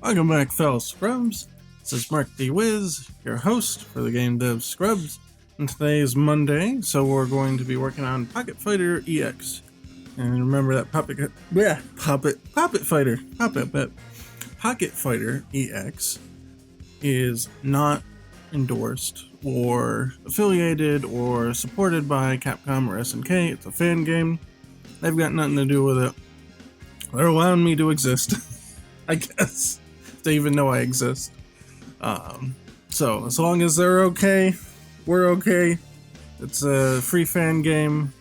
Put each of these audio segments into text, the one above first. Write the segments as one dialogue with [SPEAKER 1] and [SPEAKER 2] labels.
[SPEAKER 1] Welcome back, fellow Scrubs. This is Mark D. Wiz, your host for the GameDevScrubs. And today is Monday, so we're going to be working on Pocket Fighter EX. And remember that Pocket Fighter EX is not endorsed or affiliated or supported by Capcom or SNK. It's a fan game. They've got nothing to do with it. They're allowing me to exist, I guess. They even know I exist. So as long as they're okay, we're okay. It's a free fan game.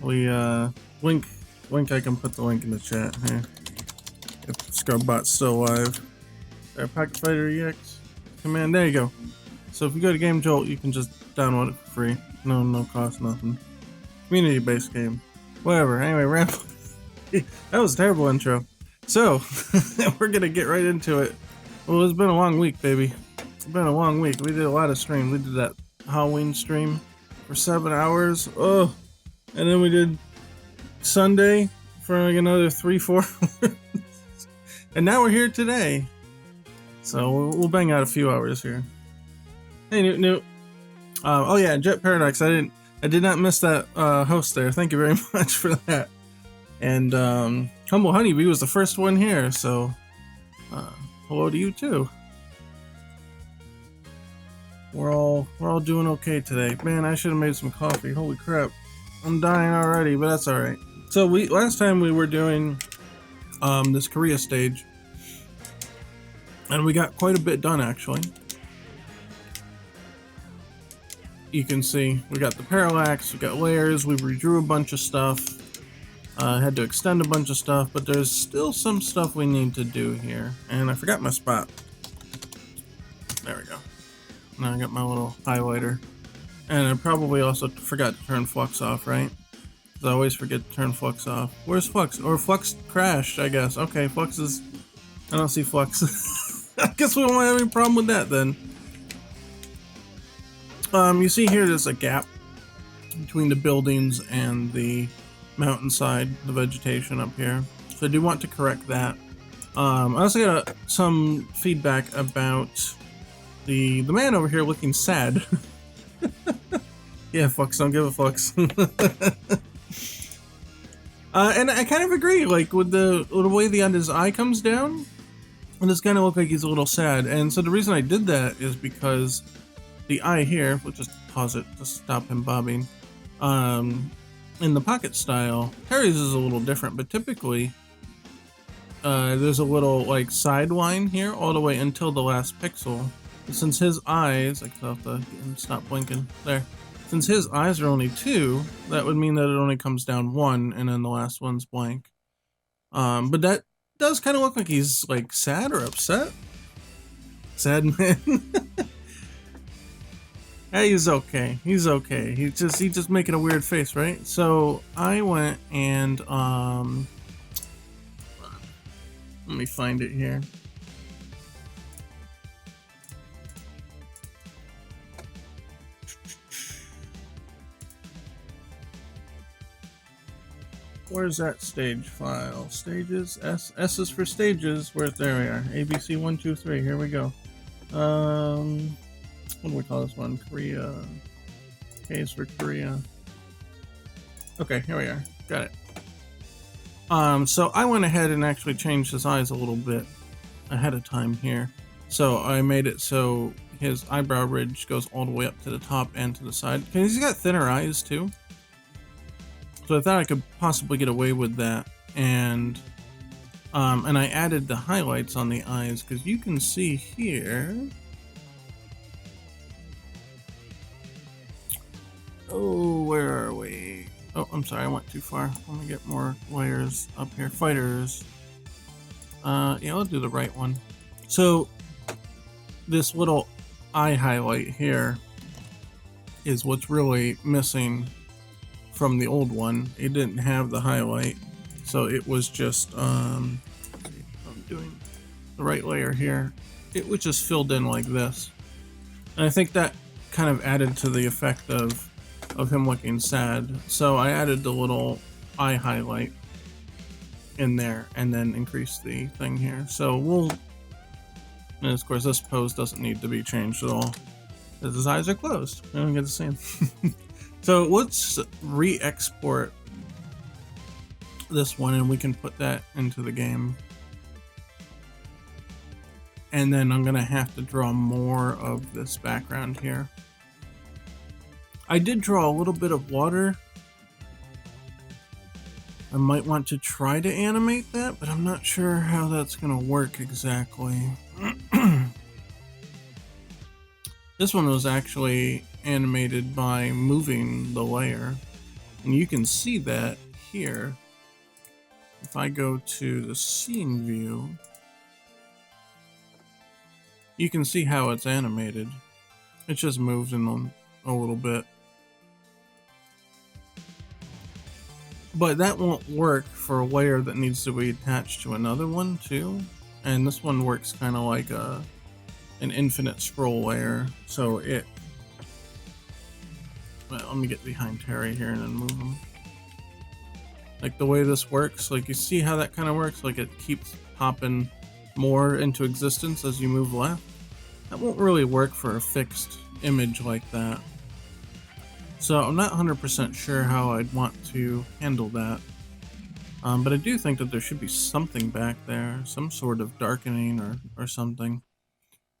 [SPEAKER 1] We link. I can put the link in the chat here. If Scrubbot's still alive. There, Pocket Fighter EX command. There you go. So if you go to Game Jolt, you can just download it for free. No cost, nothing. Community-based game. Whatever. Anyway, ramble. That was a terrible intro. So, we're gonna get right into it. Well, it's been a long week, baby. It's been a long week. We did a lot of streams. We did that Halloween stream for 7 hours. Oh, and then we did Sunday for like another 3-4 hours. And now we're here today. So, we'll bang out a few hours here. Hey, Newt. Oh yeah, Jet Paradox. I did not miss that host there. Thank you very much for that. And Humble Honeybee was the first one here, so hello to you too. We're all doing okay today. Man, I should have made some coffee. Holy crap, I'm dying already, but that's all right. So last time we were doing this Korea stage, and we got quite a bit done actually. You can see we got the parallax, we got layers, we redrew a bunch of stuff. Had to extend a bunch of stuff, but there's still some stuff we need to do here. And I forgot my spot. There we go. Now I got my little highlighter. And I probably also forgot to turn Flux off, right? Because I always forget to turn Flux off. Where's Flux? Or Flux crashed, I guess. Okay, Flux is... I don't see Flux. I guess we won't have any problem with that then. You see here there's a gap between the buildings and the mountainside, the vegetation up here. So I do want to correct that. I also got some feedback about the man over here looking sad. Yeah, Flux, don't give a Flux. And I kind of agree, like with the way the end of his eye comes down, and it's kind of look like he's a little sad. And so the reason I did that is because the eye here, we'll just pause it to stop him bobbing. In the Pocket style, Harry's is a little different, but typically there's a little like side line here all the way until the last pixel. But since his eyes, I have to get him to stop blinking there. Since his eyes are only 2, that would mean that it only comes down 1, and then the last one's blank. But that does kind of look like he's like sad or upset. Sad man. Hey, he's okay. He's okay. He's just making a weird face, right? So I went and let me find it here. Where's that stage file? Stages. S is for stages. There we are. ABC 1, 2, 3. Here we go. What do we call this one? Korea. K is for Korea. Okay, here we are. Got it. So I went ahead and actually changed his eyes a little bit ahead of time here. So I made it so his eyebrow ridge goes all the way up to the top and to the side. Because he's got thinner eyes too. So I thought I could possibly get away with that. And I added the highlights on the eyes because you can see here. Oh, where are we? Oh, I'm sorry, I went too far. Let me get more layers up here. Fighters. Yeah, I'll do the right one. So, this little eye highlight here is what's really missing from the old one. It didn't have the highlight, so it was just, I'm doing the right layer here. It was just filled in like this. And I think that kind of added to the effect of him looking sad. So I added the little eye highlight in there and then increased the thing here. So we'll And of course, this pose doesn't need to be changed at all, because his eyes are closed. I don't get to see him. So let's re-export this one, and we can put that into the game. And then I'm gonna have to draw more of this background here. I did draw a little bit of water. I might want to try to animate that, but I'm not sure how that's gonna work exactly. This one was actually animated by moving the layer, and you can see that here. If I go to the scene view, you can see how it's animated. It just moved in a little bit. But that won't work for a layer that needs to be attached to another one too. And this one works kind of like an infinite scroll layer. So it... Well, let me get behind Terry here and then move him. Like the way this works, like you see how that kind of works? Like it keeps popping more into existence as you move left. That won't really work for a fixed image like that. So I'm not 100% sure how I'd want to handle that. But I do think that there should be something back there, some sort of darkening or something.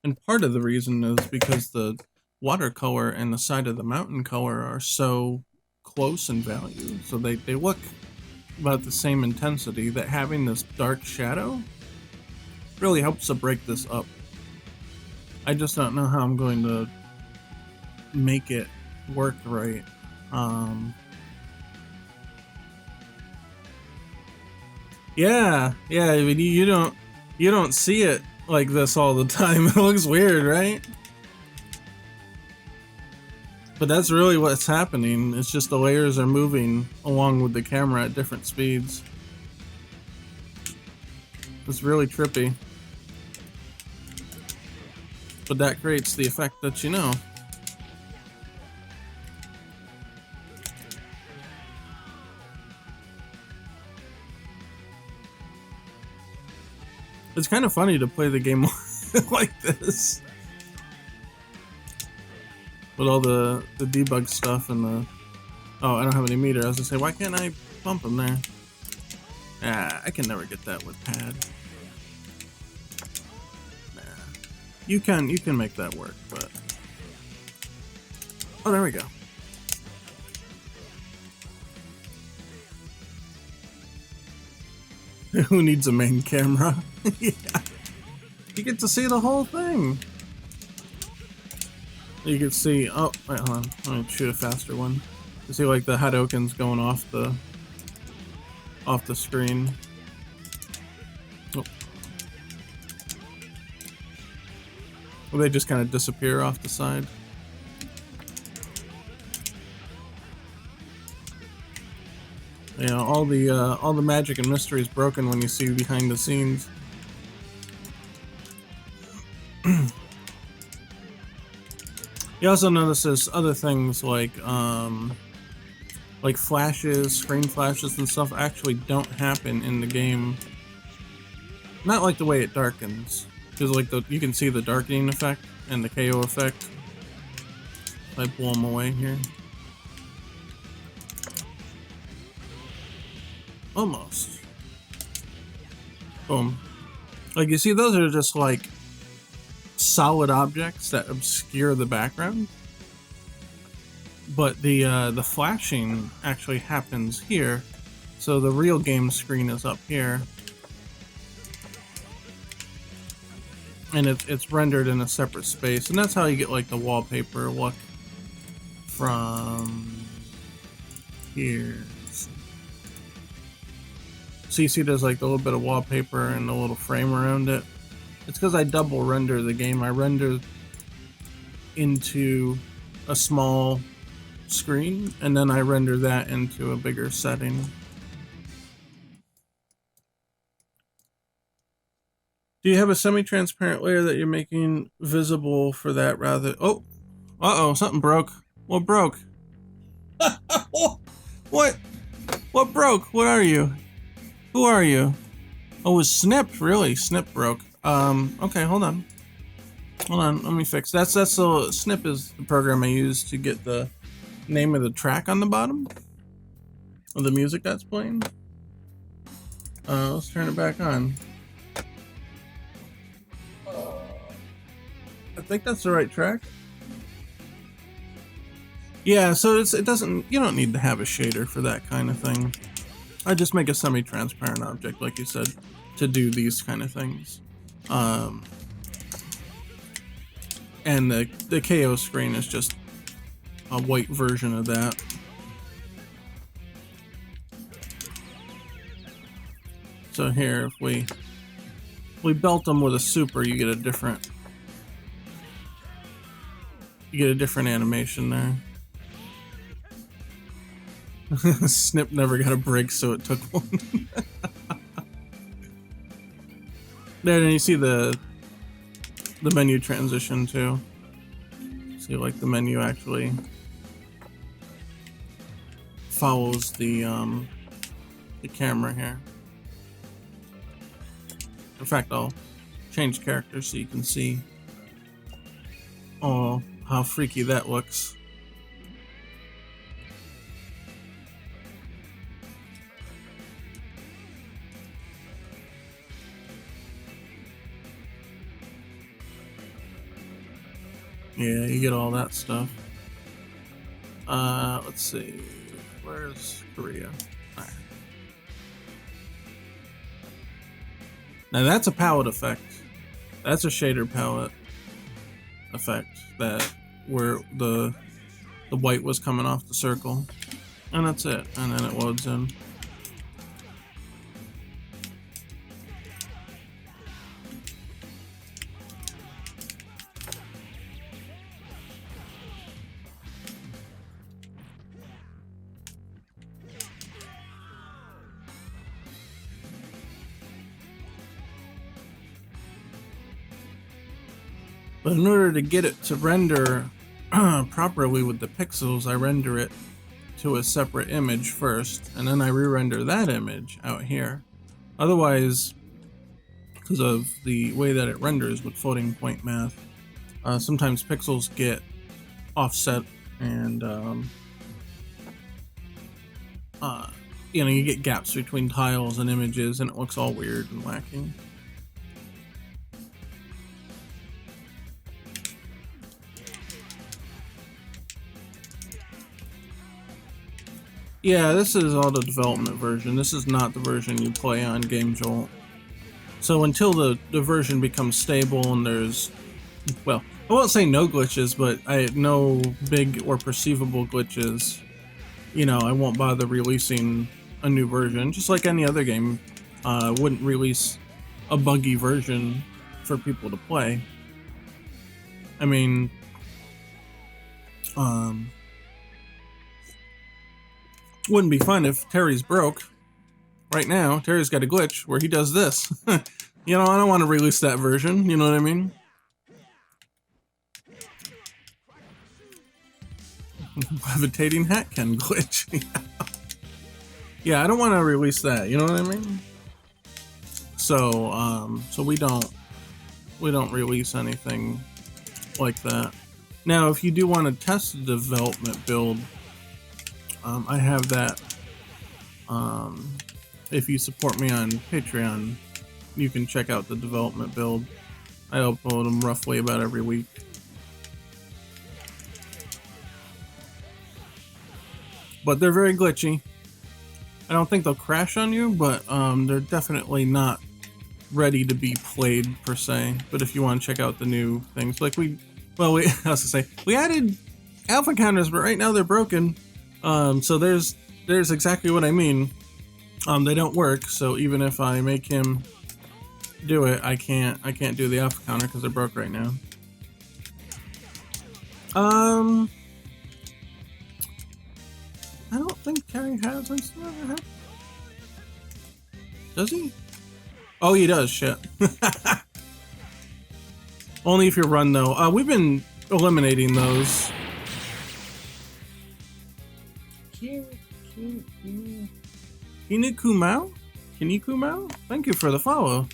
[SPEAKER 1] And part of the reason is because the watercolor and the side of the mountain color are so close in value. So they look about the same intensity, that having this dark shadow really helps to break this up. I just don't know how I'm going to make it work right. Yeah, I mean, you don't see it like this all the time. It looks weird, right? But that's really what's happening. It's just the layers are moving along with the camera at different speeds. It's really trippy. But that creates the effect that you know. It's kind of funny to play the game like this. With all the debug stuff and the... Oh, I don't have any meter. I was gonna say, why can't I bump him there? Ah, I can never get that with pad. Nah. You can make that work, but... Oh, there we go. Who needs a main camera? Yeah. You get to see the whole thing. You can see, oh, wait, hold on. Let me shoot a faster one. You see like the Hadokens going off the screen. Oh. Well, they just kind of disappear off the side. You know, all the magic and mystery is broken when you see behind the scenes. You also notice there's other things like flashes, screen flashes and stuff actually don't happen in the game. Not like the way it darkens, because like you can see the darkening effect and the KO effect. I blow them away here. Almost. Boom. Like you see, those are just like solid objects that obscure the background. But the flashing actually happens here. So the real game screen is up here. And it's rendered in a separate space. And that's how you get like the wallpaper look from here. So you see there's like a little bit of wallpaper and a little frame around it. It's because I double render the game. I render into a small screen and then I render that into a bigger setting. Do you have a semi-transparent layer that you're making visible for that rather? Oh, uh-oh, something broke. What broke? What? What broke? What are you? Who are you? Oh, it was Snip, really? Snip broke. Okay, hold on. Hold on, let me fix. That's the snip is the program I use to get the name of the track on the bottom of the music that's playing. Let's turn it back on. I think that's the right track. Yeah, so it doesn't, you don't need to have a shader for that kind of thing. I just make a semi-transparent object, like you said, to do these kind of things. And the KO screen is just a white version of that. So here, if we belt them with a super, you get a different animation there. Snip never got a break, so it took one. There, and you see the menu transition too. See, like the menu actually follows the camera here. In fact, I'll change characters so you can see. Oh, how freaky that looks. Yeah, you get all that stuff. Let's see. Where's Korea? All right. Now that's a palette effect. That's a shader palette effect that where the white was coming off the circle. And that's it. And then it loads in. But in order to get it to render properly with the pixels, I render it to a separate image first, and then I re-render that image out here. Otherwise, because of the way that it renders with floating point math, sometimes pixels get offset and you know, you get gaps between tiles and images and it looks all weird and wacky. Yeah, this is all the development version. This is not the version you play on GameJolt. So until the version becomes stable and there's, well, I won't say no glitches, but no big or perceivable glitches, you know, I won't bother releasing a new version. Just like any other game, wouldn't release a buggy version for people to play. I mean, wouldn't be fun if Terry's broke. Right now, Terry's got a glitch where he does this. You know, I don't want to release that version, you know what I mean? Levitating hat can glitch. Yeah, I don't want to release that, you know what I mean? So, so we don't release anything like that. Now, if you do want to test the development build, I have that. If you support me on Patreon, you can check out the development build. I upload them roughly about every week. But they're very glitchy. I don't think they'll crash on you, but they're definitely not ready to be played per se. But if you want to check out the new things, like I was gonna say, we added alpha counters, but right now they're broken. So there's exactly what I mean. They don't work, so even if I make him do it, I can't do the alpha counter because they're broke right now. I don't think Terry has. Does he? Oh, he does. Shit. Only if you run though. We've been eliminating those. Kinikumao? Thank you for the follow.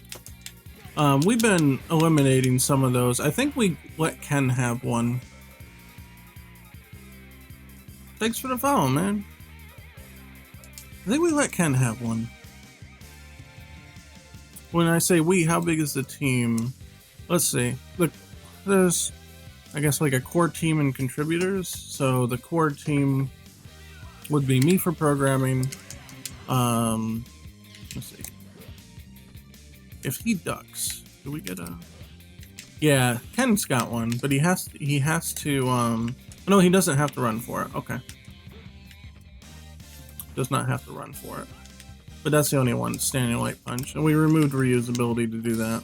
[SPEAKER 1] We've been eliminating some of those. I think we let Ken have one. Thanks for the follow, man. I think we let Ken have one. When I say we, how big is the team? Let's see. Look, there's, I guess, like a core team and contributors. So the core team would be me for programming. Let's see. If he ducks, do we get a? Yeah, Ken's got one, but he has to. No, he doesn't have to run for it. Okay. Does not have to run for it. But that's the only one, standing light punch. And we removed Ryu's ability to do that.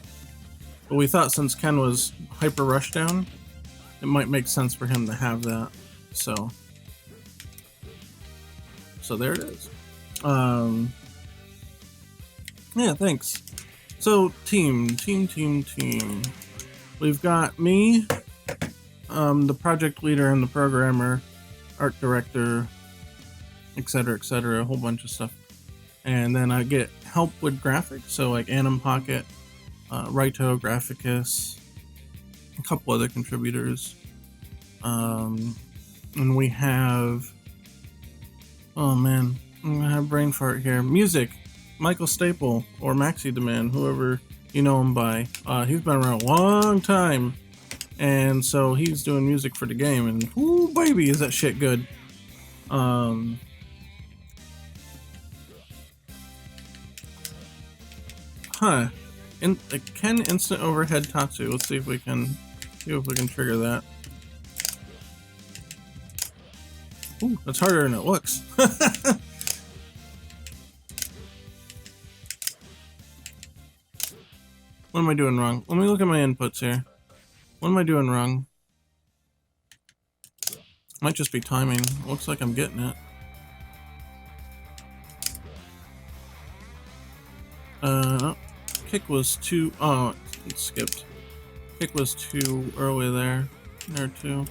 [SPEAKER 1] But we thought since Ken was hyper rushdown, it might make sense for him to have that. So there it is. Yeah, thanks. So team. We've got me, the project leader and the programmer, art director, etc., a whole bunch of stuff. And then I get help with graphics, so like Anim Pocket, Raito, Graphicus, a couple other contributors. And we have, oh man, I'm gonna have brain fart here. Music, Michael Staple or Maxi Demand, whoever you know him by. He's been around a long time, and so he's doing music for the game, and whoo baby, is that shit good. Ken instant overhead Tatsu. Let's see if we can trigger that. Ooh, that's harder than it looks. What am I doing wrong? Let me look at my inputs here. What am I doing wrong? Might just be timing. Looks like I'm getting it. Kick was too, oh, it skipped. Kick was too early there too.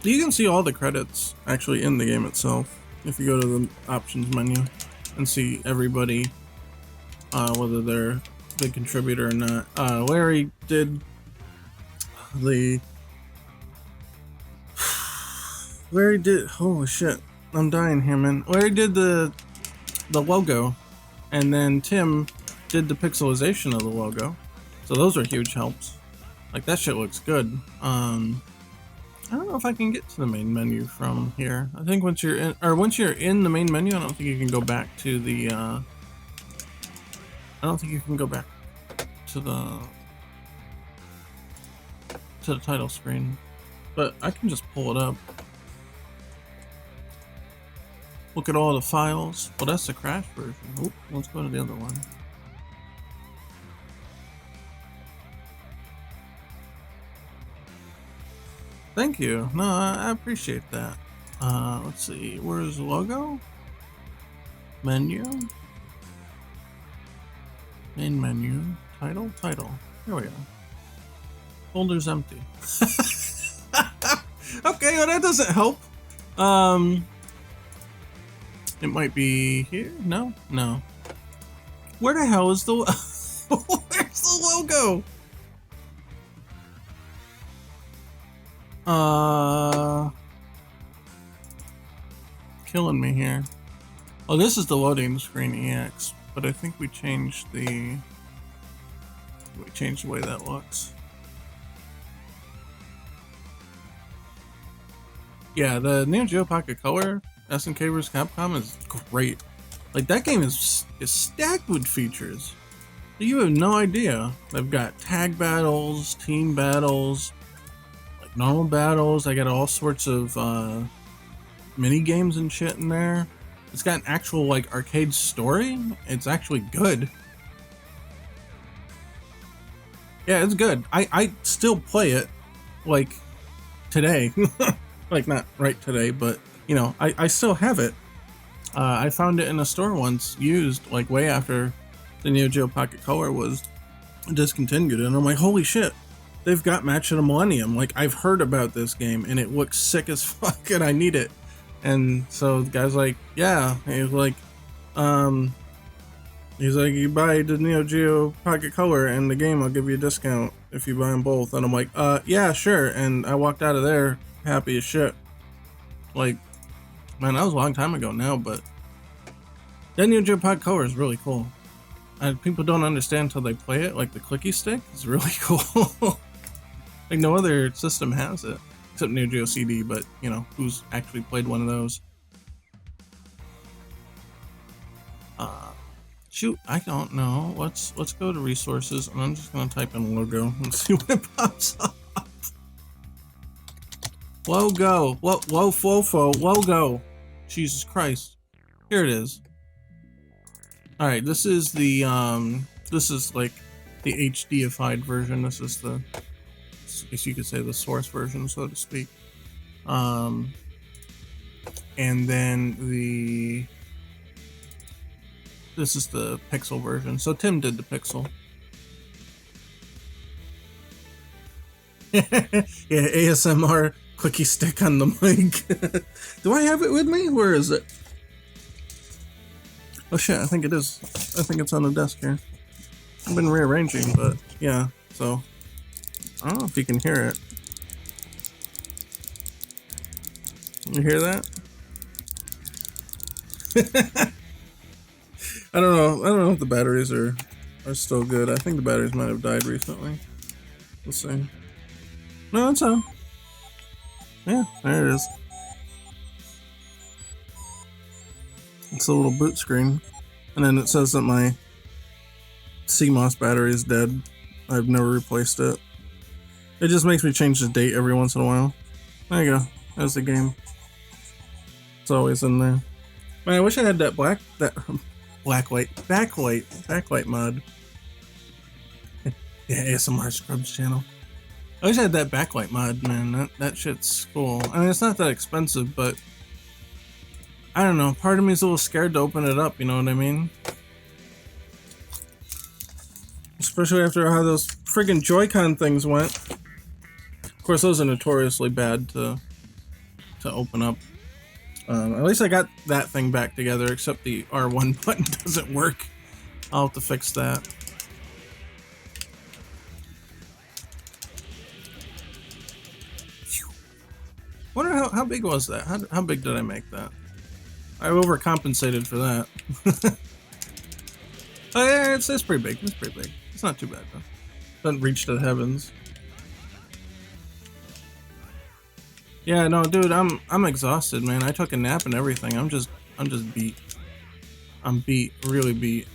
[SPEAKER 1] You can see all the credits actually in the game itself if you go to the options menu and see everybody, whether they're a big contributor or not. Larry did holy shit, I'm dying here, man. Larry did the logo, and then Tim did the pixelization of the logo. So those are huge helps. Like, that shit looks good. I don't know if I can get to the main menu from here. I think once you're in the main menu, I don't think you can go back to the title screen. But I can just pull it up. Look at all the files. Well, that's the crash version. Oop, let's go to the other one. Thank you. No, I appreciate that. Let's see. Where's the logo? Menu. Main menu. Title. Here we go. Folder's empty. Okay, well that doesn't help. It might be here. No. Where the hell is the? Where's the logo? Killing me here. Oh, this is the loading screen EX, but I think we changed the way that looks. Yeah, the Neo Geo Pocket Color SNK vs Capcom is great. Like, that game is stacked with features. You have no idea. They've got tag battles, team battles, like normal battles. I got all sorts of mini games and shit in there. It's got an actual like arcade story. It's actually good. Yeah, it's good. I still play it like today. Like, not right today, but you know, I still have it. I found it in a store once, used, like way after the Neo Geo Pocket Color was discontinued, and I'm like, holy shit, they've got Match of the Millennium. Like, I've heard about this game, and it looks sick as fuck, and I need it. And so the guy's like, yeah. Um, he's like, you buy the Neo Geo Pocket Color and the game, I'll give you a discount if you buy them both. And I'm like, yeah, sure. And I walked out of there happy as shit. Like, man, that was a long time ago now, but that Neo Geo Pocket Color is really cool. People don't understand until they play it. Like the clicky stick is really cool. Like no other system has it except Neo Geo CD, but you know who's actually played one of those. Shoot, I don't know. Let's go to resources, and I'm just gonna type in logo and see what pops up. Logo, logo. Jesus Christ! Here it is. All right, this is the this is like the HDified version. This is the, I guess you could say, the source version, so to speak. And then this is the pixel version. So Tim did the pixel. Yeah, ASMR clicky stick on the mic. Do I have it with me? Where is it? Oh shit, I think it is. I think it's on the desk here. I've been rearranging, but yeah, so I don't know if you can hear it. You hear that? I don't know if the batteries are still good. I think the batteries might have died recently. Let's see. No, it's on. Yeah, there it is. It's a little boot screen. And then it says that my CMOS battery is dead. I've never replaced it. It just makes me change the date every once in a while. There you go. There's the game. It's always in there. Man, I wish I had that backlight mod. Yeah, ASMR Scrubs channel. I wish I had that backlight mod, man. That shit's cool. I mean, it's not that expensive, but I don't know. Part of me is a little scared to open it up, you know what I mean? Especially after how those friggin' Joy-Con things went. Of course, those are notoriously bad to open up. At least I got that thing back together, except the R1 button doesn't work. I'll have to fix that. Wonder how big was that? How big did I make that? I overcompensated for that. Oh yeah, it's pretty big. It's pretty big. It's not too bad though. Doesn't reach to the heavens. Yeah, no, dude, I'm exhausted, man. I took a nap and everything. I'm just beat. I'm beat, really beat.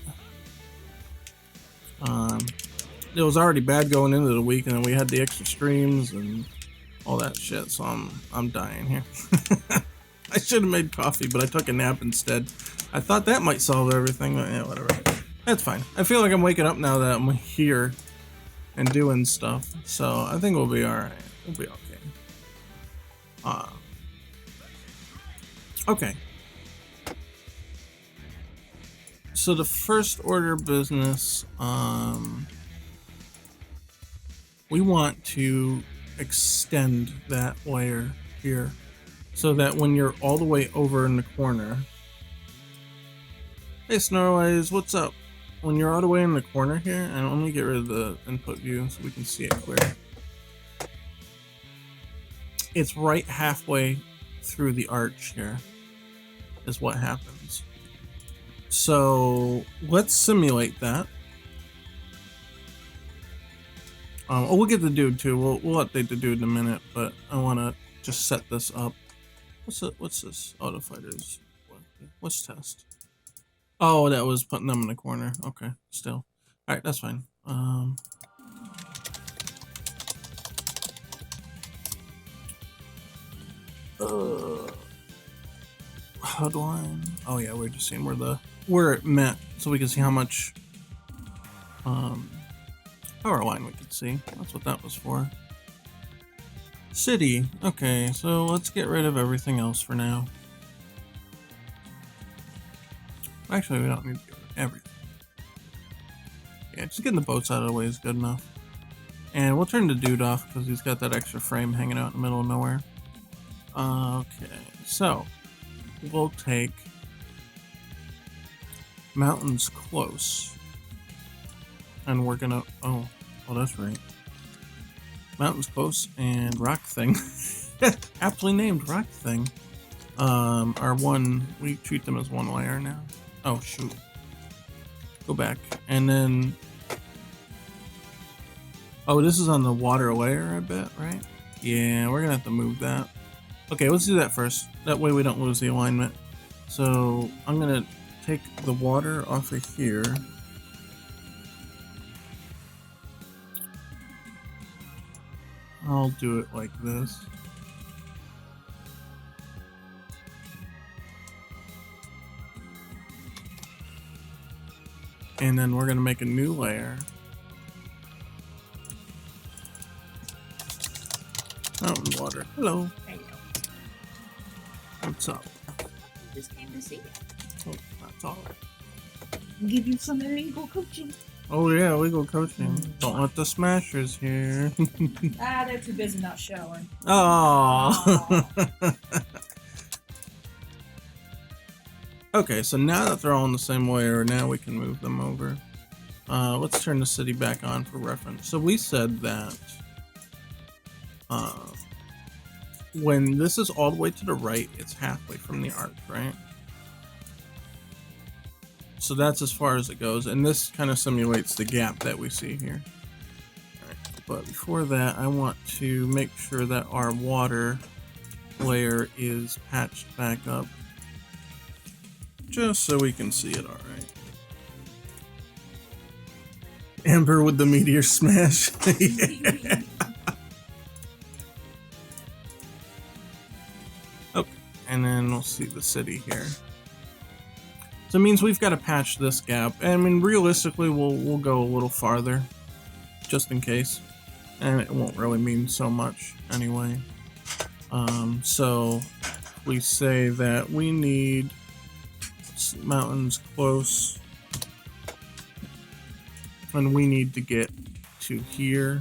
[SPEAKER 1] It was already bad going into the week, and then we had the extra streams and all that shit. So I'm dying here. I should have made coffee, but I took a nap instead. I thought that might solve everything, but yeah, whatever. That's fine. I feel like I'm waking up now that I'm here and doing stuff. So I think we'll be alright. We'll be okay. Okay. So the first order of business, we want to extend that layer here so that when you're all the way over in the corner, hey Snarways, what's up? When you're all the way in the corner here, and let me get rid of the input view so we can see it clear. It's right halfway through the arch here is what happens. So let's simulate that. Oh, we'll get the dude too. We'll update the dude in a minute, but I want to just set this up. What's this? Auto fighters. What's test? Oh, that was putting them in the corner. Okay, still. All right, that's fine. HUD line. Oh yeah, we're just seeing where it met, so we can see how much power line we could see. That's what that was for. City. Okay, so let's get rid of everything else for now. Actually, we don't need to get rid of everything. Yeah, just getting the boats out of the way is good enough. And we'll turn the dude off because he's got that extra frame hanging out in the middle of nowhere. Okay, so we'll take mountains close. And we're gonna, oh, that's right. Mountains close and rock thing. Aptly named rock thing. Are one, we treat them as one layer now. Oh, shoot. Go back. And then, oh, this is on the water layer, I bet, right? Yeah, we're gonna have to move that. Okay, let's do that first. That way we don't lose the alignment. So I'm gonna take the water off of here. I'll do it like this. And then we're gonna make a new layer. Mountain water. Hello.
[SPEAKER 2] Hey,
[SPEAKER 1] What's up?
[SPEAKER 2] just came to see you.
[SPEAKER 1] Oh, that's all.
[SPEAKER 2] Give you some illegal coaching.
[SPEAKER 1] Oh yeah, legal coaching. Don't let the smashers hear.
[SPEAKER 2] They're too busy not showing.
[SPEAKER 1] Oh. Okay, so now that they're all in the same layer, now we can move them over. Let's turn the city back on for reference. So we said that when this is all the way to the right, it's halfway from the arch, right? So that's as far as it goes, and this kind of simulates the gap that we see here. Right. But before that, I want to make sure that our water layer is patched back up, just so we can see it all right. Amber with the meteor smash. Yeah. Okay, and then we'll see the city here. So it means we've got to patch this gap. I mean, realistically, we'll go a little farther, just in case, and it won't really mean so much anyway. So we say that we need mountains close, and we need to get to here.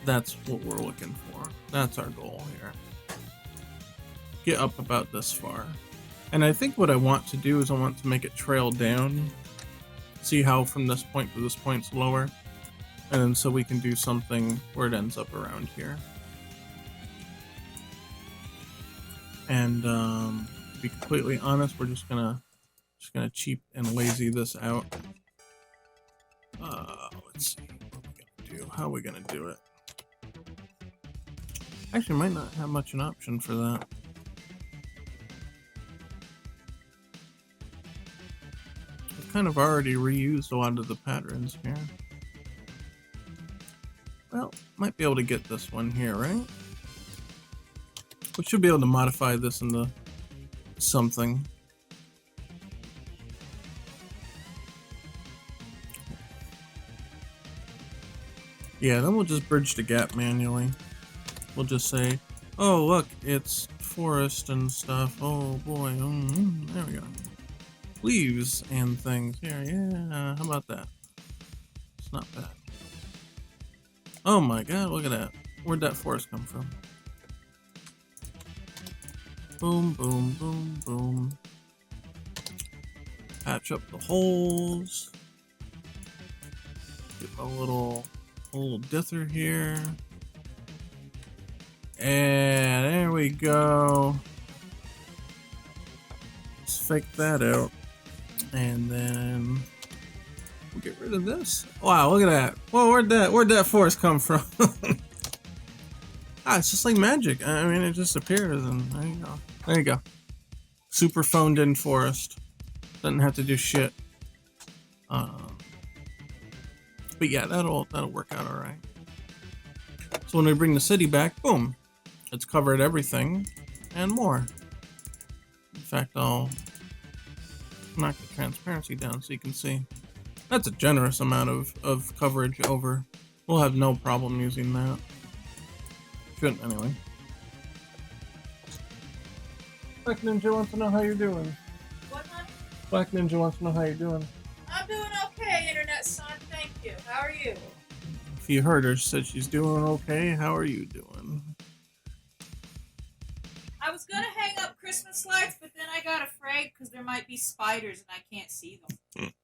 [SPEAKER 1] That's what we're looking for. That's our goal here. Get up about this far. And I think what I want to do is I want to make it trail down. See how from this point to this point's lower. And then so we can do something where it ends up around here. And to be completely honest, we're just gonna cheap and lazy this out. Let's see what we're gonna do. How are we gonna do it? Actually, might not have much an option for that. I've kind of already reused a lot of the patterns here. Well, might be able to get this one here, right? We should be able to modify this into something. Yeah, then we'll just bridge the gap manually. We'll just say, oh look, it's forest and stuff. Oh boy, there we go. Leaves and things here, yeah, how about that? It's not bad. Oh my god, look at that. Where'd that forest come from? Boom, boom, boom, boom. Patch up the holes. Get a little dither here. And there we go. Let's fake that out. And then we'll get rid of this. Wow, look at that. Whoa, where'd that forest come from? It's just like magic. I mean, it just appears and there you go. There you go. Super phoned in forest. Doesn't have to do shit. But yeah, that'll work out alright. So when we bring the city back, boom. It's covered everything and more. In fact, I'll knock the transparency down so you can see. That's a generous amount of coverage over. We'll have no problem using that. Shouldn't anyway. Black Ninja wants to know how you're doing.
[SPEAKER 2] What, honey?
[SPEAKER 1] Black Ninja wants to know how you're doing.
[SPEAKER 2] I'm doing okay, Internet son. Thank you. How are you?
[SPEAKER 1] If you heard her, she said she's doing okay. How are you doing?
[SPEAKER 2] I I was gonna hang up Christmas lights, but then I got afraid because there might be spiders and I can't see them.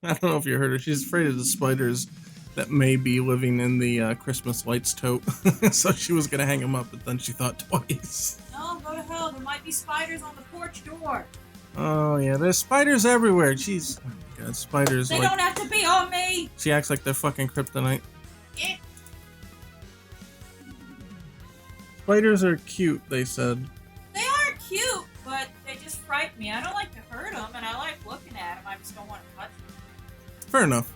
[SPEAKER 1] I don't know if you heard her. She's afraid of the spiders that may be living in the Christmas lights tote. So she was gonna hang them up, but then she thought twice.
[SPEAKER 2] No, go to hell. There might be spiders on the porch door.
[SPEAKER 1] Oh yeah, there's spiders everywhere. Jeez. Oh my god, spiders.
[SPEAKER 2] They
[SPEAKER 1] like,
[SPEAKER 2] don't have to be on me.
[SPEAKER 1] she acts like they're fucking kryptonite.
[SPEAKER 2] Yeah.
[SPEAKER 1] Spiders are cute, they said.
[SPEAKER 2] They are cute, but they just frighten me. I don't like to hurt them, and I like looking at them. I just don't want to touch them.
[SPEAKER 1] Fair enough.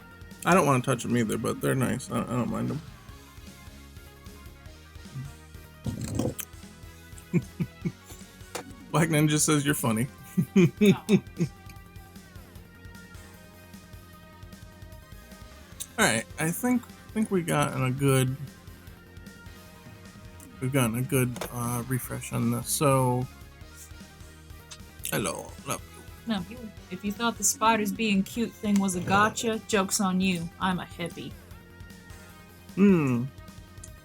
[SPEAKER 1] I don't want to touch them either, but they're nice. I don't mind them. Black Ninja says you're funny. Alright, I think we've gotten a good refresh on this. So hello, love you.
[SPEAKER 2] No, if you thought the spiders being cute thing was a gotcha, joke's on you. I'm a hippie.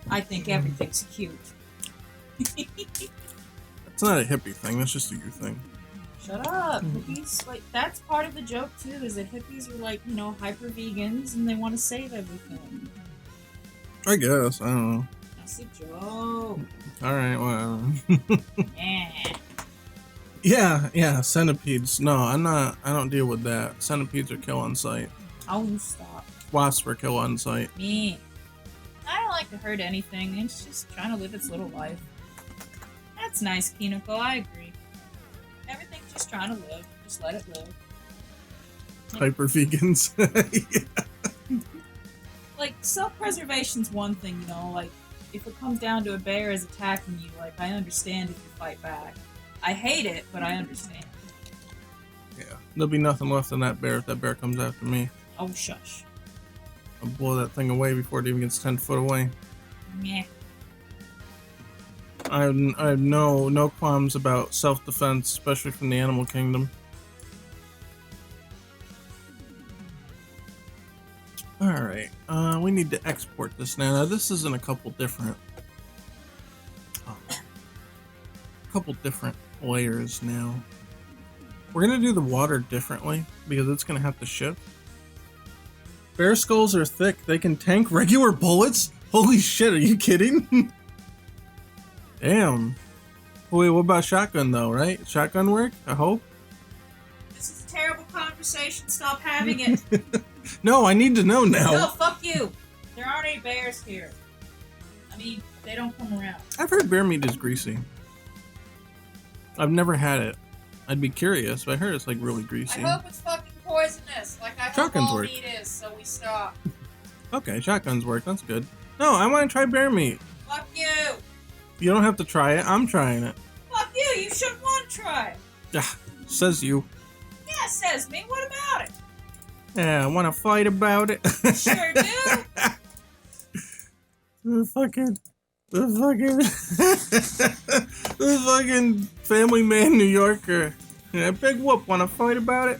[SPEAKER 2] I think everything's cute.
[SPEAKER 1] It's not a hippie thing, that's just a you thing.
[SPEAKER 2] Shut up. Hippies, like, that's part of the joke too, is that hippies are like, you know, hyper vegans and they want to save everything.
[SPEAKER 1] I guess, I don't know.
[SPEAKER 2] That's a joke.
[SPEAKER 1] Alright, whatever.
[SPEAKER 2] Yeah.
[SPEAKER 1] Yeah, centipedes. No, I don't deal with that. Centipedes are kill on sight.
[SPEAKER 2] Oh, you stop.
[SPEAKER 1] Wasps are kill on sight.
[SPEAKER 2] Me. I don't like to hurt anything. It's just trying to live its little life. That's nice, Kinoko. I agree. Everything's just trying to live. Just let it live.
[SPEAKER 1] Hyper vegans. Yeah.
[SPEAKER 2] Like, self-preservation's one thing, you know, like, if it comes down to a bear is attacking you, like, I understand if you fight back. I hate it, but I understand.
[SPEAKER 1] Yeah. There'll be nothing left in that bear if that bear comes after me.
[SPEAKER 2] Oh, shush.
[SPEAKER 1] I'll blow that thing away before it even gets 10 foot away.
[SPEAKER 2] Meh.
[SPEAKER 1] I have no qualms about self-defense, especially from the animal kingdom. Alright, we need to export this now. Now this is in a couple different layers now. We're gonna do the water differently because it's gonna have to shift. Bear skulls are thick. They can tank regular bullets? Holy shit, are you kidding? Damn. Wait, what about shotgun though, right? Shotgun work? I hope?
[SPEAKER 2] This is a terrible conversation. Stop having it.
[SPEAKER 1] No, I need to know now.
[SPEAKER 2] No, fuck you. There aren't any bears here. I mean, they don't come around.
[SPEAKER 1] I've heard bear meat is greasy. I've never had it. I'd be curious, but I heard it's like really greasy.
[SPEAKER 2] I hope it's fucking poisonous, like I hope
[SPEAKER 1] Shotguns
[SPEAKER 2] all
[SPEAKER 1] work.
[SPEAKER 2] meat is, so we stop.
[SPEAKER 1] Okay, shotguns work. That's good. No, I want to try bear meat.
[SPEAKER 2] Fuck you.
[SPEAKER 1] You don't have to try it. I'm trying it.
[SPEAKER 2] Fuck you. You shouldn't want to try it.
[SPEAKER 1] Ah, says you.
[SPEAKER 2] Yeah, says me. What about it?
[SPEAKER 1] Yeah, I want to fight about it.
[SPEAKER 2] Sure do.
[SPEAKER 1] the fucking family man New Yorker. Yeah, big whoop. Want to fight about it?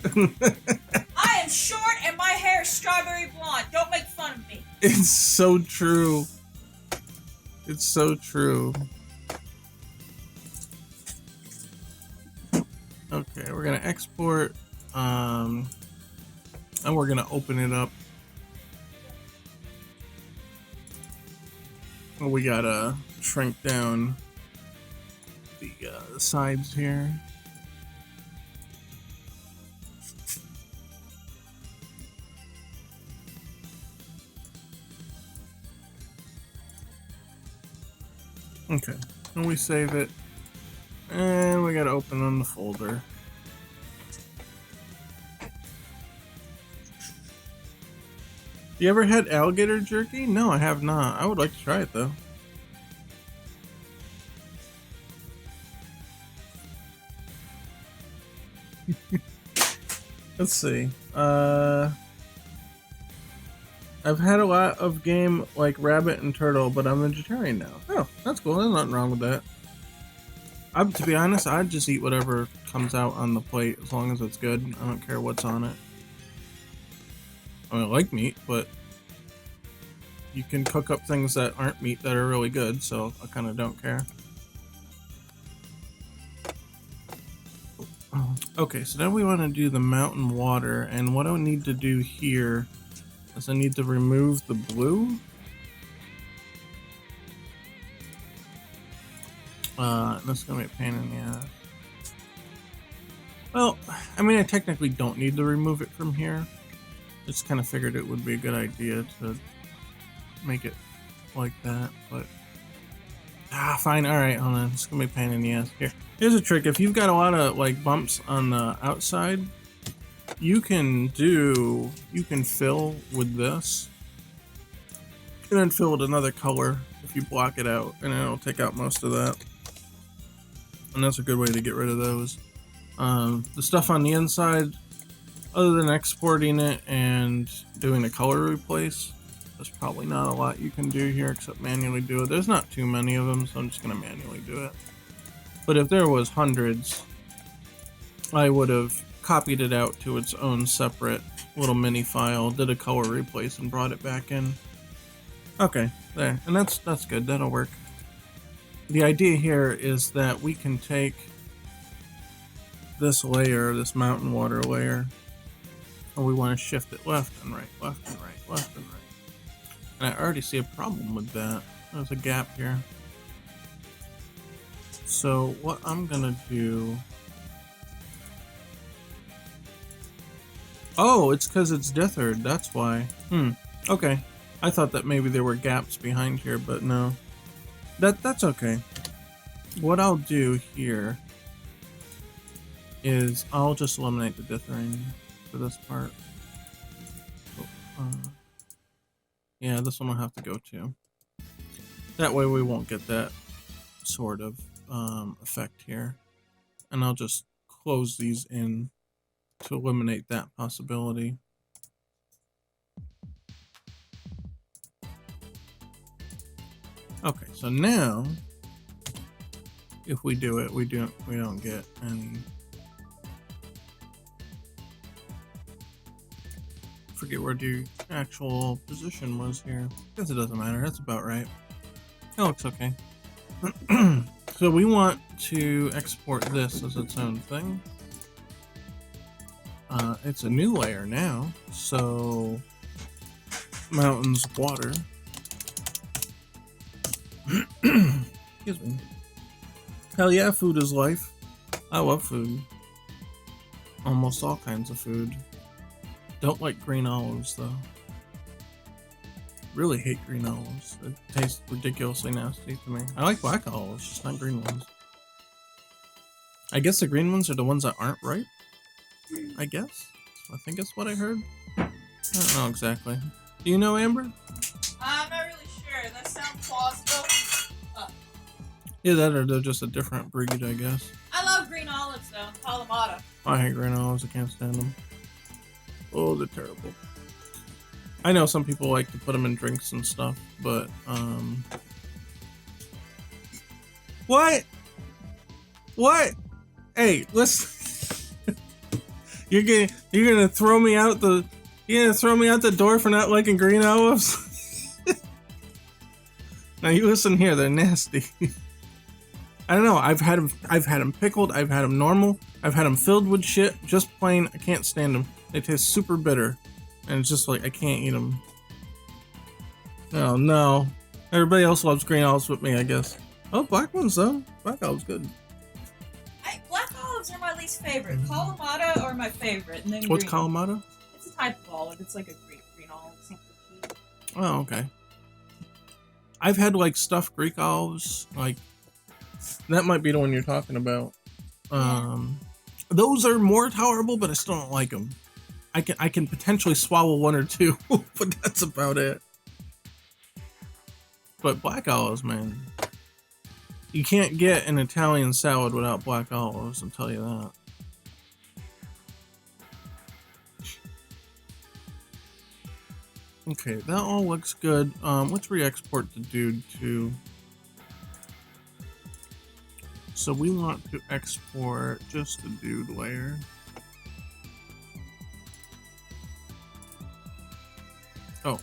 [SPEAKER 2] I am short and my hair is strawberry blonde. Don't make fun of me.
[SPEAKER 1] It's so true. It's so true. Okay, we're gonna export, and we're gonna open it up. We gotta shrink down the sides here. Okay, and we save it, and we gotta open on the folder. You ever had alligator jerky? No, I have not. I would like to try it though. Let's see. I've had a lot of game like rabbit and turtle, but I'm vegetarian now. Oh, that's cool. There's nothing wrong with that. To be honest, I'd just eat whatever comes out on the plate as long as it's good. I don't care what's on it. I mean, I like meat, but you can cook up things that aren't meat that are really good, so I kind of don't care. Okay, so now we want to do the mountain water, and what I need to do here is I need to remove the blue. That's gonna be a pain in the ass. Well, I mean, I technically don't need to remove it from here. Just kind of figured it would be a good idea to make it like that, but fine. All right, hold on. It's gonna be a pain in the ass here. Here's a trick: if you've got a lot of like bumps on the outside, you can fill with this, and then fill with another color if you block it out, and it'll take out most of that. And that's a good way to get rid of those. The stuff on the inside, other than exporting it and doing a color replace, there's probably not a lot you can do here except manually do it. There's not too many of them, so I'm just gonna manually do it. But if there was hundreds, I would have copied it out to its own separate little mini file, did a color replace, and brought it back in. Okay, there, and that's good. That'll work. The idea here is that we can take this layer, this mountain water layer, and we want to shift it left and right, left and right, left and right. And I already see a problem with that. There's a gap here. So what I'm gonna do... Oh, it's because it's dithered, that's why. Okay. I thought that maybe there were gaps behind here, but no. That's okay. What I'll do here is I'll just eliminate the dithering for this part. Yeah, this one will have to go too. That way we won't get that sort of effect here. And I'll just close these in to eliminate that possibility. Okay, so now if we do it, we don't get any. Forget where the actual position was here. Guess it doesn't matter. That's about right. That looks okay. So we want to export this as its own thing. It's a new layer now, so mountains, water. Excuse me. Hell yeah, food is life. I love food. Almost all kinds of food. Don't like green olives though. Really hate green olives. It tastes ridiculously nasty to me. I like black olives, just not green ones. I guess the green ones are the ones that aren't ripe? I guess? I think that's what I heard. I don't know exactly. Do you know, Amber?
[SPEAKER 2] I'm not really sure. That sounds plausible.
[SPEAKER 1] Yeah, that or they're just a different breed, I guess.
[SPEAKER 2] I love green olives though. Kalamata.
[SPEAKER 1] I hate green olives, I can't stand them. Oh, they're terrible. I know some people like to put them in drinks and stuff, but what? Hey, listen. You're gonna throw me out the door for not liking green olives? Now you listen here, they're nasty. I don't know. I've had them pickled. I've had them normal. I've had them filled with shit. Just plain. I can't stand them. They taste super bitter, and it's just like I can't eat them. Oh no! Everybody else loves green olives with me, I guess. Oh, black ones though. Black olives good.
[SPEAKER 2] Black olives are my least favorite. Kalamata are my favorite, and then
[SPEAKER 1] What's
[SPEAKER 2] green.
[SPEAKER 1] Kalamata?
[SPEAKER 2] It's a type of olive. It's like a green olive.
[SPEAKER 1] Oh, okay. I've had like stuffed Greek olives, like. That might be the one you're talking about. Those are more tolerable, but I still don't like them. I can potentially swallow one or two, but that's about it. But black olives, man. You can't get an Italian salad without black olives, I'll tell you that. Okay, that all looks good. Let's re-export the dude to... So we want to export just the dude layer. Oh,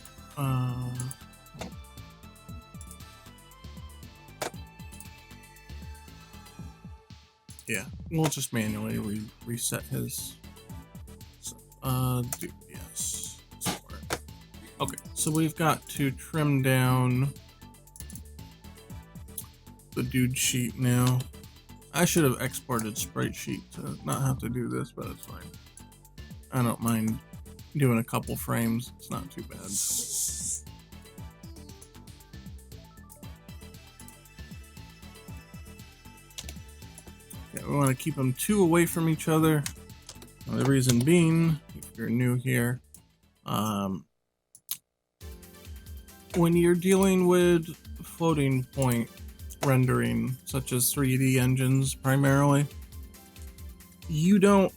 [SPEAKER 1] Yeah, we'll just manually reset his. So, dude, yes. Okay, so we've got to trim down the dude sheet now. I should have exported sprite sheet to not have to do this, but it's fine. I don't mind doing a couple frames. It's not too bad. Okay, we want to keep them 2 away from each other. The reason being, if you're new here, when you're dealing with floating point rendering, such as 3D engines primarily, you don't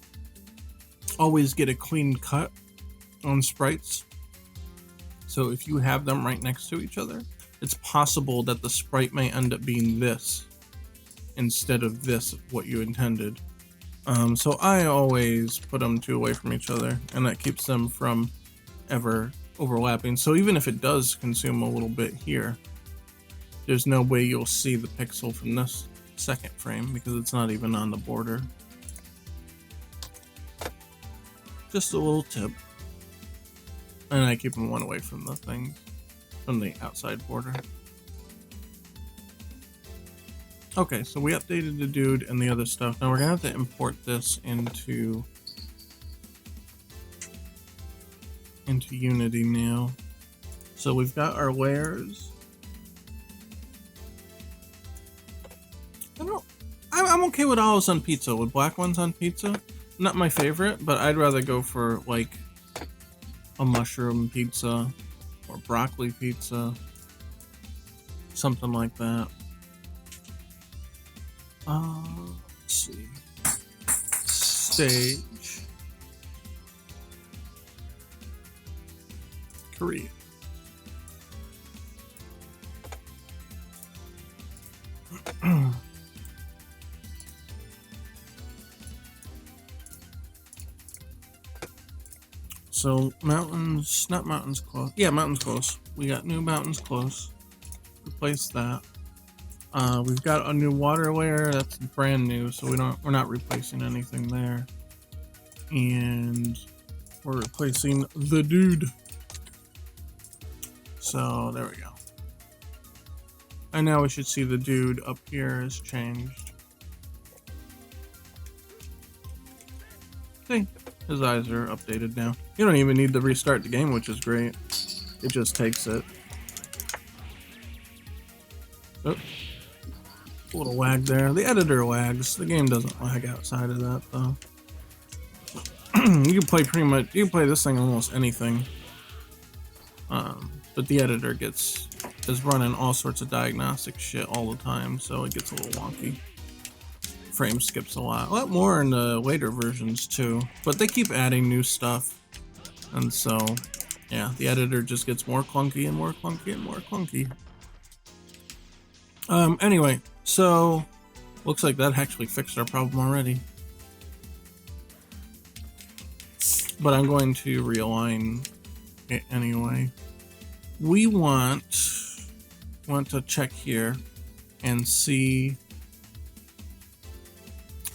[SPEAKER 1] always get a clean cut on sprites. So if you have them right next to each other, it's possible that the sprite may end up being this instead of this, what you intended. So I always put them 2 away from each other, and that keeps them from ever overlapping. So even if it does consume a little bit here, there's no way you'll see the pixel from this second frame because it's not even on the border. Just a little tip. And I keep them 1 away from the thing, from the outside border. Okay, so we updated the dude and the other stuff. Now we're gonna have to import this into Unity now. So we've got our layers. I'm okay with olives on pizza. With black ones on pizza, not my favorite, but I'd rather go for like a mushroom pizza or broccoli pizza, something like that. Let's see. Stage. Korea. So mountains, not mountains close. Yeah, mountains close. We got new mountains close. Replace that. We've got a new water layer that's brand new, so we're not replacing anything there. And we're replacing the dude. So there we go. And now we should see the dude up here has changed. See, his eyes are updated now. You don't even need to restart the game, which is great. It just takes it. Oh, a little lag there. The editor lags. The game doesn't lag outside of that, though. You can play you can play this thing almost anything. But the editor is running all sorts of diagnostic shit all the time, so it gets a little wonky. Frame skips a lot more in the later versions too, but they keep adding new stuff, and so yeah, the editor just gets more clunky and more clunky and more clunky. Anyway, so looks like that actually fixed our problem already, but I'm going to realign it anyway. We want to check here and see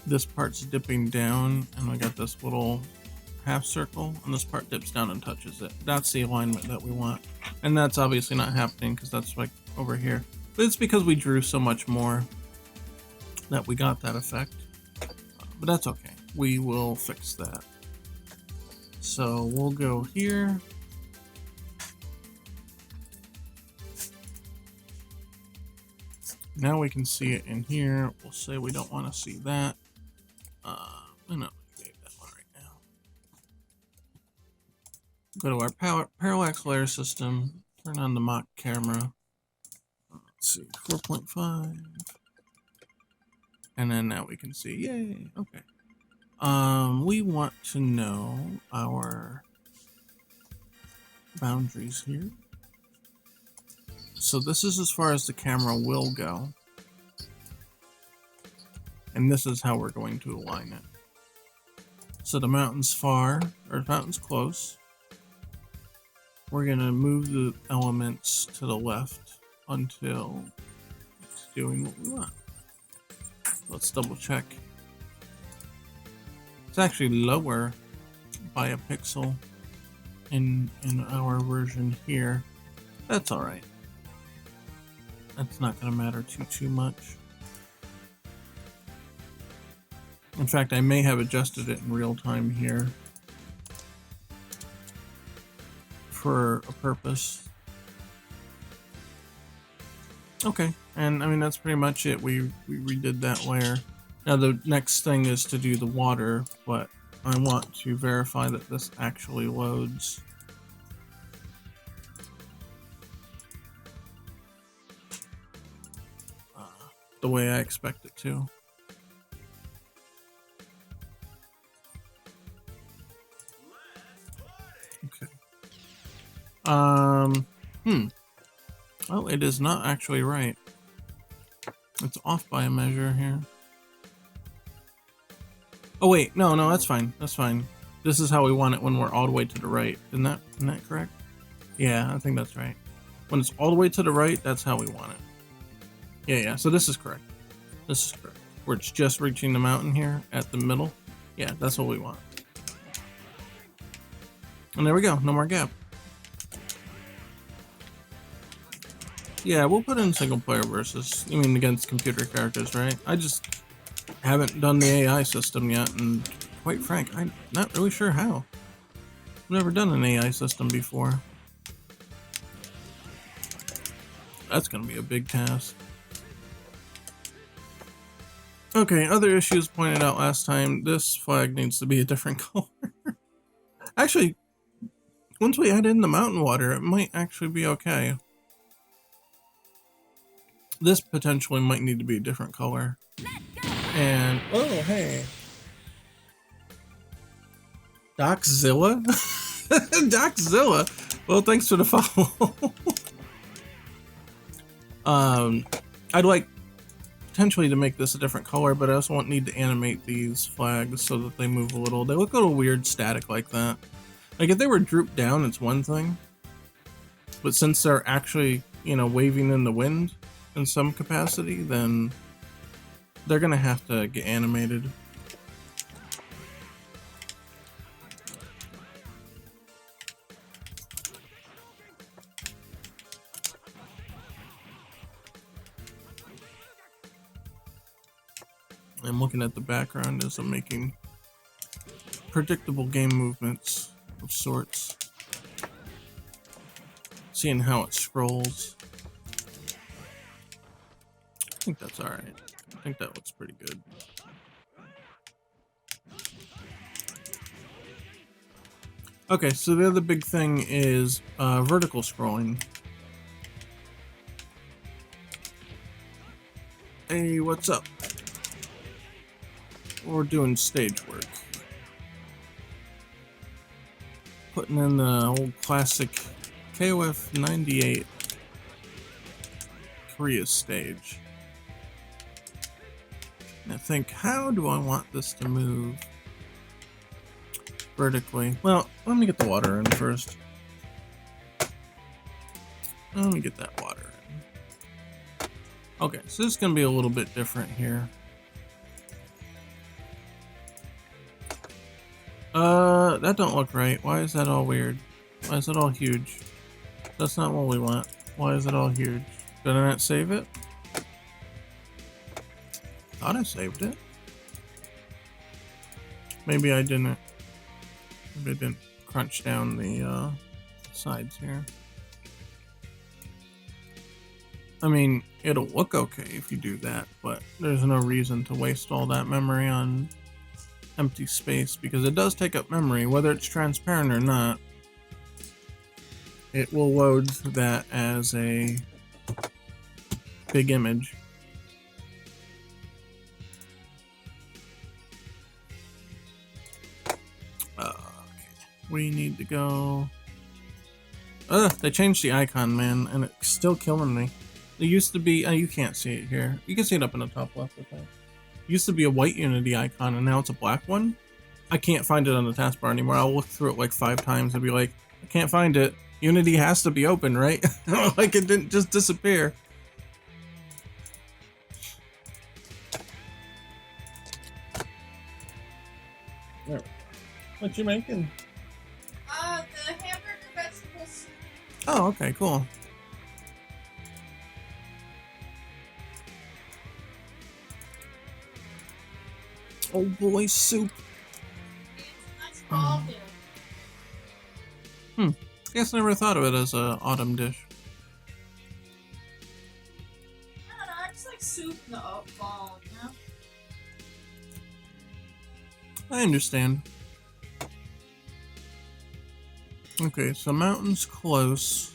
[SPEAKER 1] this part's dipping down, and we got this little half circle, and this part dips down and touches it. That's the alignment that we want, and that's obviously not happening because that's like over here, but it's because we drew so much more that we got that effect. But that's okay, we will fix that. So we'll go here. Now we can see it in here. We'll say we don't want to see that. I'm not gonna save that one right now. Go to our parallax layer system. Turn on the mock camera. Let's see, 4.5. And then now we can see. Yay! Okay. We want to know our boundaries here. So this is as far as the camera will go. And this is how we're going to align it. So the mountain's far, or the mountain's close. We're gonna move the elements to the left until it's doing what we want. Let's double check. It's actually lower by a pixel in our version here. That's all right. That's not going to matter too much. In fact, I may have adjusted it in real time here for a purpose. Okay, and I mean that's pretty much it. We redid that layer. Now the next thing is to do the water, but I want to verify that this actually loads. The way I expect it to. Okay. Well, it is not actually right. It's off by a measure here. Oh wait, no, that's fine. That's fine. This is how we want it when we're all the way to the right. Isn't that correct? Yeah, I think that's right. When it's all the way to the right, that's how we want it. Yeah, so this is correct. This is correct. Where it's just reaching the mountain here at the middle. Yeah, that's what we want. And there we go, no more gap. Yeah, we'll put in single player versus, I mean, against computer characters, right? I just haven't done the AI system yet, and quite frank, I'm not really sure how. I've never done an AI system before. That's gonna be a big task. Okay, other issues pointed out last time. This flag needs to be a different color. Actually, once we add in the mountain water, it might actually be okay. This potentially might need to be a different color. And, oh, hey. Doczilla? Doczilla? Well, thanks for the follow. I'd like potentially to make this a different color, but I also won't need to animate these flags so that they move a little. They look a little weird static like that. Like if they were drooped down, it's one thing. But since they're actually, you know, waving in the wind in some capacity, then they're gonna have to get animated. I'm looking at the background as I'm making predictable game movements of sorts. Seeing how it scrolls. I think that's alright. I think that looks pretty good. Okay, so the other big thing is vertical scrolling. Hey, what's up? We're doing stage work. Putting in the old classic KOF 98 Korea stage. And I think, how do I want this to move vertically? Well, let me get the water in first. Let me get that water in. Okay, so this is going to be a little bit different here. That don't look right. Why is that all weird? Why is it all huge? That's not what we want. Why is it all huge? Did I not save it? Thought I saved it. Maybe I didn't. Maybe I didn't crunch down the sides here. I mean, it'll look okay if you do that, but there's no reason to waste all that memory on empty space, because it does take up memory, whether it's transparent or not. It will load that as a big image. Okay. We need to go. They changed the icon, man, and it's still killing me. It used to be. You can't see it here. You can see it up in the top left, I think. Used to be a white Unity icon, and now it's a black one. I can't find it on the taskbar anymore. I'll look through it like 5 times and be like, I can't find it. Unity has to be open, right? Like it didn't just disappear. There we go. What you making?
[SPEAKER 2] The hamburger vegetable soup.
[SPEAKER 1] Oh, okay, cool. Oh boy, soup.
[SPEAKER 2] It's a nice fall dish.
[SPEAKER 1] Guess I never thought of it as a autumn dish.
[SPEAKER 2] I don't know, I just like soup in the fall, you know?
[SPEAKER 1] I understand. Okay, so mountain's close.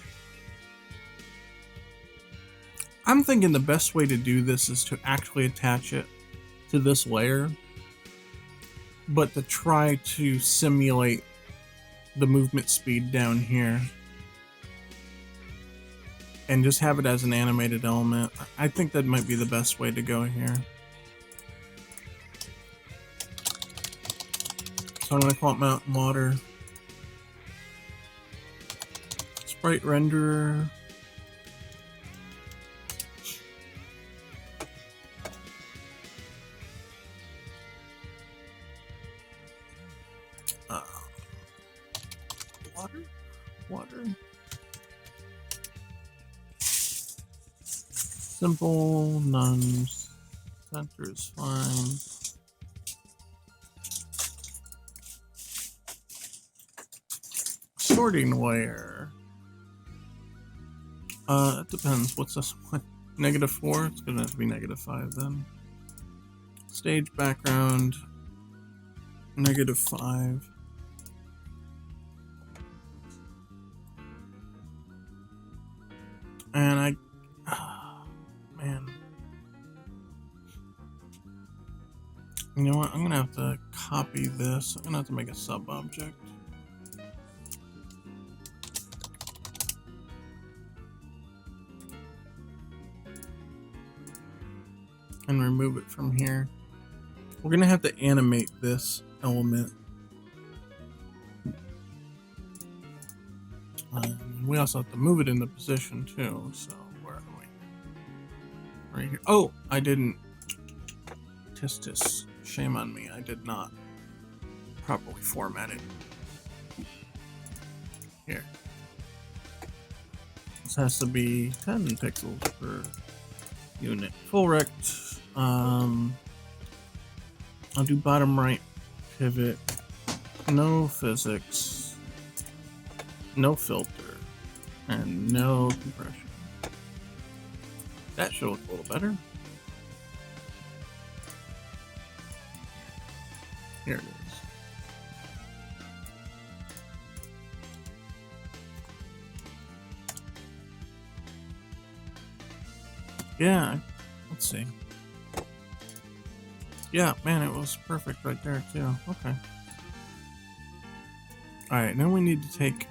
[SPEAKER 1] I'm thinking the best way to do this is to actually attach it to this layer, but to try to simulate the movement speed down here and just have it as an animated element. I think that might be the best way to go here. So I'm going to call it Mountain Water. Sprite renderer. Water. Simple, none. Center is fine. Sorting layer. It depends. What's this one? -4? It's gonna have to be -5 then. Stage background. -5. And man. You know what? I'm gonna have to copy this. I'm gonna have to make a sub object. And remove it from here. We're gonna have to animate this element. We also have to move it into position too, so where are we? Right here. Oh, I didn't. Tis. Shame on me, I did not properly format it. Here. This has to be 10 pixels per unit. Full rect. I'll do bottom right pivot. No physics. No filter. And no compression. That should look a little better. Here it is. Yeah, let's see. Yeah, man, it was perfect right there too. Okay. Alright, now we need to take...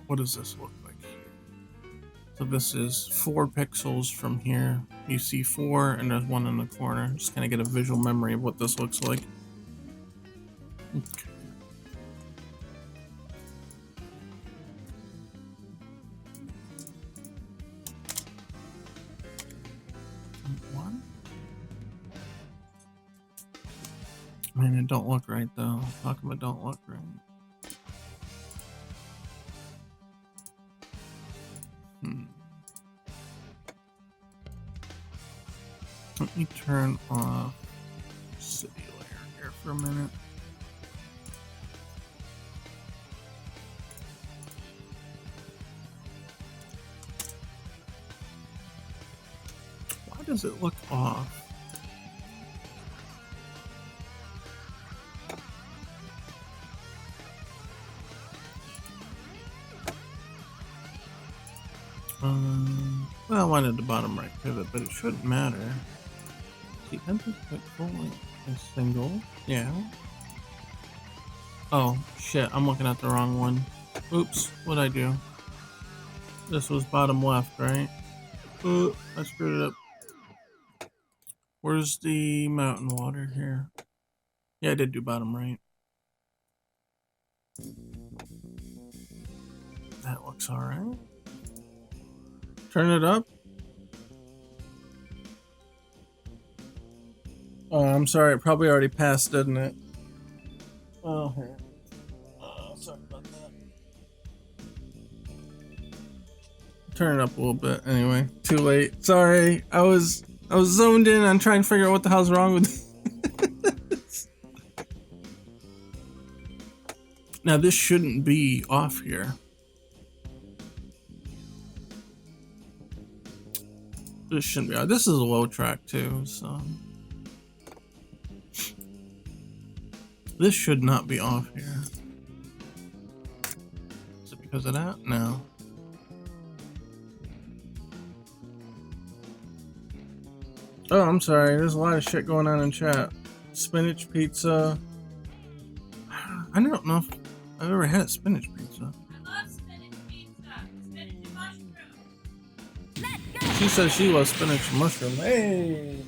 [SPEAKER 1] What does this look like here? So this is 4 pixels from here. You see 4 and there's 1 in the corner. Just kind of get a visual memory of what this looks like. Okay. Man, it don't look right though. How come it don't look right? Let me turn off city layer here for a minute. Why does it look off? Well, I wanted the bottom right pivot, but it shouldn't matter. See, empty pixel is single. Yeah. Oh, shit. I'm looking at the wrong one. Oops. What'd I do? This was bottom left, right? I screwed it up. Where's the mountain water here? Yeah, I did do bottom right. That looks alright. Turn it up. Oh, I'm sorry. It probably already passed, didn't it? Oh, here. Sorry about that. Turn it up a little bit. Anyway, too late. Sorry. I was zoned in on trying to figure out what the hell's wrong with this. Now this shouldn't be off here. This shouldn't be off. This is a low track too, so this should not be off here. Is it because of that? No. Oh, I'm sorry. There's a lot of shit going on in chat. Spinach pizza. I don't know if I've ever had spinach pizza.
[SPEAKER 2] I love spinach pizza. Spinach and mushroom.
[SPEAKER 1] She says she loves spinach and mushroom. Hey!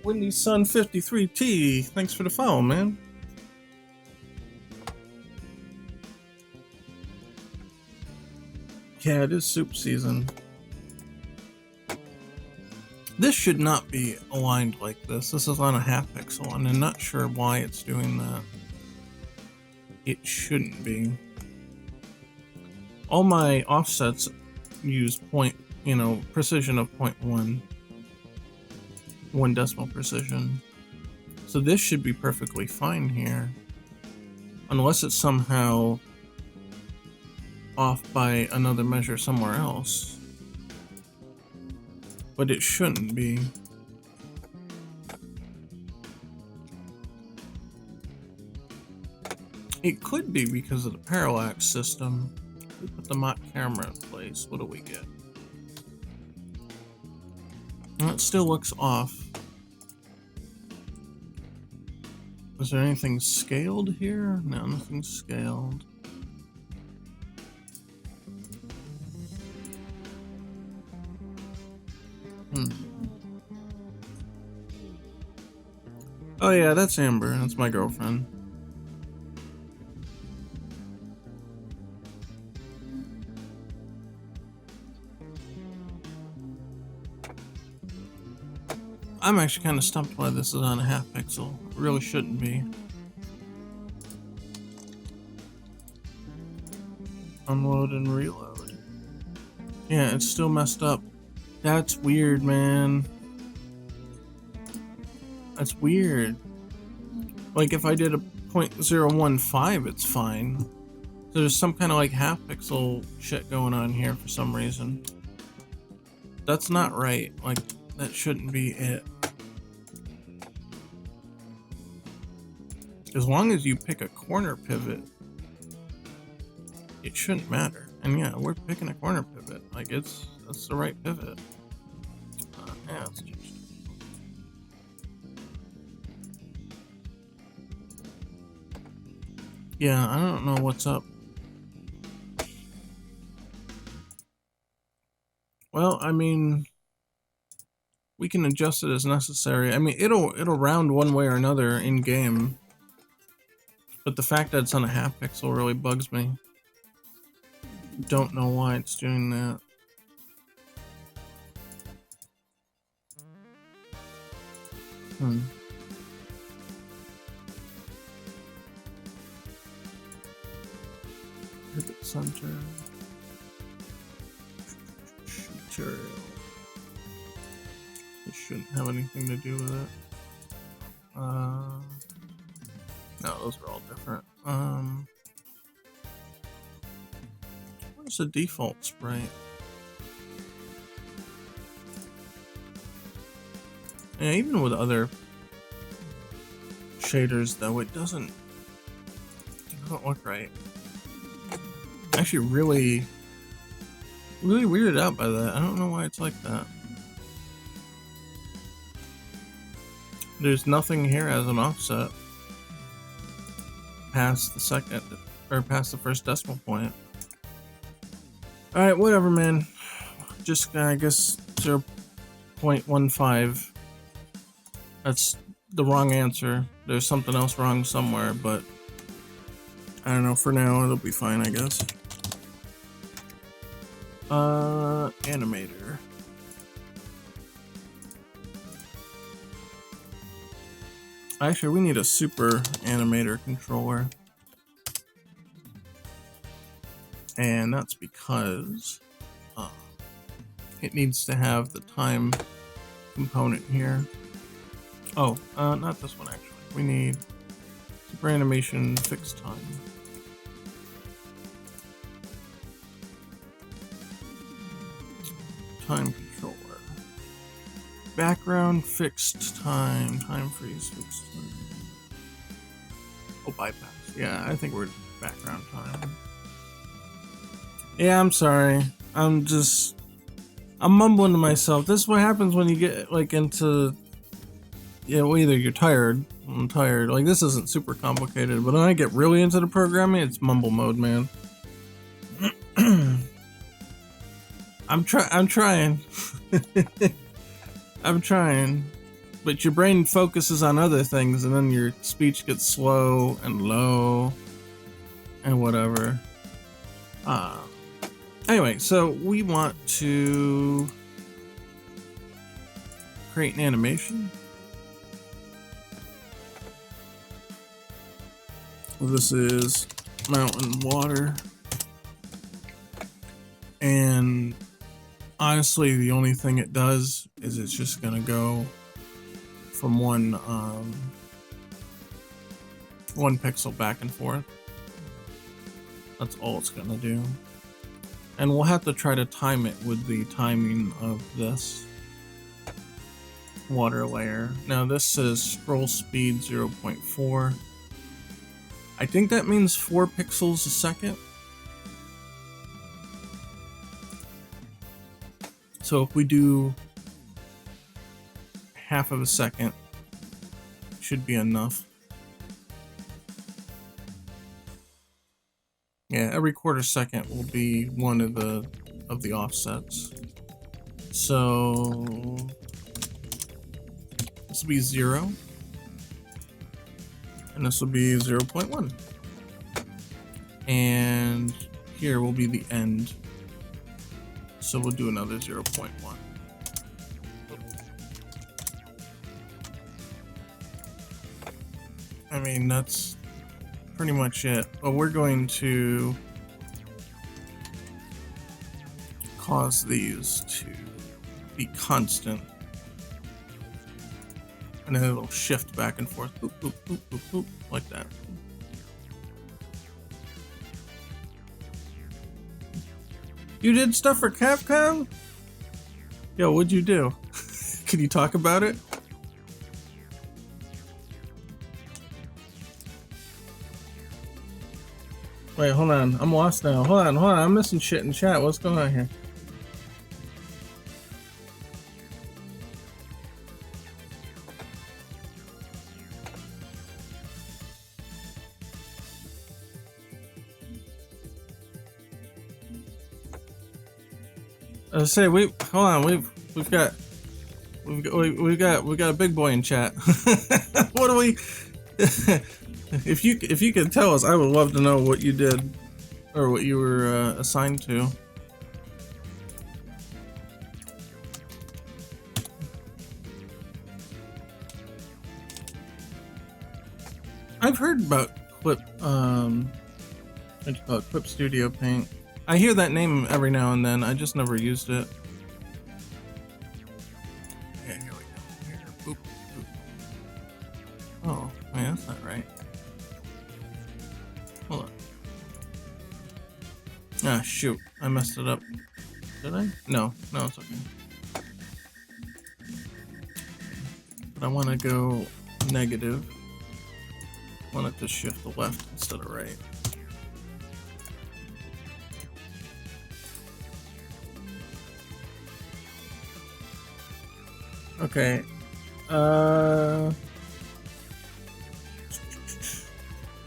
[SPEAKER 1] Windy Sun 53T. Thanks for the follow, man. Yeah, it is soup season. This should not be aligned like this. This is on a half pixel, and I'm not sure why it's doing that. It shouldn't be. All my offsets use precision of 0.1. 1 decimal precision. So this should be perfectly fine here. Unless it's somehow off by another measure somewhere else. But it shouldn't be. It could be because of the parallax system. We put the Mach camera in place. What do we get? Well, it still looks off. Is there anything scaled here? No, nothing's scaled. Oh yeah, that's Amber. That's my girlfriend. I'm actually kind of stumped why this is on a half pixel. It really shouldn't be. Unload and reload. Yeah, it's still messed up. That's weird, man. That's weird. Like if I did a 0.015, it's fine. So there's some kind of like half pixel shit going on here for some reason. That's not right. Like that shouldn't be it. As long as you pick a corner pivot, it shouldn't matter. And yeah, we're picking a corner pivot. Like that's the right pivot. Yeah, it's just... Yeah, I don't know what's up. Well, I mean, we can adjust it as necessary. I mean, it'll round one way or another in game. But the fact that it's on a half pixel really bugs me. Don't know why it's doing that. Pivot center. Material. It shouldn't have anything to do with it. No, those are all different. Where's the default sprite? Yeah, even with other shaders though, it doesn't look right. Actually really weirded out by that. I don't know why it's like that. There's nothing here as an offset past the second or past the first decimal point. Alright, whatever, man. Just I guess 0.15. That's the wrong answer. There's something else wrong somewhere, but I don't know, for now it'll be fine, I guess. Animator. Actually, we need a super animator controller. And that's because it needs to have the time component here. Oh, not this one actually. We need super animation fixed time. Time controller. Background fixed time. Time freeze fixed time. Oh, bypass. Yeah, I think we're background time. Yeah, I'm sorry. I'm mumbling to myself. This is what happens when you get like into, yeah, well, either you're tired. I'm tired. Like, this isn't super complicated, but when I get really into the programming, it's mumble mode, man. I'm trying. I'm trying. But your brain focuses on other things, and then your speech gets slow and low and whatever. Anyway, so we want to create an animation. This is mountain water. And honestly, the only thing it does is it's just gonna go from one pixel back and forth. That's all it's gonna do. And we'll have to try to time it with the timing of this water layer. Now this says scroll speed 0.4. I think that means 4 pixels a second. So if we do half of a second, should be enough. Yeah, every quarter second will be one of the offsets. So this will be 0, and this will be 0.1, and here will be the end. So we'll do another 0.1. I mean, that's pretty much it. But we're going to cause these to be constant. And then it'll shift back and forth, boop, boop, boop, boop, boop, like that. You did stuff for Capcom? Yo, what'd you do? Can you talk about it? Wait, hold on. I'm lost now. Hold on. I'm missing shit in chat. What's going on here? Say we've got a big boy in chat. What do we? If you could tell us, I would love to know what you did or what you were assigned to. I've heard about Clip Clip Studio Paint. I hear that name every now and then. I just never used it. Okay, here we go. Here, boop, boop. Oh, wait, that's not right. Hold on. Ah, shoot. I messed it up. Did I? No, it's okay. But I want to go negative. I want it to shift to left instead of right. Okay. An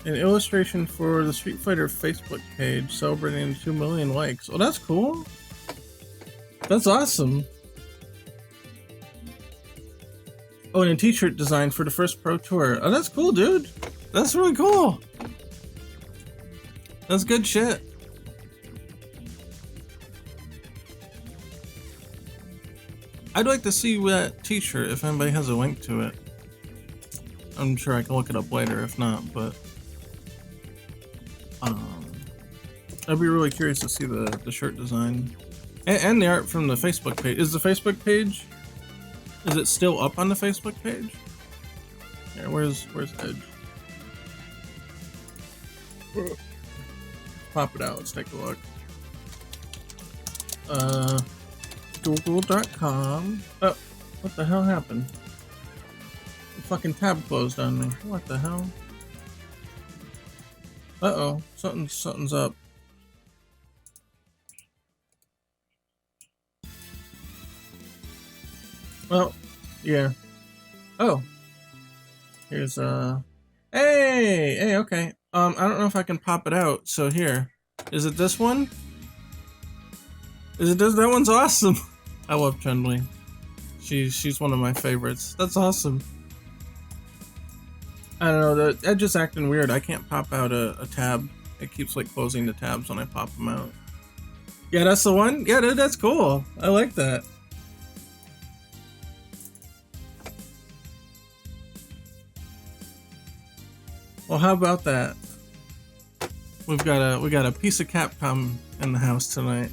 [SPEAKER 1] illustration for the Street Fighter Facebook page celebrating 2 million likes. Oh, that's cool. That's awesome. Oh, and a t-shirt design for the first Pro Tour. Oh, that's cool, dude. That's really cool. That's good shit. I'd like to see that t-shirt if anybody has a link to it. I'm sure I can look it up later if not, but I'd be really curious to see the shirt design and the art from the Facebook page. Is the Facebook page? Is it still up on the Facebook page? Yeah, where's Edge? Pop it out. Let's take a look. Google.com. Oh, what the hell happened? The fucking tab closed on me. What the hell? Uh-oh. Something's up. Well, yeah. Oh. Here's Hey, okay. I don't know if I can pop it out. So here. Is it this one? Is it this? That one's awesome. I love Chun-Li. She's one of my favorites. That's awesome. I don't know, the Edge is acting weird. I can't pop out a tab. It keeps like closing the tabs when I pop them out. Yeah, that's the one? Yeah, dude, that's cool. I like that. Well, how about that? We got a piece of Capcom in the house tonight.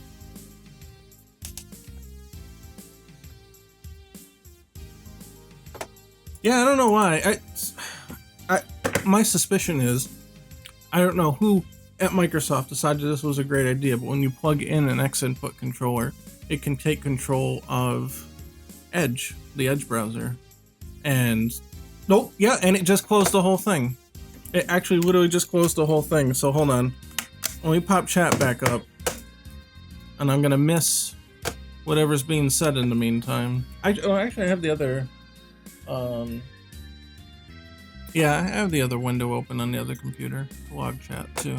[SPEAKER 1] Yeah, I don't know why. My suspicion is, I don't know who at Microsoft decided this was a great idea, but when you plug in an X input controller, it can take control of Edge, the Edge browser. And nope, yeah, and it just closed the whole thing. It actually literally just closed the whole thing. So hold on. Let me pop chat back up. And I'm gonna miss whatever's being said in the meantime. Actually I have the other yeah, I have the other window open on the other computer. Log chat too.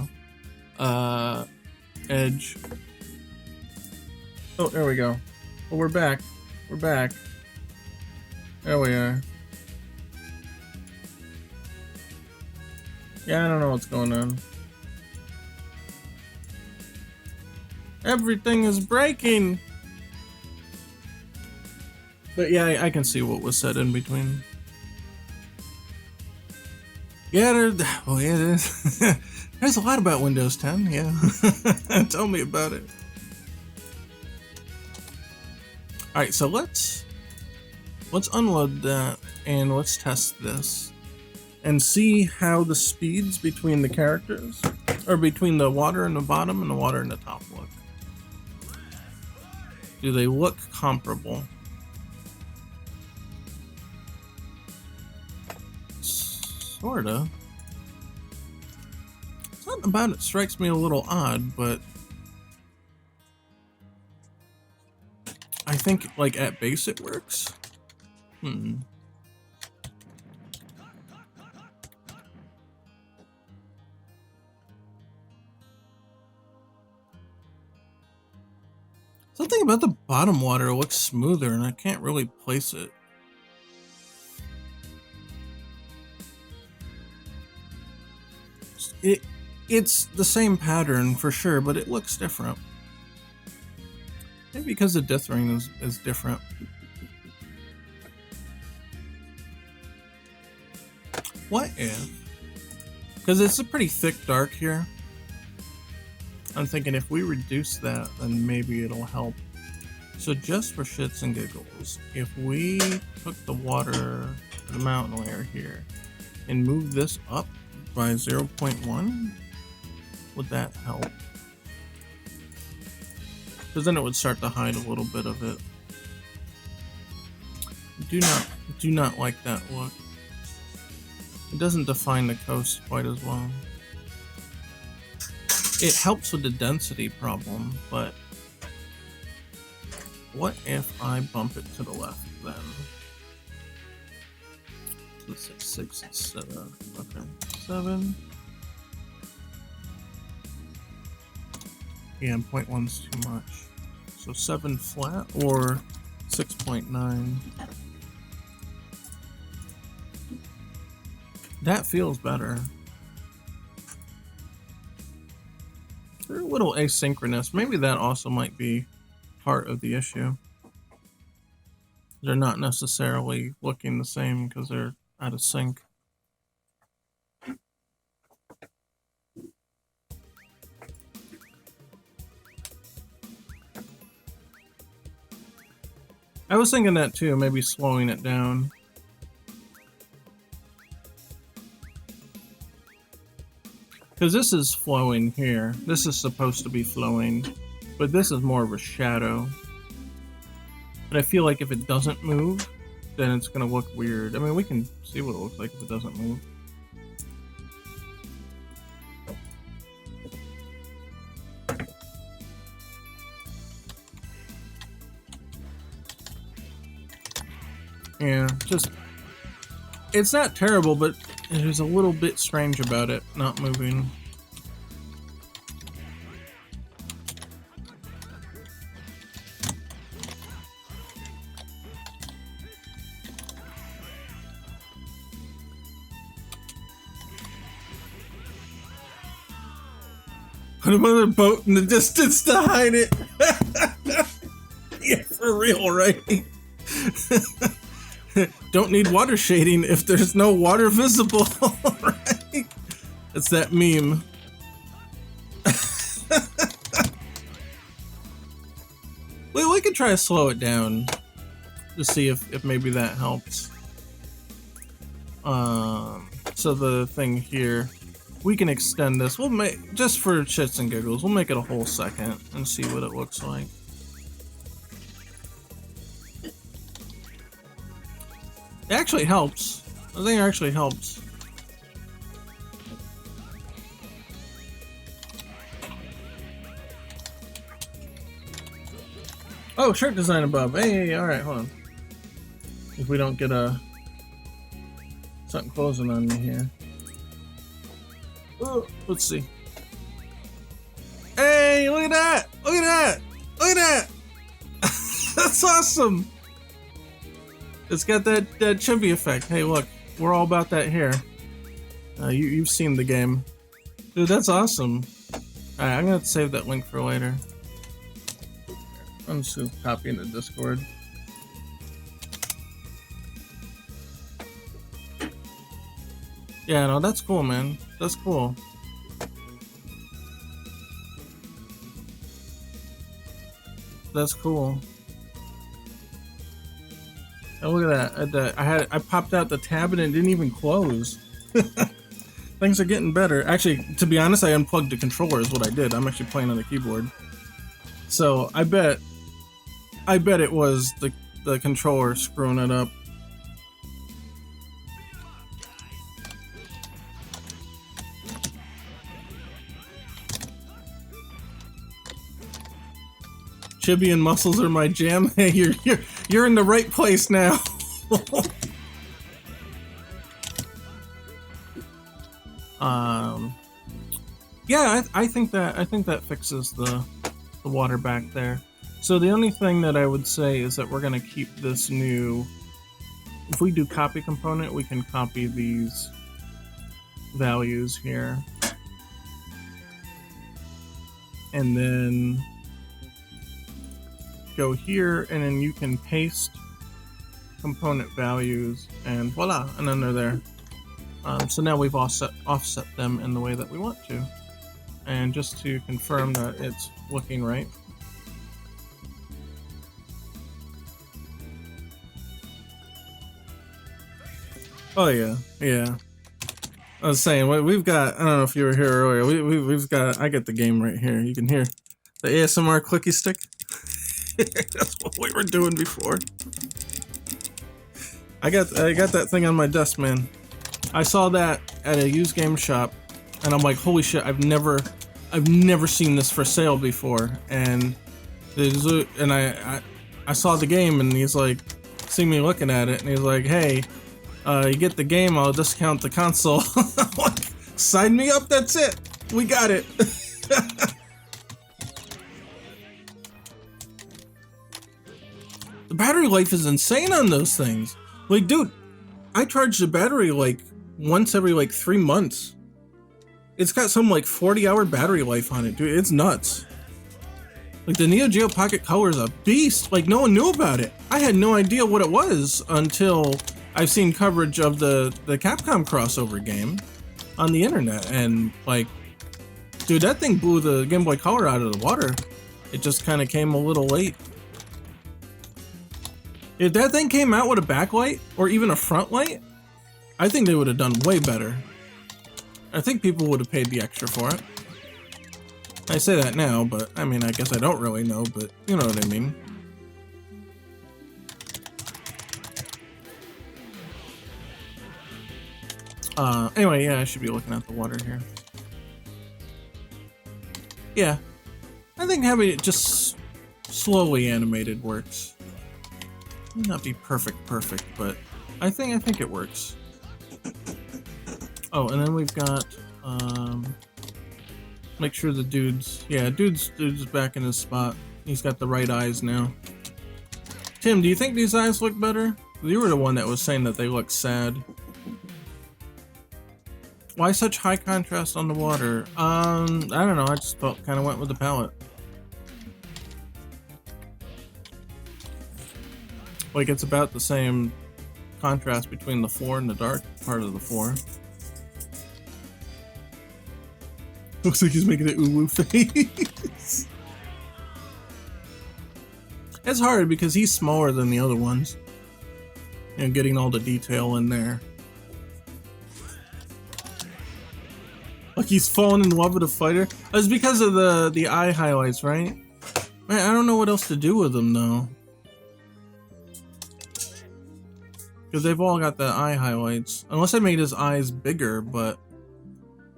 [SPEAKER 1] Edge. Oh, there we go. Well, we're back. We're back. There we are. Yeah, I don't know what's going on. Everything is breaking! But yeah, I can see what was said in between. Yeah, oh yeah, there's a lot about Windows 10, yeah. Tell me about it. Alright, so let's unload that and let's test this. And see how the speeds between the characters, or between the water in the bottom and the water in the top look. Do they look comparable? Sorta. Something about it strikes me a little odd, but I think like at base it works. Something about the bottom water looks smoother and I can't really place it. It's the same pattern for sure, but it looks different. Maybe because the dithering is different. What if? Because it's a pretty thick dark here. I'm thinking if we reduce that, then maybe it'll help. So just for shits and giggles, if we took the water, the mountain layer here, and move this up by 0.1, would that help? Because then it would start to hide a little bit of it. Do not like that look. It doesn't define the coast quite as well. It helps with the density problem, but what if I bump it to the left then? Let's say 6, 7. Okay, 7. Yeah, and 0.1's too much. So 7 flat or 6.9. That feels better. They're a little asynchronous. Maybe that also might be part of the issue. They're not necessarily looking the same because they're out of sync. I was thinking that too, maybe slowing it down. Because this is flowing here. This is supposed to be flowing, but this is more of a shadow. But I feel like if it doesn't move, then it's gonna look weird. I mean, we can see what it looks like if it doesn't move. Yeah, just, it's not terrible, but there's a little bit strange about it not moving. Put another boat in the distance to hide it. Yeah, for real, right? Don't need water shading if there's no water visible, right? It's that meme. We could try to slow it down to see if maybe that helps. So the thing here, we can extend this. We'll make, just for shits and giggles, we'll make it a whole second and see what it looks like. It actually helps. I think it actually helps. Oh, shirt design above. Hey, alright, hold on. If we don't get something closing on me here. Oh, let's see. Hey, look at that! Look at that! Look at that! That's awesome! It's got that chibi effect. Hey, look, we're all about that here. You've seen the game. Dude, that's awesome. Alright, I'm gonna save that link for later. I'm just copying the Discord. Yeah, no, that's cool, man. That's cool. That's cool. Oh, look at that. I popped out the tab and it didn't even close. Things are getting better. Actually, to be honest, I unplugged the controller is what I did. I'm actually playing on the keyboard. So I bet it was the controller screwing it up. Chibi and muscles are my jam. Hey, you're in the right place now. Yeah, I think that fixes the water back there. So the only thing that I would say is that we're gonna keep this new. If we do copy component, we can copy these values here, and then go here, and then you can paste component values, and voila, and then they're there. So now we've offset them in the way that we want to. And just to confirm that it's looking right. Oh yeah, yeah. I was saying, we've got, I don't know if you were here earlier, we've got, I got the game right here. You can hear the ASMR clicky stick. That's what we were doing before. I got that thing on my desk, man. I saw that at a used game shop, and I'm like, holy shit! I've never seen this for sale before. And I saw the game, and he's like, see me looking at it, and he's like, hey, you get the game, I'll discount the console. I'm like, sign me up. That's it. We got it. The battery life is insane on those things. Like, dude, I charge the battery like once every like 3 months. It's got some like 40-hour battery life on it, dude. It's nuts. Like, the Neo Geo Pocket Color is a beast. Like, no one knew about it. I had no idea what it was until I've seen coverage of the Capcom crossover game on the internet. And like, dude, that thing blew the Game Boy Color out of the water. It just kind of came a little late. If that thing came out with a backlight or even a front light, I think they would have done way better. I think people would have paid the extra for it. I say that now, but I mean, I guess I don't really know, but you know what I mean. Anyway, yeah, I should be looking at the water here. Yeah, I think having it just slowly animated works. May not be perfect, but I think it works. Oh, and then we've got make sure the dude's back in his spot. He's got the right eyes now. Tim, do you think these eyes look better? You were the one that was saying that they look sad. Why such high contrast on the water? I don't know, I just kind of went with the palette. Like, it's about the same contrast between the floor and the dark part of the floor. Looks like he's making an ooh face. It's hard because he's smaller than the other ones. And getting all the detail in there. Like he's fallen in love with a fighter. It's because of the eye highlights, right? Man, I don't know what else to do with them though. Because they've all got the eye highlights. Unless I made his eyes bigger, but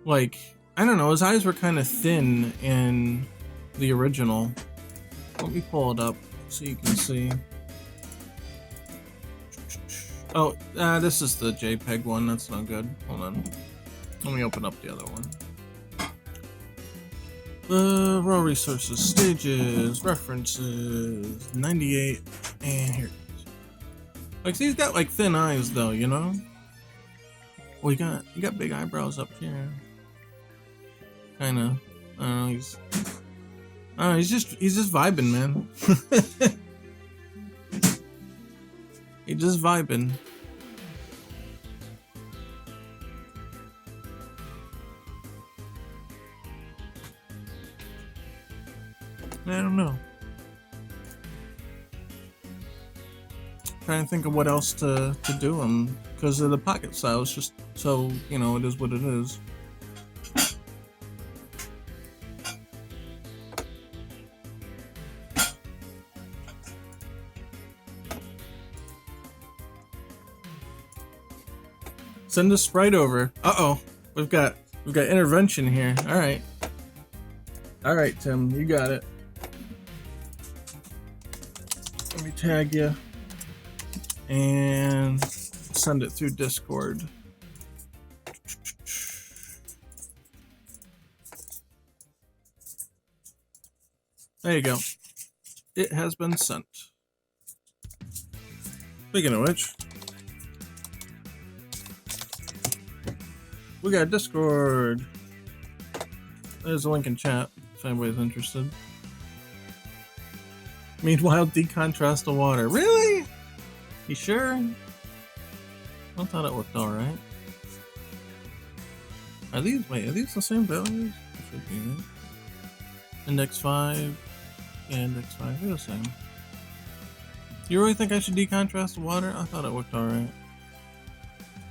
[SPEAKER 1] like, I don't know, his eyes were kind of thin in the original. Let me pull it up so you can see. Oh, this is the JPEG one, that's not good. Hold on. Let me open up the other one. The raw resources, stages, references, 98, and here it is. Like, see, he's got like thin eyes though, you know? Well, you got big eyebrows up here. Kinda. I don't know, he's just vibing, man. He's just vibing. I don't know. Trying to think of what else to do him, because of the pocket style. It's just so, you know, it is what it is. Send the sprite over. Uh-oh. We've got intervention here. Alright. Alright, Tim, you got it. Let me tag you. And send it through Discord. There you go. It has been sent. Speaking of which, we got Discord. There's a link in chat if anybody's interested. Meanwhile, decontrast the water. Really? You sure? I thought it looked alright. Are these the same values? Should be, right? Index 5 and index 5, they're the same. You really think I should decontrast the water? I thought it looked alright.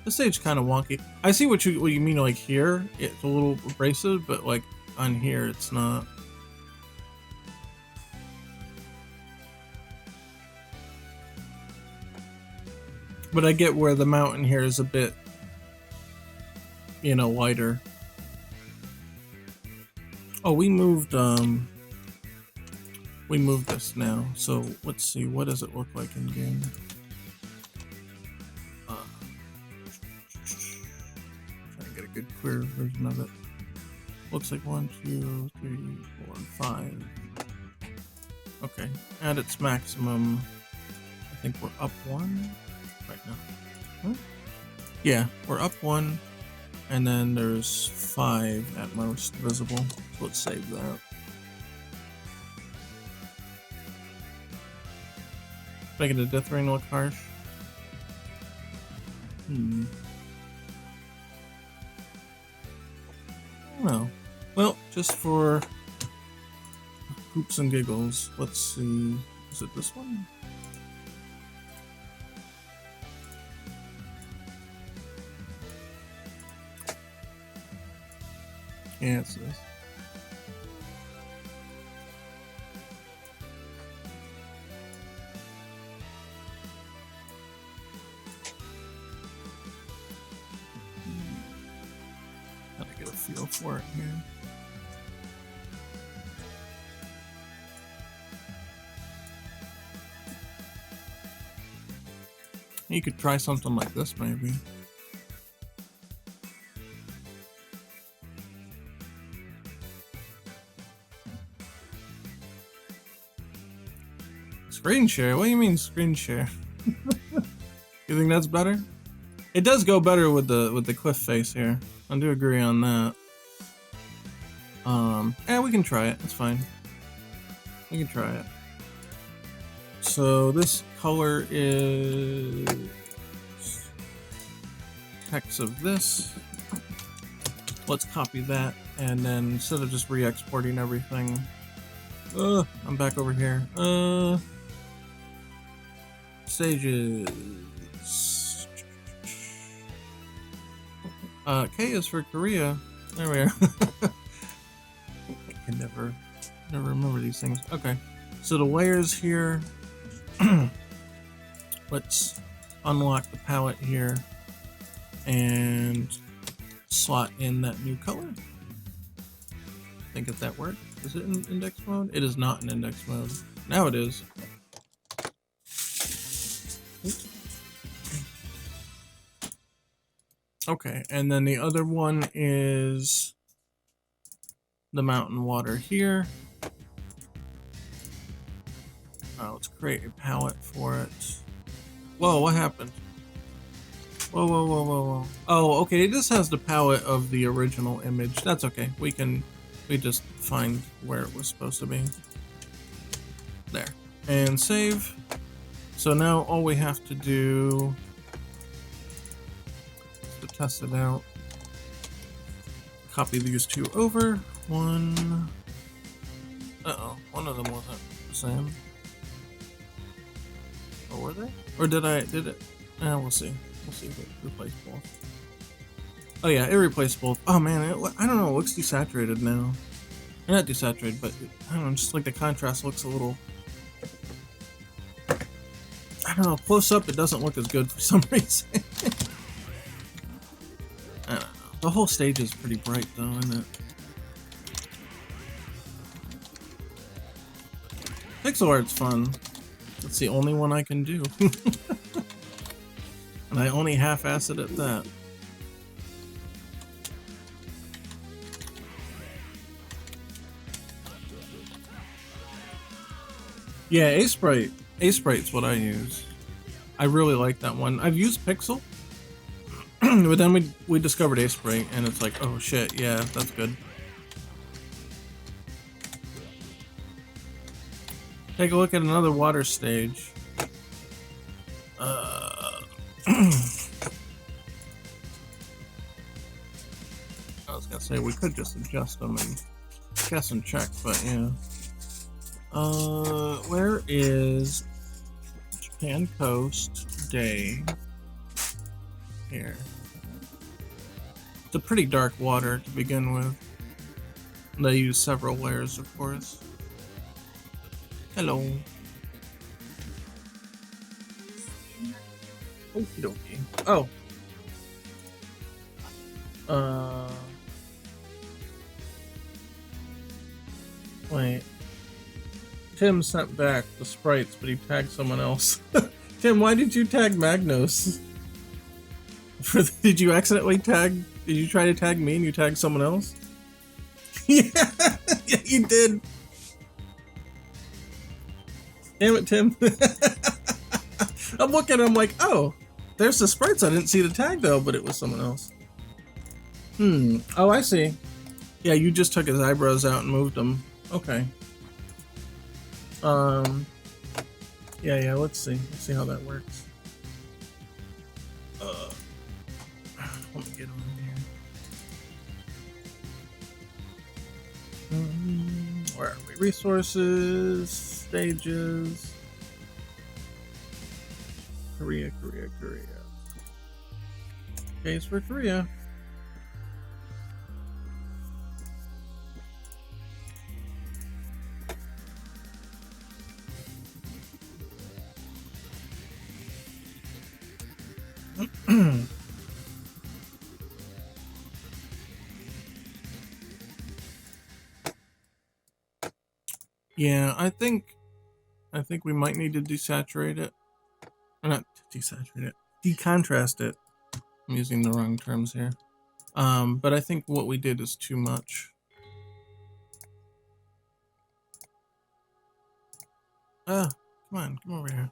[SPEAKER 1] This stage's kind of wonky. I see what you mean, like here, it's a little abrasive, but like on here, it's not. But I get where the mountain here is a bit, you know, lighter. Oh, we moved this now. So let's see, what does it look like in game? Trying to get a good clear version of it. Looks like 1, 2, 3, 4, 5. Okay, at its maximum, I think we're up 1. Right now. Huh? Yeah, we're up 1, and then there's 5 at most visible. So let's save that. Making the death ring look harsh. I don't know. Well, just for hoops and giggles, let's see. Is it this one? Yeah, it's this. Gotta get a feel for it here. You could try something like this, maybe. Screen share? What do you mean screen share? You think that's better? It does go better with the cliff face here. I do agree on that. Yeah, we can try it. It's fine. We can try it. So this color is text of this. Let's copy that, and then instead of just re-exporting everything, I'm back over here. Stages. K is for Korea. There we are. I can never remember these things. Okay, so the layers here. Let's unlock the palette here and slot in that new color. I think if that works. Is it in index mode? It is not in index mode. Now it is. Okay, and then the other one is the mountain water here. Let's create a palette for it. Whoa, what happened? Whoa, whoa, whoa, whoa, whoa. Oh, okay, this has the palette of the original image. That's okay. We just find where it was supposed to be. There. And save. So now all we have to do is to test it out. Copy these two over. One. Uh-oh, one of them wasn't the same. Or were they? Or did it? We'll see. We'll see if it replaced both. Oh yeah, it replaced both. Oh man, I don't know, it looks desaturated now. Or not desaturated, but I don't know, just like the contrast looks a little... I don't know, close up it doesn't look as good for some reason. I don't know. The whole stage is pretty bright though, isn't it? Pixel art's fun. That's the only one I can do. And I only half-ass it at that. Yeah, A-Sprite. A-Sprite's what I use. I really like that one. I've used Pixel, but then we discovered A-Sprite, and it's like, oh shit, yeah, that's good. Take a look at another water stage. I was gonna say we could just adjust them and guess and check, but yeah. Where is Japan Coast Day? Here. It's a pretty dark water to begin with. They use several layers, of course. Hello. Okie dokie. Oh. Wait. Tim sent back the sprites, but he tagged someone else. Tim, why did you tag Magnos? Did you accidentally tag? Did you try to tag me and you tagged someone else? Yeah, yeah, you did. Damn it, Tim. I'm looking, I'm like, oh, there's the sprites. I didn't see the tag though, but it was someone else. Oh, I see. Yeah, you just took his eyebrows out and moved them. Okay. Yeah, let's see. Let's see how that works. Let me get him in here. Where are we? Resources, stages. Korea. Case for Korea. Yeah, I think we might need to desaturate it. Or not desaturate it. Decontrast it. I'm using the wrong terms here. But I think what we did is too much. Come on, come over here.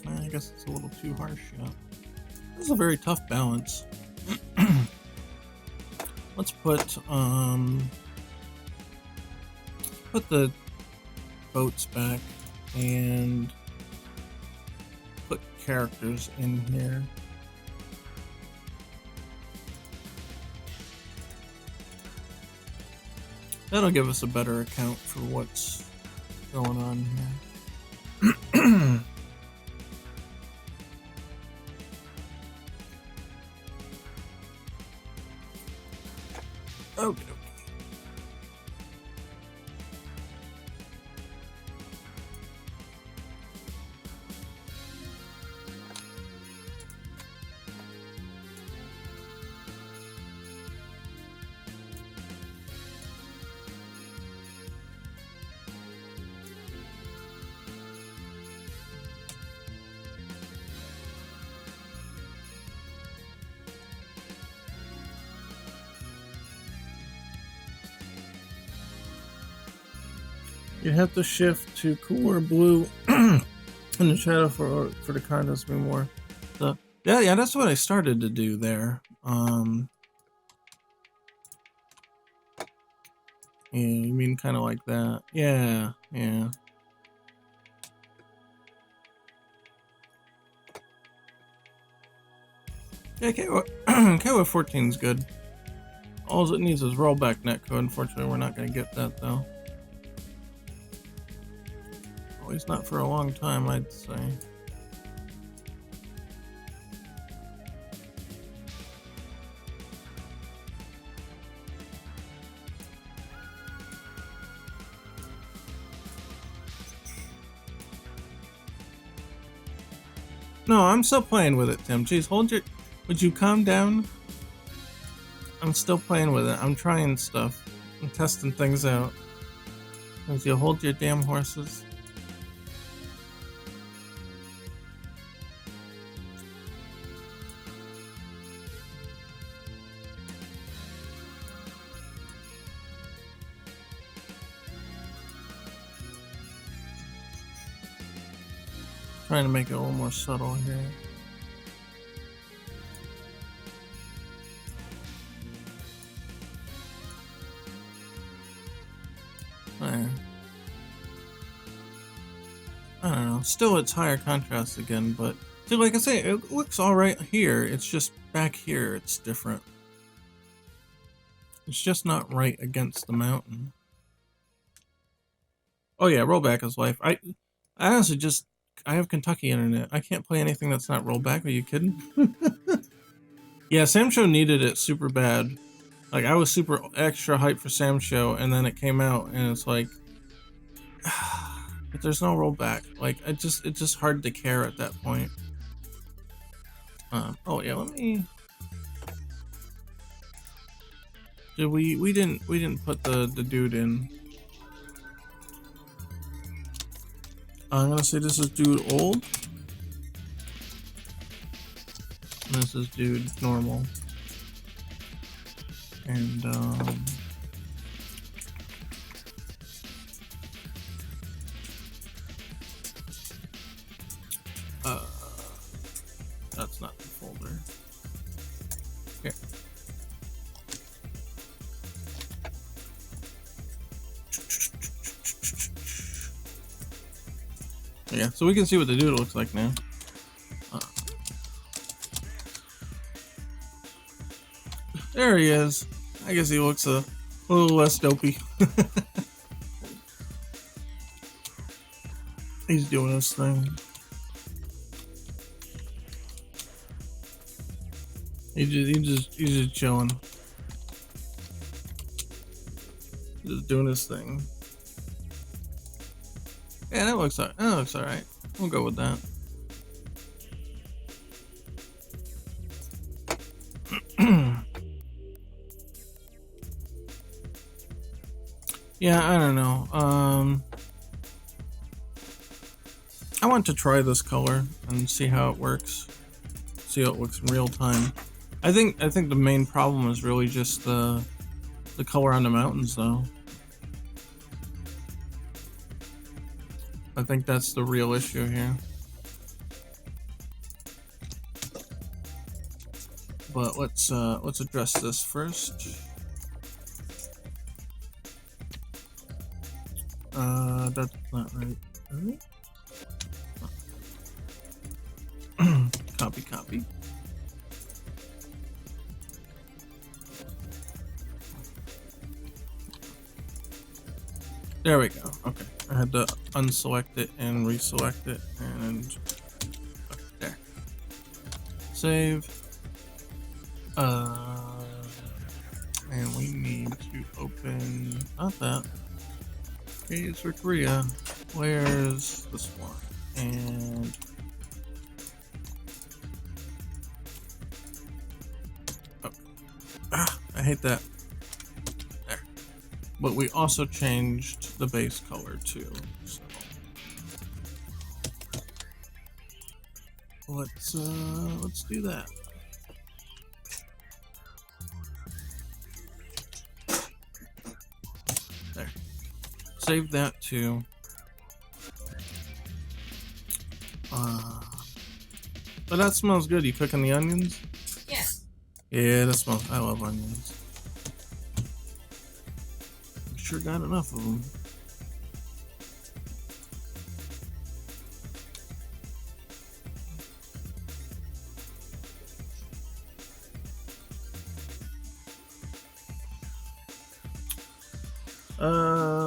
[SPEAKER 1] I guess it's a little too harsh, yeah. This is a very tough balance. Let's put the boats back and put characters in here. That'll give us a better account for what's going on here. Okay. You have to shift to cooler blue in the shadow for the content to be more. So yeah, that's what I started to do there. Yeah, you mean kind of like that? Yeah. Yeah, KO 14 is good. All it needs is rollback netcode. Unfortunately, we're not going to get that though. At least not for a long time, I'd say. No, I'm still playing with it, Tim. Jeez, would you calm down? I'm still playing with it. I'm trying stuff. I'm testing things out. Would you hold your damn horses? Trying to make it a little more subtle here. There. I don't know. Still, it's higher contrast again, but see, like I say, it looks all right here. It's just back here, it's different. It's just not right against the mountain. Oh yeah, rollback is life. I honestly I have Kentucky internet. I can't play anything that's not rollback. Are you kidding? Yeah, Sam Show needed it super bad. Like, I was super extra hyped for Sam Show, and then it came out, and it's like, but there's no rollback. Like, it's just hard to care at that point. Oh yeah, let me. Did we didn't put the dude in. I'm gonna say this is dude old. And this is dude normal. And that's not the folder. Here. Yeah, so we can see what the dude looks like now. There he is. I guess he looks a little less dopey. He's doing his thing. He's just chilling. Just doing his thing. Yeah, that looks alright. We'll go with that. Yeah, I don't know. I want to try this color and see how it works. See how it looks in real time. I think the main problem is really just the color on the mountains, though. I think that's the real issue here. But let's address this first. That's not right. Copy. There we go. Okay, I had to unselect it and reselect it, and okay, there. Save. And we need to open not that. Okay, it's for Korea. Where's this one? And I hate that. There. But we also changed the base color too. So let's do that. There. Save that too. But that smells good. You cooking the onions?
[SPEAKER 2] Yeah.
[SPEAKER 1] Yeah, that smells. I love onions. We sure got enough of them.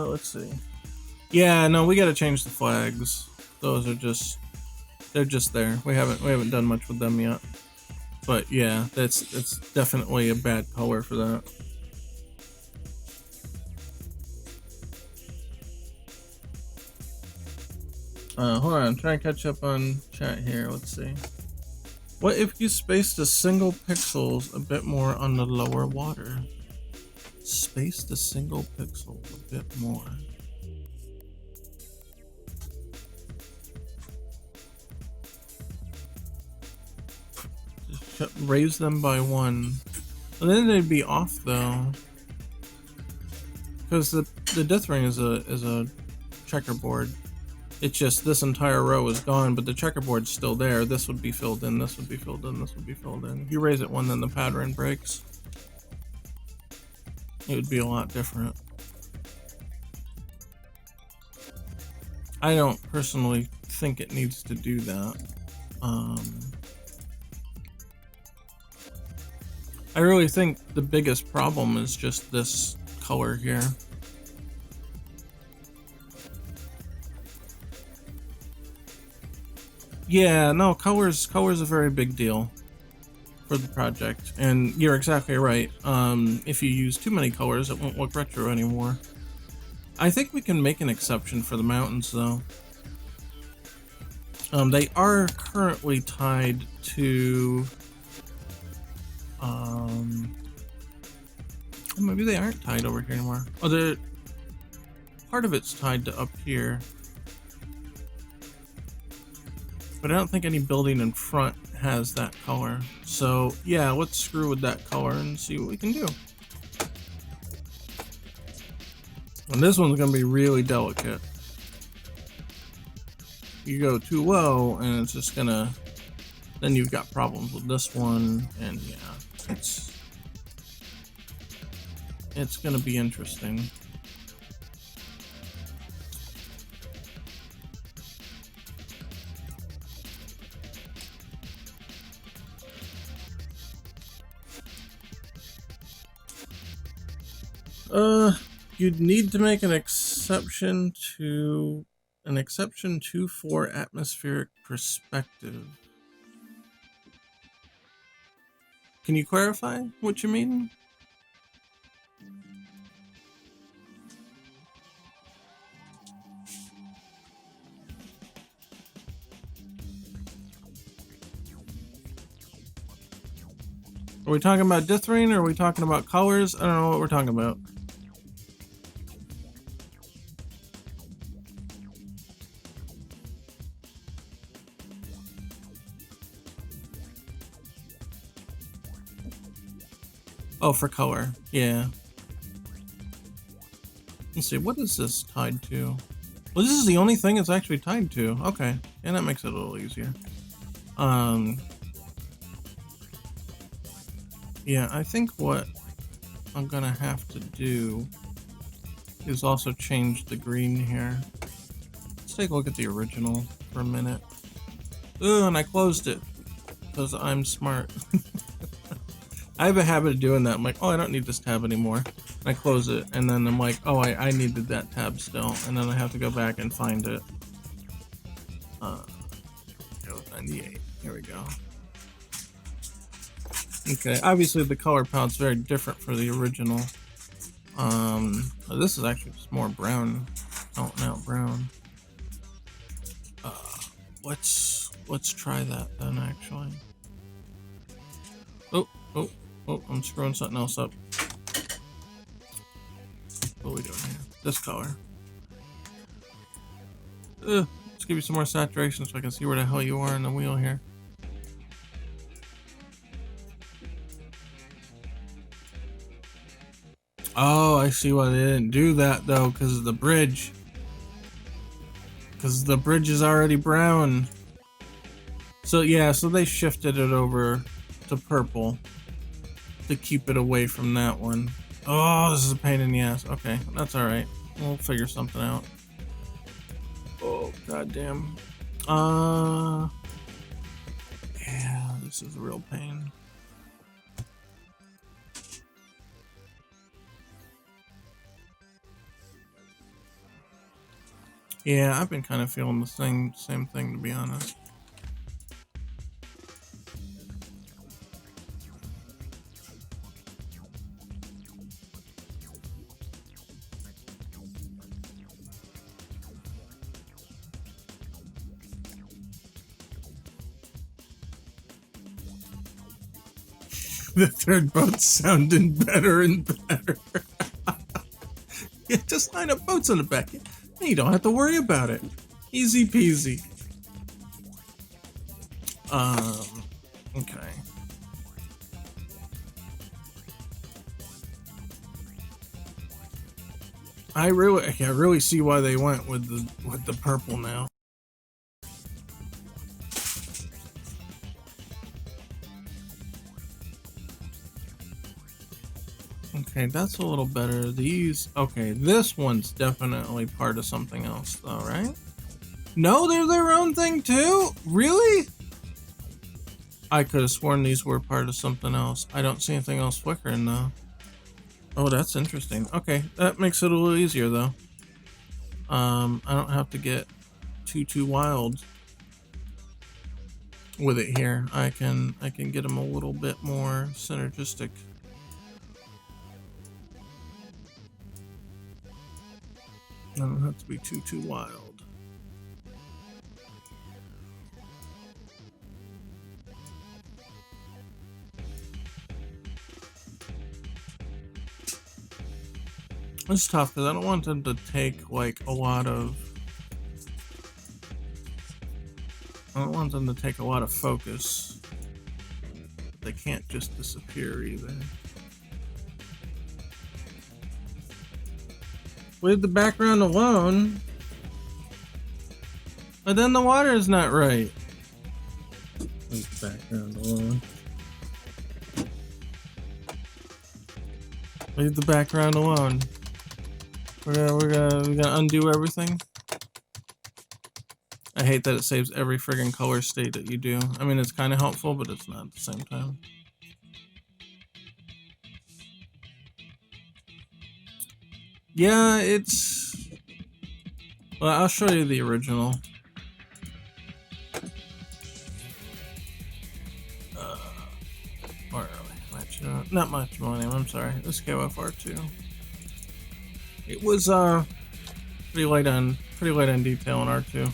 [SPEAKER 1] Let's see. Yeah, no, we gotta change the flags. Those are just, they're just there. We haven't done much with them yet. But yeah, it's definitely a bad color for that. Hold on, try to catch up on chat here. Let's see. What if you spaced the single pixels a bit more on the lower water? Space the single pixel a bit more. Just raise them by 1. And then they'd be off though. Because the death ring is a checkerboard. It's just this entire row is gone, but the checkerboard's still there. This would be filled in, this would be filled in, this would be filled in. If you raise it 1, then the pattern breaks. It would be a lot different. I don't personally think it needs to do that. I really think the biggest problem is just this color here. Yeah, no, color's a very big deal for the project, and you're exactly right. If you use too many colors, it won't look retro anymore. I think we can make an exception for the mountains, though. They are currently tied to... maybe they aren't tied over here anymore. Oh, part of it's tied to up here. But I don't think any building in front has that color. So yeah, let's screw with that color and see what we can do. And this one's gonna be really delicate. You go too low and it's just gonna, then you've got problems with this one, and yeah, it's gonna be interesting. You'd need to make an exception to for atmospheric perspective. Can you clarify what you mean? Are we talking about dithering or are we talking about colors? I don't know what we're talking about. Oh, for color. Yeah. Let's see, what is this tied to? Well, this is the only thing it's actually tied to. Okay. And that makes it a little easier. Yeah, I think what I'm gonna have to do is also change the green here. Let's take a look at the original for a minute. Ooh, and I closed it because I'm smart. I have a habit of doing that. I'm like, oh, I don't need this tab anymore. And I close it, and then I'm like, oh, I needed that tab still, and then I have to go back and find it. 98. Here we go. Okay, obviously the color palette's very different for the original. This is actually just more brown, out and out brown. Let's try that then. Actually. Oh, I'm screwing something else up. What are we doing here? This color. Let's give you some more saturation so I can see where the hell you are in the wheel here. Oh, I see why they didn't do that though, because of the bridge. Because the bridge is already brown. So yeah, so they shifted it over to purple to keep it away from that one. Oh, this is a pain in the ass. Okay, that's alright. We'll figure something out. Oh, goddamn. Yeah, this is a real pain. Yeah, I've been kind of feeling the same thing, to be honest. The third boat's sounding better and better. Yeah, just line up boats on the back. You don't have to worry about it. Easy peasy. Okay. I really see why they went with the purple now. Okay, that's a little better. These, okay, this one's definitely part of something else though, right? No, they're their own thing too? Really? I could have sworn these were part of something else. I don't see anything else flickering though. Oh, that's interesting. Okay, that makes it a little easier though. I don't have to get too wild with it here. I can get them a little bit more synergistic. I don't have to be too wild. It's tough because I don't want them to take like a lot of. I don't want them to take a lot of focus. They can't just disappear either. Leave the background alone. But then the water is not right. Leave the background alone. Leave the background alone. We're gonna undo everything. I hate that it saves every friggin' color state that you do. I mean, it's kind of helpful, but it's not at the same time. Yeah, it's... Well, I'll show you the original. Or not much Millennium, I'm sorry. This is KOFR2. It was pretty light on detail in R2.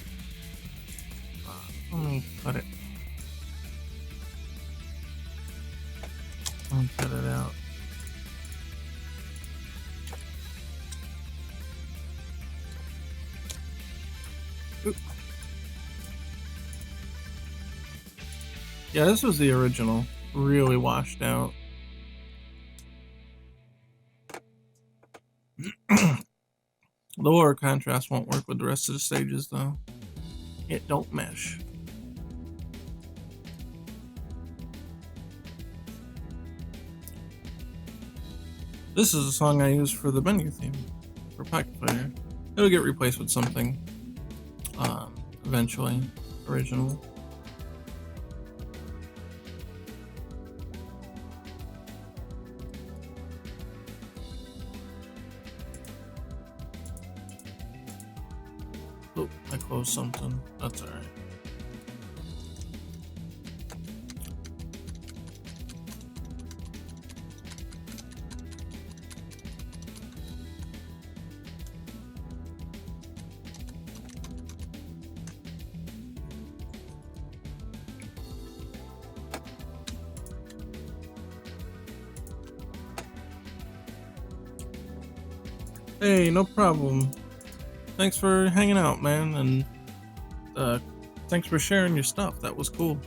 [SPEAKER 1] Let me cut it. Let me cut it out. Oop. Yeah, this was the original. Really washed out. The lower contrast won't work with the rest of the stages though. It don't mesh. This is a song I use for the menu theme for Pocket Fighter. It'll get replaced with something eventually original. Oh, I closed something. That's alright. Hey, no problem. Thanks for hanging out, man, and thanks for sharing your stuff. That was cool.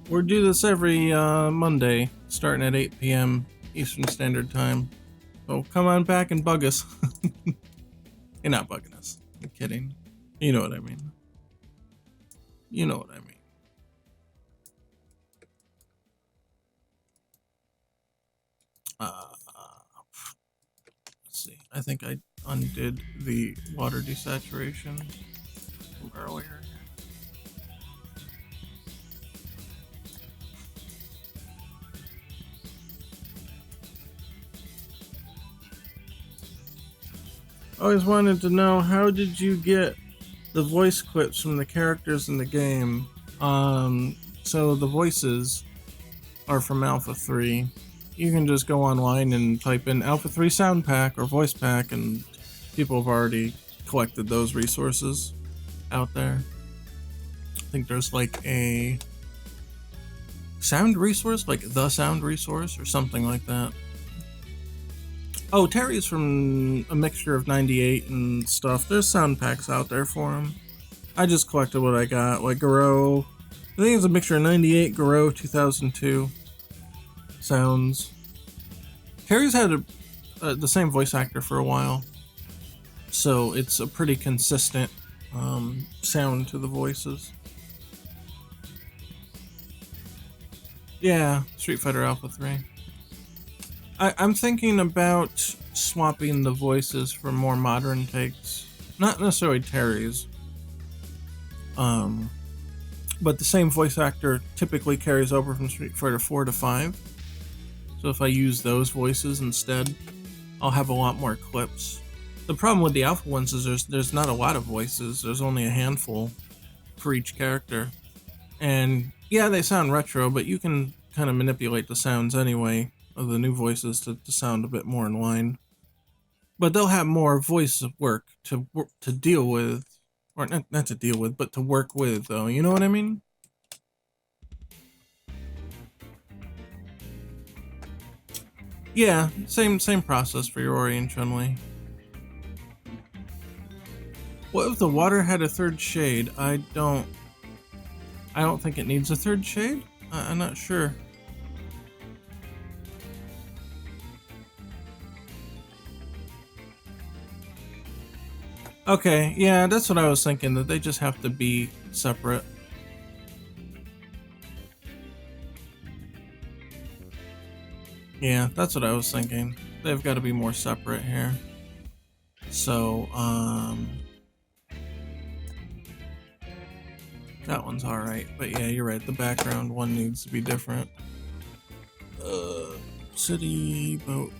[SPEAKER 1] We do this every Monday, starting at 8 p.m. Eastern Standard Time. So come on back and bug us. You're not bugging us. I'm kidding. You know what I mean. You know what I mean. Let's see. I think I undid the water desaturation from earlier. Always wanted to know, how did you get the voice clips from the characters in the game? So the voices are from Alpha 3. You can just go online and type in Alpha 3 sound pack or voice pack, and people have already collected those resources out there. I think there's like a sound resource, like the sound resource or something like that. Oh, Terry's from a mixture of 98 and stuff. There's sound packs out there for him. I just collected what I got, like Garou. I think it's a mixture of 98, Garou, 2002 sounds. Terry's had the same voice actor for a while, so it's a pretty consistent sound to the voices. Yeah, Street Fighter Alpha 3. I'm thinking about swapping the voices for more modern takes. Not necessarily Terry's. But the same voice actor typically carries over from Street Fighter 4 to 5. So if I use those voices instead, I'll have a lot more clips. The problem with the Alpha ones is there's not a lot of voices. There's only a handful for each character. And yeah, they sound retro, but you can kind of manipulate the sounds anyway of the new voices to sound a bit more in line. But they'll have more voice work to deal with, or not to deal with, but to work with, though. You know what I mean? Yeah, same process for Yori and Chun-Li. What if the water had a third shade? I don't think it needs a third shade. I'm not sure. Okay, yeah, that's what I was thinking, that they just have to be separate. Yeah, that's what I was thinking. They've got to be more separate here. So, that one's alright. But yeah, you're right, the background one needs to be different. city, boat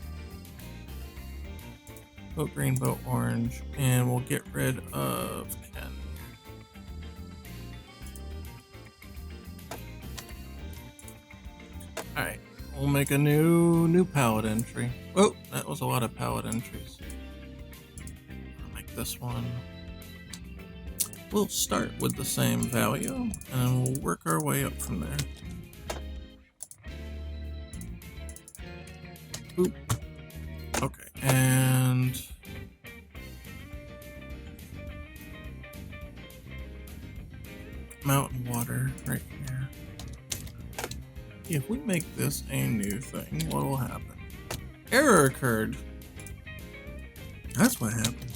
[SPEAKER 1] green, boat orange, and we'll get rid of Ken. Alright, we'll make a new palette entry. Oh, that was a lot of palette entries. I'll make this one. We'll start with the same value, and we'll work our way up from there. Oop. Okay, and mountain water right here. If we make this a new thing, what will happen? Error occurred. That's what happened.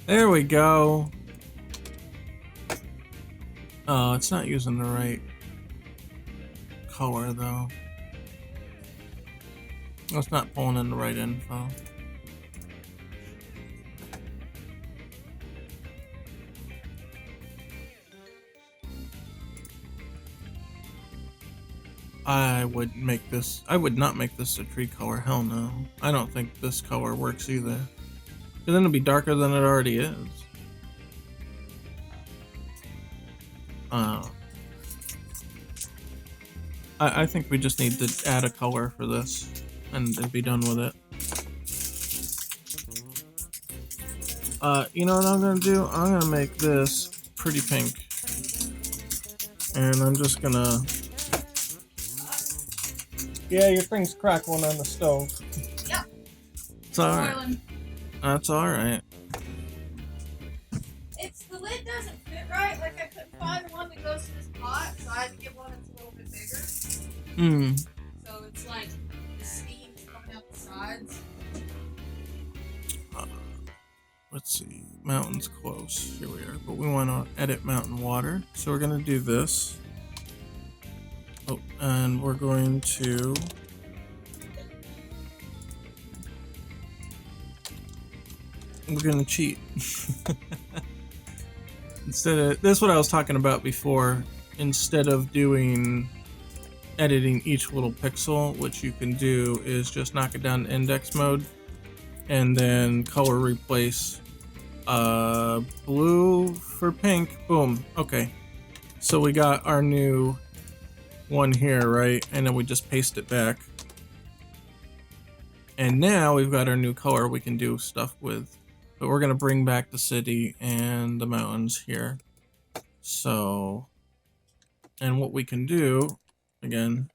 [SPEAKER 1] There we go. Oh, it's not using the right color though. It's not pulling in the right info. I would not make this a tree color, hell no. I don't think this color works either. Because then it'll be darker than it already is. I think we just need to add a color for this and be done with it. You know what I'm gonna do? I'm gonna make this pretty pink. And I'm just gonna... Yeah, your thing's crackling on the stove.
[SPEAKER 2] Yep.
[SPEAKER 1] It's alright. That's alright.
[SPEAKER 2] It's the lid doesn't fit right. Like I couldn't find one that goes to this pot, so I had to get one that's a little bit bigger. So it's like the steam's coming out the sides.
[SPEAKER 1] Let's see. Mountain's close. Here we are. But we want to edit mountain water. So we're going to do this. Oh, and we're going to... We're going to cheat. Instead of... That's what I was talking about before. Instead of doing... editing each little pixel, what you can do is just knock it down to index mode. And then color replace blue for pink. Boom. Okay. So we got our new one here, right? And then we just paste it back. And now we've got our new color we can do stuff with. But we're going to bring back the city and the mountains here. So, and what we can do, again,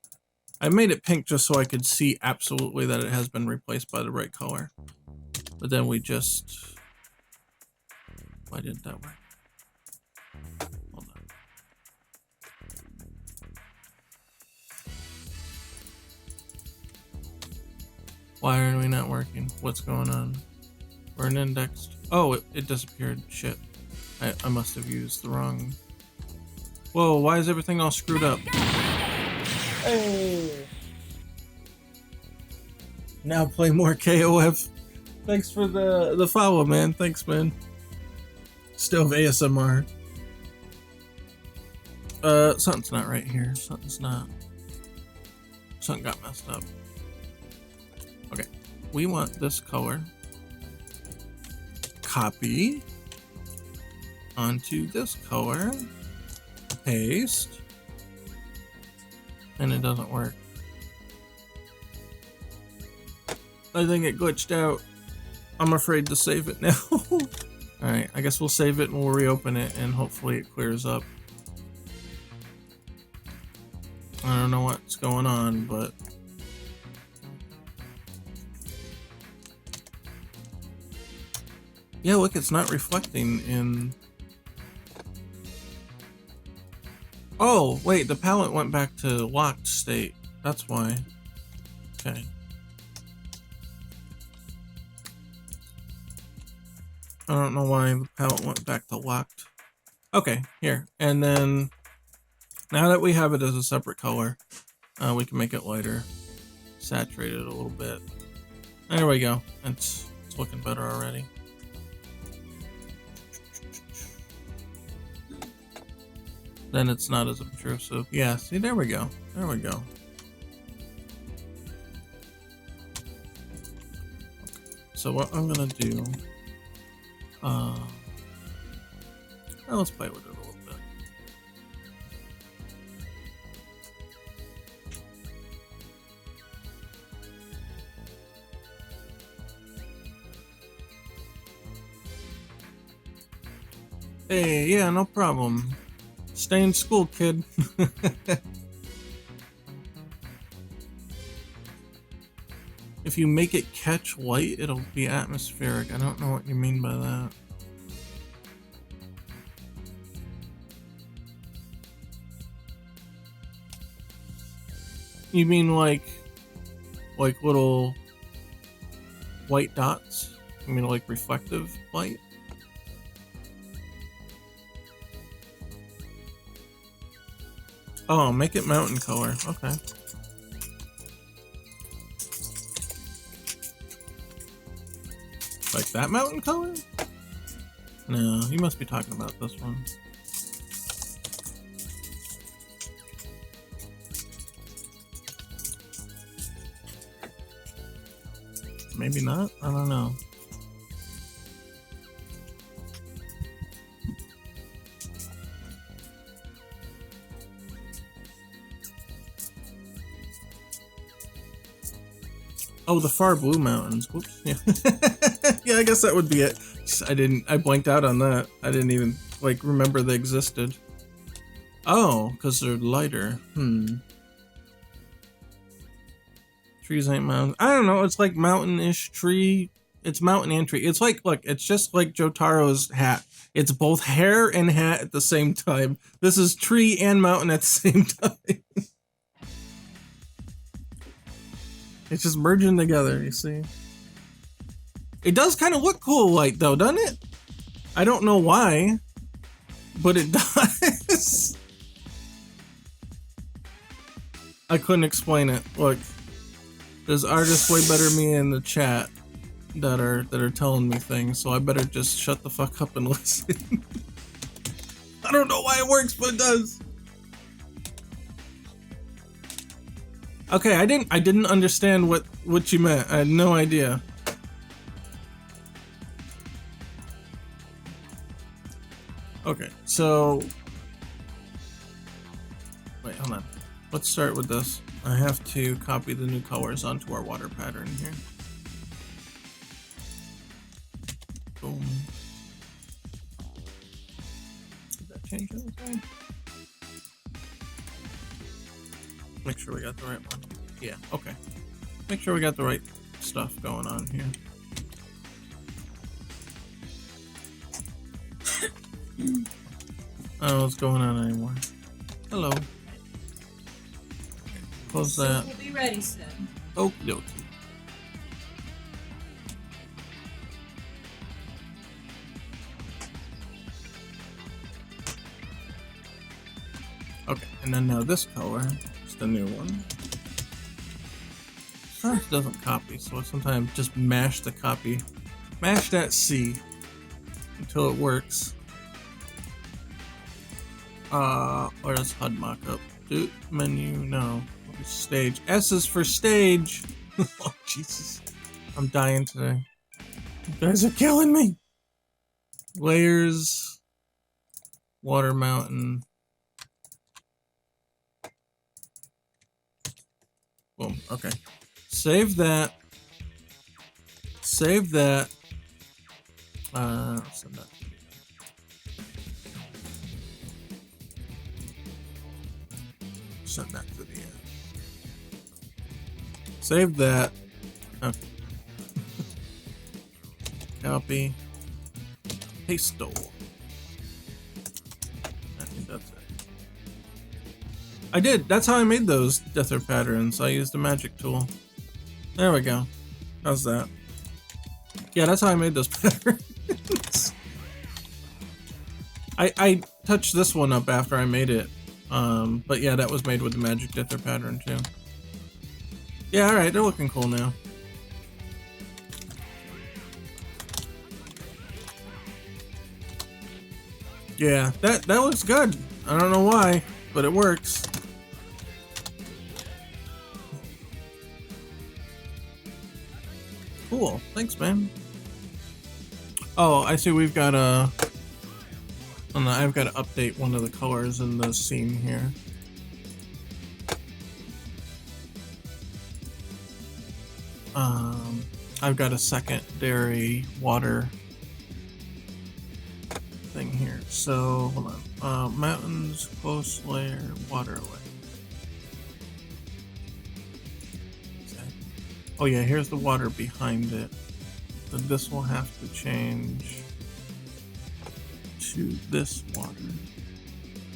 [SPEAKER 1] I made it pink just so I could see absolutely that it has been replaced by the right color. But then we just... Why didn't that work? Hold on. Why are we not working? What's going on? We're in indexed. Oh, it disappeared. Shit. I must have used the wrong... Whoa, why is everything all screwed up? Hey! Now play more KOF. Thanks for the follow, man. Thanks, man. Stove ASMR. Something's not right here. Something got messed up. Okay. We want this color. Copy. Onto this color. Paste. And it doesn't work. I think it glitched out. I'm afraid to save it now. Alright, I guess we'll save it and we'll reopen it and hopefully it clears up. I don't know what's going on, but... Yeah, look, it's not reflecting in... Oh, wait, the palette went back to locked state. That's why. Okay. I don't know why the palette went back to locked. Okay, here. And then, now that we have it as a separate color, we can make it lighter. Saturate it a little bit. There we go. It's looking better already. Then it's not as obtrusive. Yeah, see, there we go. There we go. so what I'm gonna do, let's play with it a little bit. Hey, yeah, no problem. Stay in school, kid. If you make it catch light, it'll be atmospheric. I don't know what you mean by that. You mean like little white dots? You mean like reflective light? Oh, make it mountain color. Okay. Like that mountain color? No, you must be talking about this one. Maybe not? I don't know. Oh, the far blue mountains. Whoops. Yeah. Yeah, I guess that would be it. I blanked out on that. I didn't even, like, remember they existed. Oh, because they're lighter. Trees ain't mountains. I don't know, it's like mountain-ish tree. It's mountain and tree. It's like, look, it's just like Jotaro's hat. It's both hair and hat at the same time. This is tree and mountain at the same time. It's just merging together, you see. It does kind of look cool light though, doesn't it? I don't know why, but it does. I couldn't explain it. Look, there's artists way better than me in the chat that are telling me things, so I better just shut the fuck up and listen. I don't know why it works, but it does. Okay, I didn't understand what you meant. I had no idea. Okay, so wait, hold on. Let's start with this. I have to copy the new colors onto our water pattern here. Boom. Did that change anything? Make sure we got the right one. Yeah, okay. Make sure we got the right stuff going on here. I don't know what's going on anymore. Hello. Okay, close that.
[SPEAKER 2] We'll be ready soon.
[SPEAKER 1] Okie dokie. Okay, and then now this color is the new one. Sometimes it doesn't copy, so I sometimes just mash the copy. Mash that C until it works. Or does HUD mockup? Do menu, no. Stage. S is for stage. Oh, Jesus. I'm dying today. You guys are killing me. Layers. Water mountain. Boom. Okay. Save that. Save that. Send that. Send that to the end. Save that. Okay. Copy. Paste. I think that's it. I did. That's how I made those Dether patterns. I used the magic tool. There we go. How's that? Yeah, that's how I made those patterns. I touched this one up after I made it. But yeah, that was made with the magic Dether pattern too. Yeah, alright, they're looking cool now. Yeah, that looks good. I don't know why, but it works. cool. Thanks, man. Oh, I see. We've got a. Oh no, I've got to update one of the colors in the scene here. I've got a secondary water thing here. So hold on. Mountains, close layer, water layer. Oh yeah, here's the water behind it. So this will have to change to this water.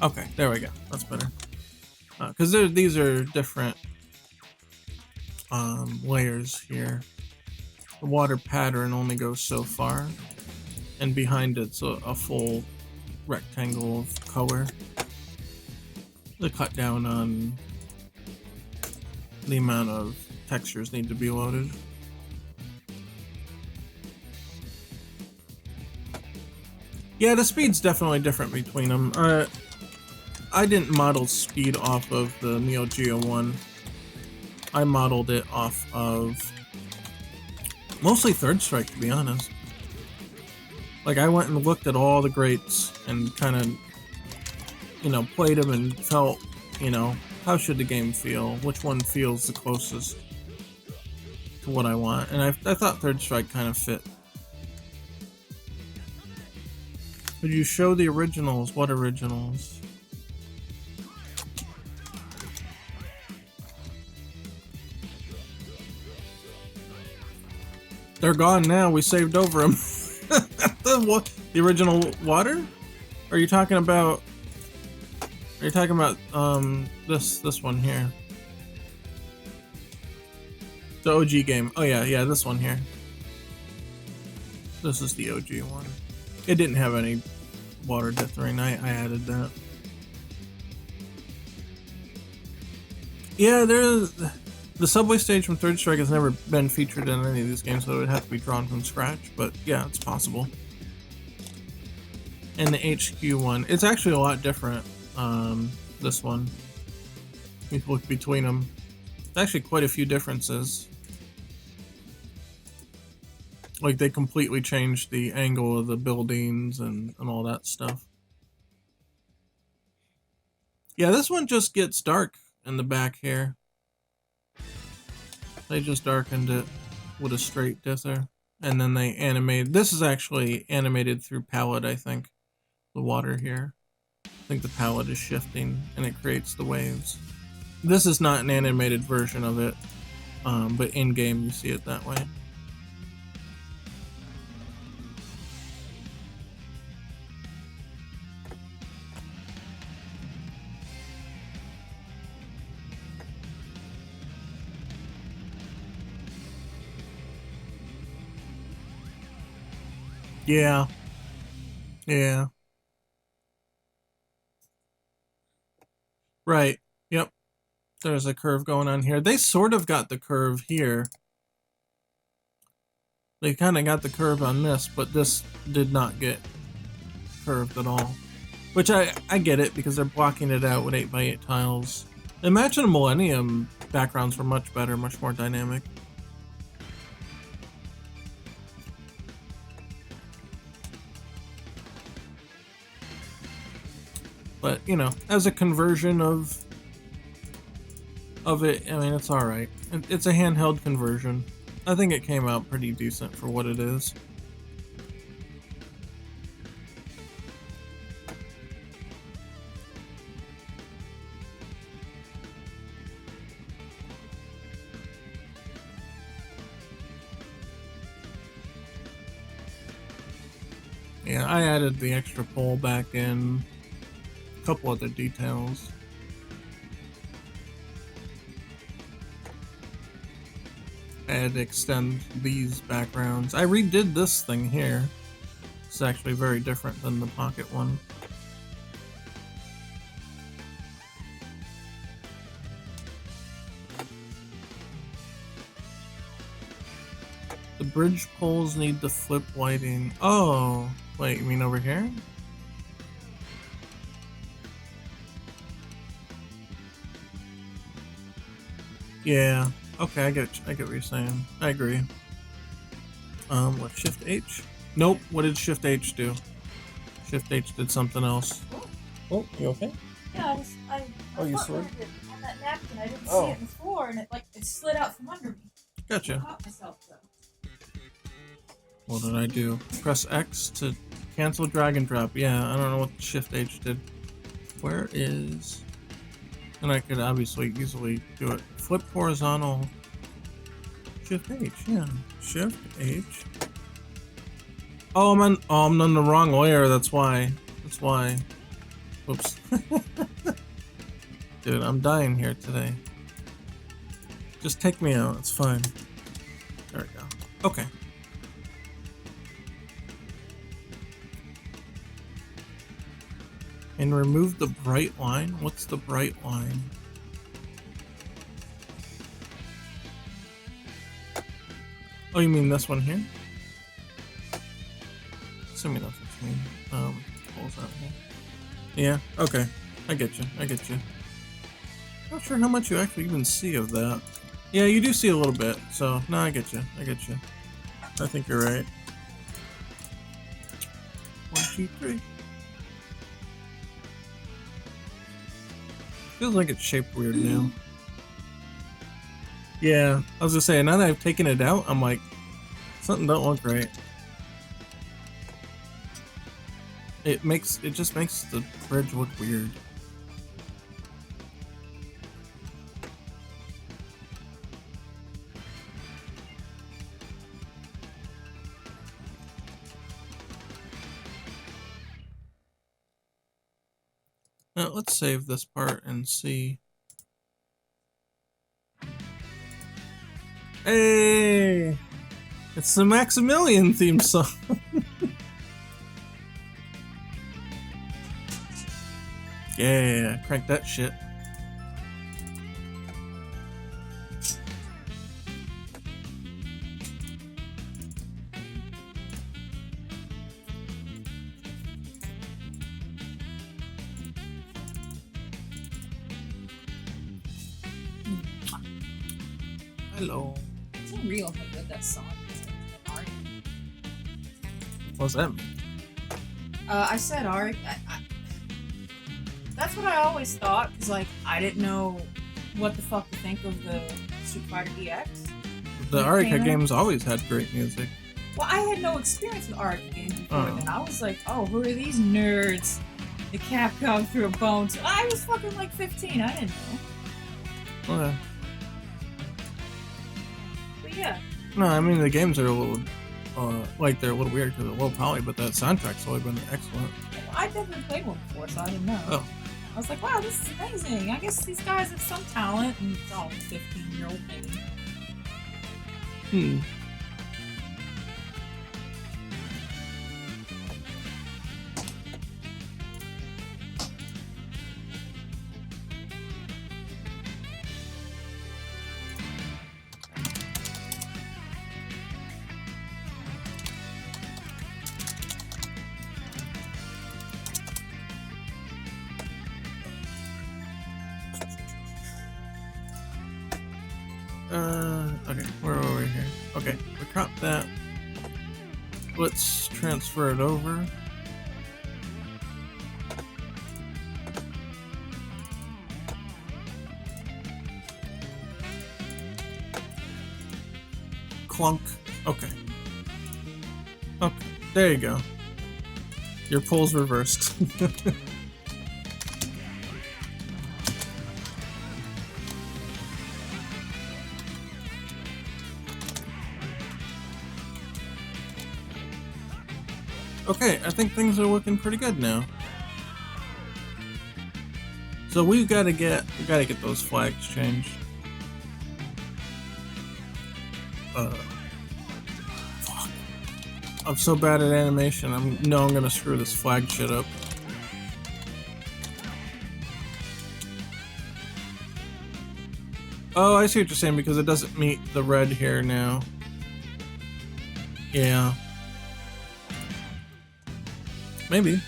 [SPEAKER 1] Okay, there we go. That's better. Because these are different layers here. The water pattern only goes so far, and behind it's a full rectangle of color. To cut down on the amount of textures need to be loaded. Yeah, the speed's definitely different between them. I didn't model speed off of the Neo Geo one. I modeled it off of mostly Third Strike, to be honest. Like, I went and looked at all the greats and kind of, you know, played them and felt, you know, how should the game feel? Which one feels the closest to what I want? And I thought Third Strike kind of fit. Could you show the originals? What originals? They're gone now. We saved over them. The original water? Are you talking about? Are you talking about this one here? The OG game. Oh yeah, this one here. This is the OG one. It didn't have any water dithering. I added that. Yeah, there's the subway stage from Third Strike has never been featured in any of these games, so it would have to be drawn from scratch. But yeah, it's possible. And the HQ one, it's actually a lot different. This one, if you look between them, there's actually quite a few differences. Like, they completely changed the angle of the buildings and all that stuff. Yeah, this one just gets dark in the back here. They just darkened it with a straight dither. And then they animated. This is actually animated through palette, I think. The water here. I think the palette is shifting and it creates the waves. This is not an animated version of it, but in-game you see it that way. Yeah. Yeah. Right. Yep. There's a curve going on here. They sort of got the curve here. They kind of got the curve on this, but this did not get curved at all. Which I get it, because they're blocking it out with 8x8 tiles. Imagine Millennium backgrounds were much better, much more dynamic. But, you know, as a conversion of it, I mean, it's alright. It's a handheld conversion. I think it came out pretty decent for what it is. Yeah, I added the extra pole back in. A couple other details. I had to extend these backgrounds. I redid this thing here. It's actually very different than the Pocket one. The bridge poles need the flip lighting. Oh, wait, you mean over here? Yeah. Okay, I get what you're saying. I agree. What, Shift H? Nope, what did Shift H do? Shift H did something else. Oh, you okay?
[SPEAKER 2] Yeah, I
[SPEAKER 1] Oh, you slid?
[SPEAKER 2] it on that napkin. I didn't see it on the floor, and it slid out from under me.
[SPEAKER 1] Gotcha.
[SPEAKER 2] I caught myself though.
[SPEAKER 1] What did I do? Press X to cancel drag and drop. Yeah, I don't know what Shift H did. Where is... And I could obviously easily do it. Flip horizontal. Shift H, yeah. Shift H. Oh, I'm on the wrong layer, that's why. That's why. Oops. Dude, I'm dying here today. Just take me out, it's fine. There we go. Okay. And remove the bright line? What's the bright line? Oh, you mean this one here? Assuming that's what you mean. Pulls out here. Yeah, okay. I get you, I get you. Not sure how much you actually even see of that. Yeah, you do see a little bit, so, no, I get you, I get you. I think you're right. 1, 2, 3. Feels like it's shaped weird now. Yeah, I was just saying, now that I've taken it out, I'm like, something don't look right. It just makes the bridge look weird. Now, let's save this part and see. Hey! It's the Maximilian theme song. Yeah, crank that shit. Hello.
[SPEAKER 2] It's unreal how good that song is. Ari.
[SPEAKER 1] What's that mean?
[SPEAKER 2] I said Ari. That's what I always thought, because like I didn't know what the fuck to think of the Street Fighter EX.
[SPEAKER 1] The Arika games always had great music.
[SPEAKER 2] Well, I had no experience with Arika games before then. I was like, oh, who are these nerds? The Capcom threw a bone to. I was fucking like 15. I didn't know.
[SPEAKER 1] Okay.
[SPEAKER 2] But yeah.
[SPEAKER 1] No, I mean the games are a little, they're a little weird because they're low poly, but that soundtrack's always been excellent.
[SPEAKER 2] I'd never played one before, so I didn't know.
[SPEAKER 1] Oh.
[SPEAKER 2] I was like, wow, this is amazing. I guess these guys have some talent, and it's all 15-year-old maybe.
[SPEAKER 1] Okay, where are we here? Okay, we cropped that. Let's transfer it over. Clunk. Okay. Okay, there you go. Your pull's reversed. Okay, I think things are looking pretty good now. So we gotta get those flags changed. Fuck. I'm so bad at animation. I'm gonna screw this flag shit up. Oh, I see what you're saying, because it doesn't meet the red here now. Yeah. Maybe.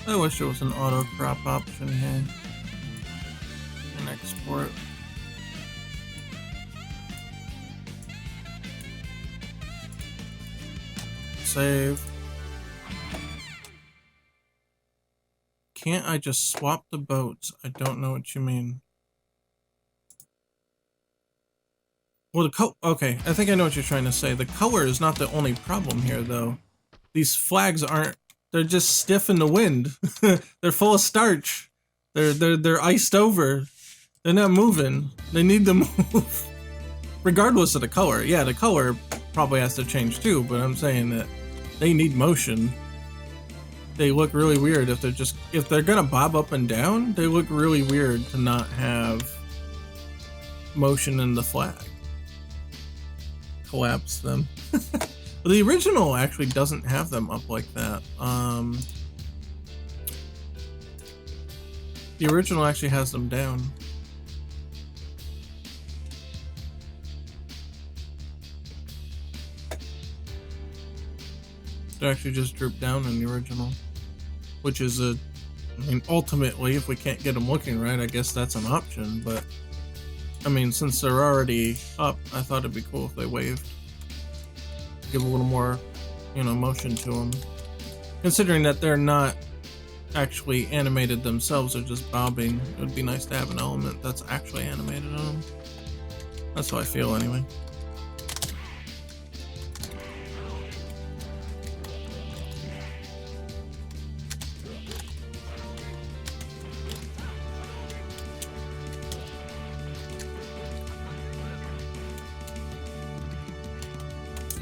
[SPEAKER 1] I wish there was an auto crop option here. And export. Save. Can't I just swap the boats? I don't know what you mean. Well, okay, I think I know what you're trying to say. The color is not the only problem here, though. These flags aren't, they're just stiff in the wind. They're full of starch. They're iced over. They're not moving. They need to move. Regardless of the color. Yeah, the color probably has to change too, but I'm saying that they need motion. They look really weird if they're gonna bob up and down, they look really weird to not have motion in the flag. Collapse them. But the original actually doesn't have them up like that. The original actually has them down. They actually just droop down in the original, which is I mean, ultimately, if we can't get them looking right, I guess that's an option, but I mean, since they're already up, I thought it'd be cool if they waved. Give a little more, you know, motion to them. Considering that they're not actually animated themselves, they're just bobbing. It would be nice to have an element that's actually animated on them. That's how I feel anyway.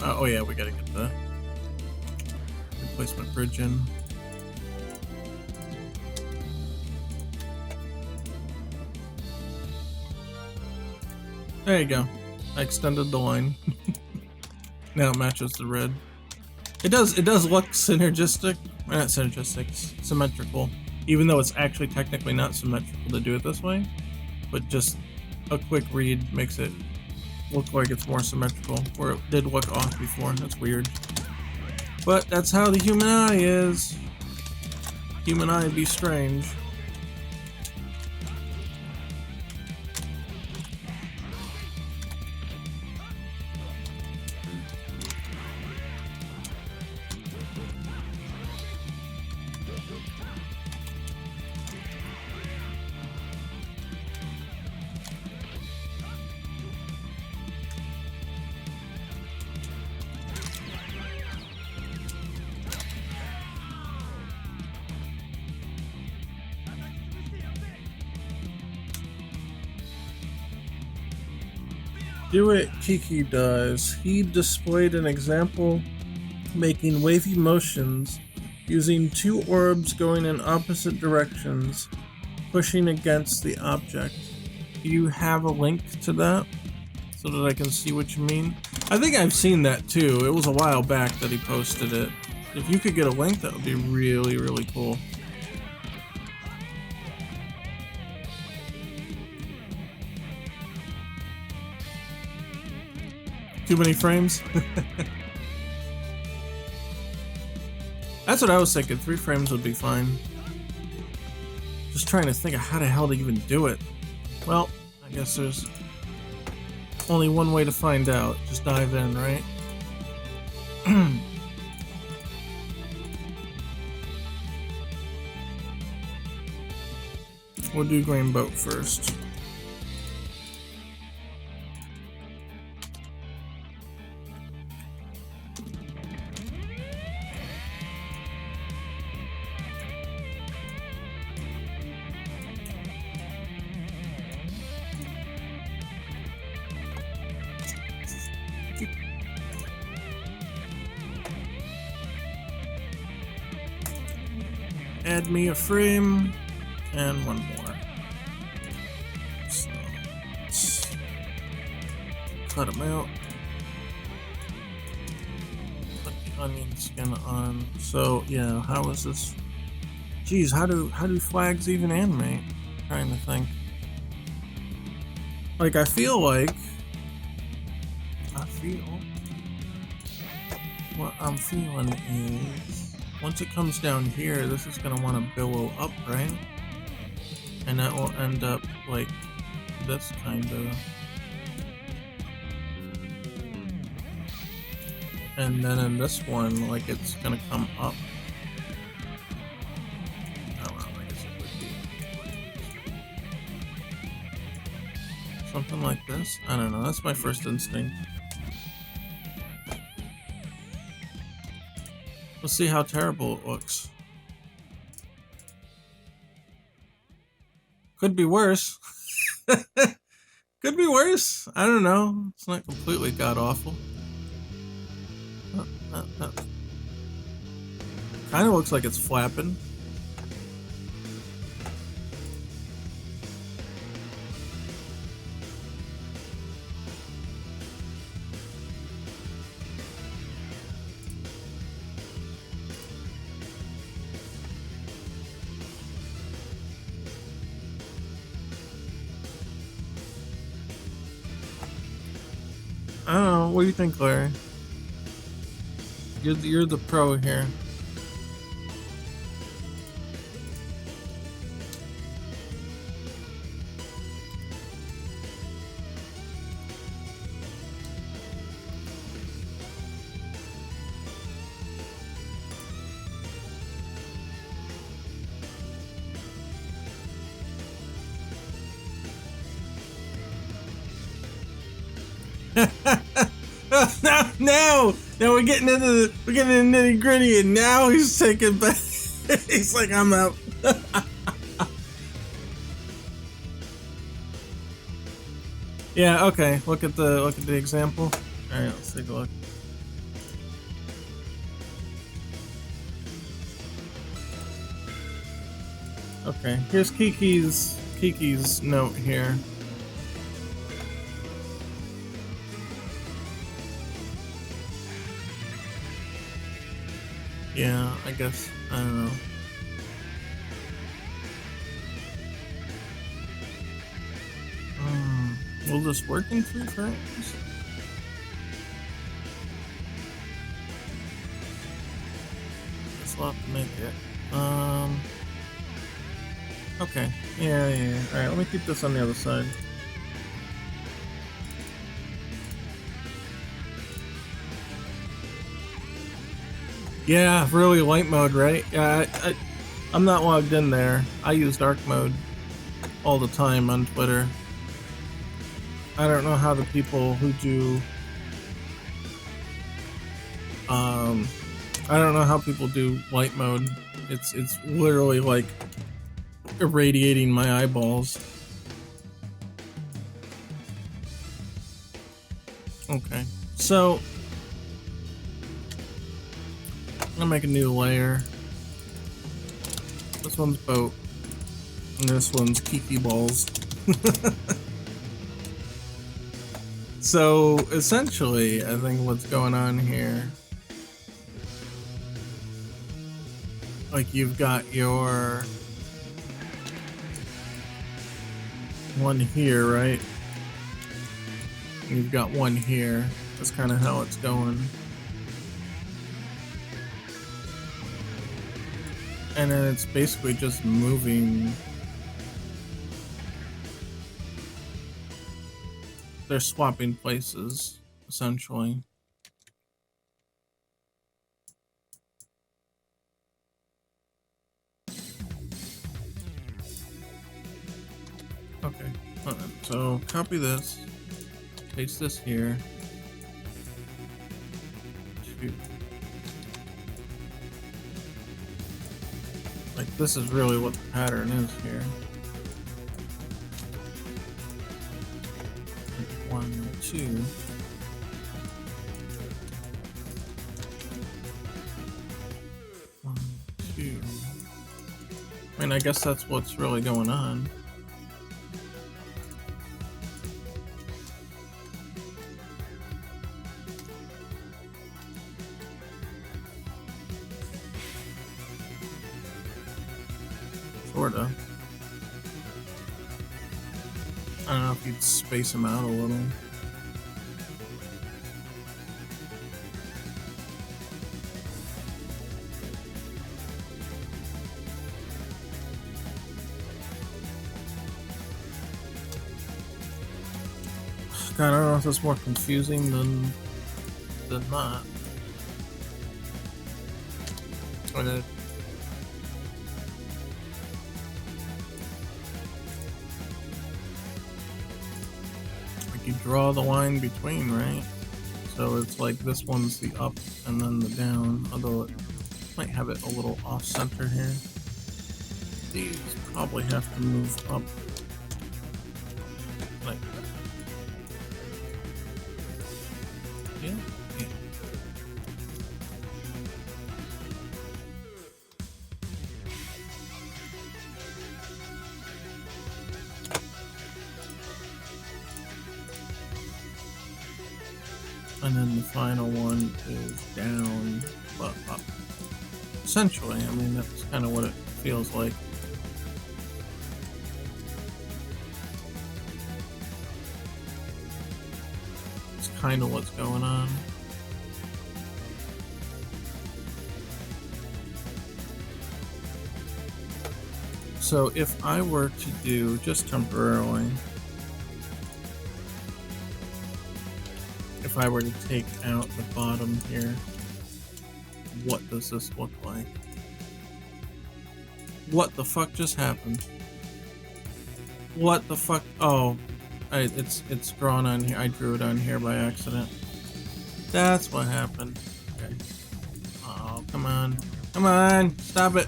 [SPEAKER 1] Oh yeah, we gotta get the replacement bridge in. There you go. I extended the line. Now it matches the red. It does look synergistic. Or not synergistic, symmetrical. Even though it's actually technically not symmetrical to do it this way. But just a quick read makes it look like it's more symmetrical, where it did look off before. That's weird. But that's how the human eye is. Human eye be strange. Do it, Kiki does. He displayed an example making wavy motions using two orbs going in opposite directions, pushing against the object. Do you have a link to that so that I can see what you mean? I think I've seen that too. It was a while back that he posted it. If you could get a link, that would be really, really cool. Too many frames? That's what I was thinking. 3 frames would be fine. Just trying to think of how the hell to even do it. Well, I guess there's only one way to find out. Just dive in, right? We'll do green boat first. Add me a frame and one more. So let's cut them out. Put the onion skin on. So yeah, how is this? Geez, how do flags even animate? I'm trying to think. Like I feel what I'm feeling is once it comes down here, this is gonna want to billow up, right? And that will end up like this kind of. And then in this one, like it's gonna come up. Oh well, I guess it would be something like this. I don't know. That's my first instinct. Let's see how terrible it looks. Could be worse. Could be worse. I don't know. It's not completely god awful. Kind of looks like it's flapping. I don't know. What do you think, Larry? You're the pro here. Now we're getting into the nitty gritty, and now he's taking back. He's like, I'm out. Yeah. Okay. Look at the example. All right. Let's take a look. Okay. Here's Kiki's note here. Yeah, I guess, I don't know. Will this work in 3 frames? Guess we'll have to make it. Okay. Yeah. Alright, let me keep this on the other side. Yeah, really light mode, right? Yeah, I'm not logged in there. I use dark mode all the time on Twitter. I don't know how the people who do I don't know how people do light mode. It's literally like irradiating my eyeballs. Okay. So I'm gonna make a new layer. This one's boat, and this one's Kiki balls. So essentially, I think what's going on here, like you've got your one here, right? You've got one here. That's kind of how it's going. And then it's basically just moving. They're swapping places, essentially. Okay, so copy this, paste this here. Like, this is really what the pattern is here. 1, 2. One, two. I mean, I guess that's what's really going on. Sorta. I don't know if you'd space them out a little. God, I don't know if that's more confusing than not. And it, like you draw the line between, right? So it's like this one's the up and then the down, although it might have it a little off center here. These probably have to move up like that. Yeah. And then the final one is down, but up. Essentially, I mean, that's kind of what it feels like. It's kind of what's going on. So if I were to do just temporarily, if I were to take out the bottom here, what does this look like? What the fuck just happened? What the fuck? Oh, it's drawn on here. I drew it on here by accident. That's what happened. Okay. Oh, come on. Come on! Stop it!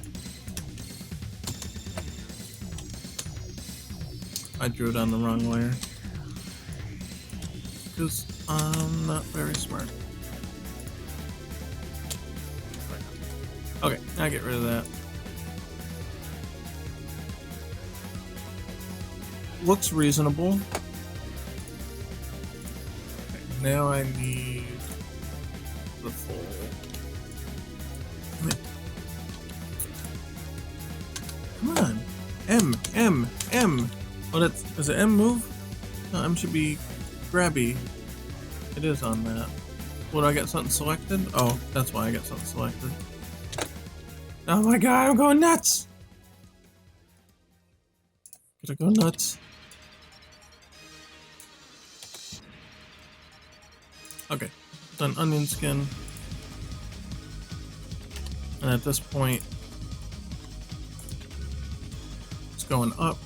[SPEAKER 1] I drew it on the wrong layer. Because I'm not very smart. Okay, now get rid of that. Looks reasonable. Okay, now I need the full. Come on. M. Oh, is it M move? No, M should be grabby. It is on that. Would I get something selected? Oh, that's why I got something selected. Oh my god, I'm going nuts! Gotta go nuts. Okay, done onion skin. And at this point, it's going up.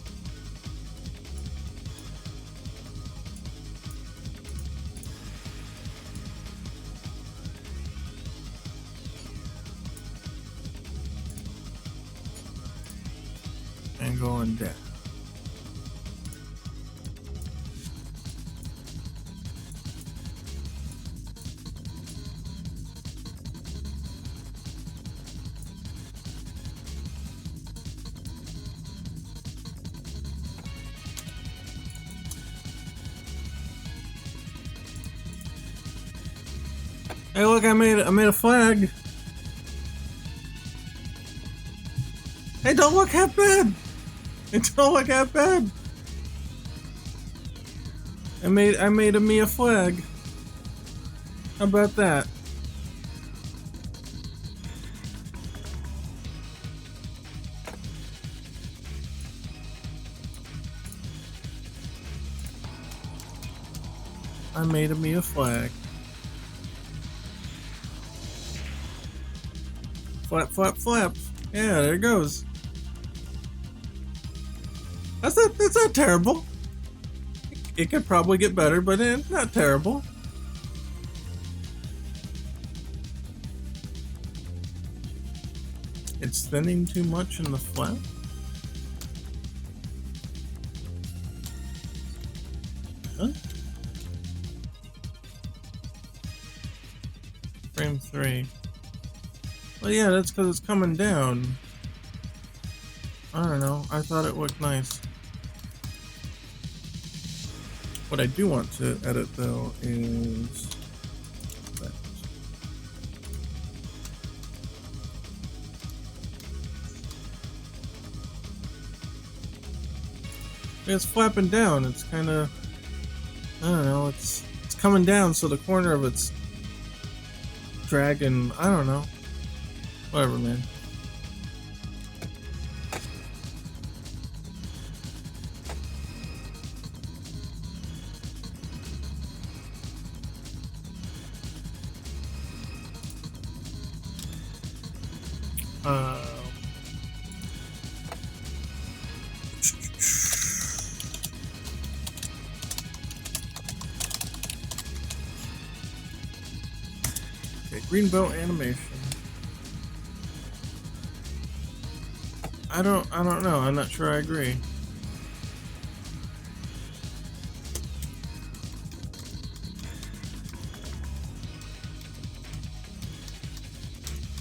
[SPEAKER 1] And going down. Hey, look! I made a flag. Hey, don't look half bad. It don't look half bad. I made a Mia flag. How about that? I made a Mia flag. Flap, flap, flap. Yeah, there it goes. That's not terrible. It could probably get better, but it's not terrible. It's thinning too much in the flap. Huh? Frame 3. Well, yeah, that's because it's coming down. I don't know. I thought it looked nice. What I do want to edit, though, is that. It's flapping down. It's kind of, I don't know. It's coming down, so the corner of it's dragging. I don't know. Whatever, man. Okay, green bow animation. I don't know. I'm not sure I agree.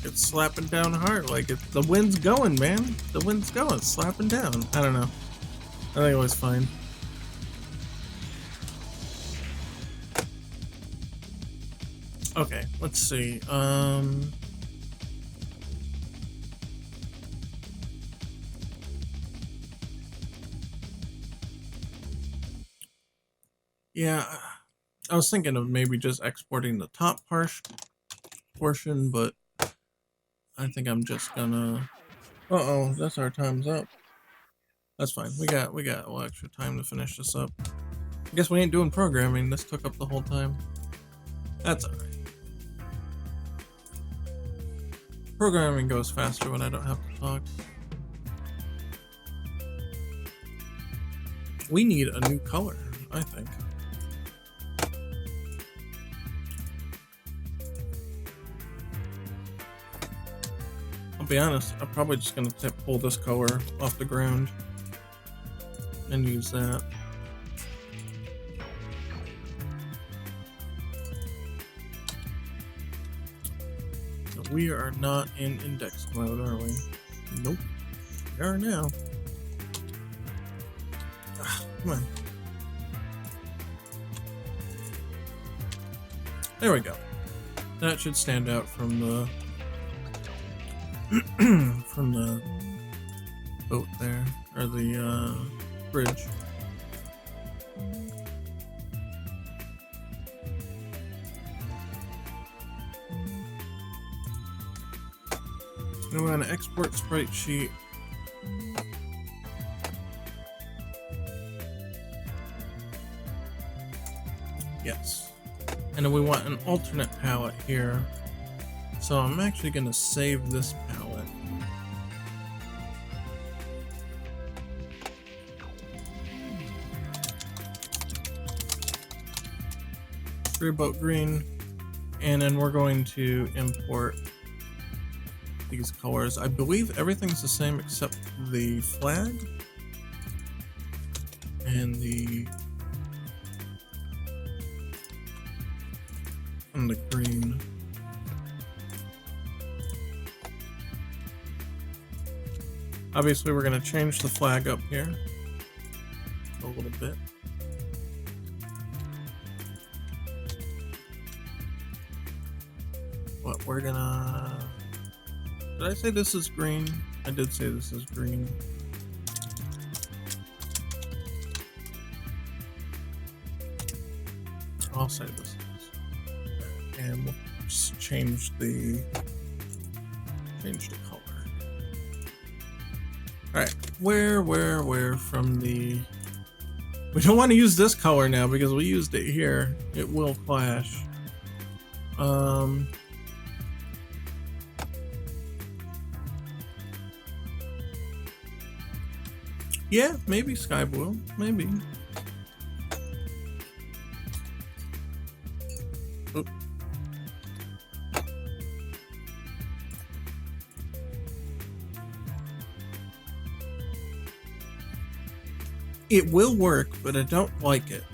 [SPEAKER 1] It's slapping down hard, like the wind's going, man. The wind's going, slapping down. I don't know. I think it was fine. Okay, let's see. Yeah, I was thinking of maybe just exporting the top portion, but I think I'm just gonna. Uh-oh, that's our time's up. That's fine. We got a little extra time to finish this up. I guess we ain't doing programming. This took up the whole time. That's alright. Programming goes faster when I don't have to talk. We need a new color, I think. I'll be honest, I'm probably just gonna pull this color off the ground and use that. So we are not in index mode, are we? Nope. We are now. Come on. There we go. That should stand out from the from the boat there, or the bridge. Now we're going to export sprite sheet. Yes. And then we want an alternate palette here. So I'm actually going to save this palette. Boat green. And then we're going to import these colors. I believe everything's the same except the flag and the green. Obviously we're going to change the flag up here a little bit. But we're gonna... Did I say this is green? I did say this is green. I'll say this is. And we'll just change the color. Alright, where from the... We don't want to use this color now because we used it here. It will clash. Yeah, maybe sky blue, maybe. Oop. It will work, but I don't like it.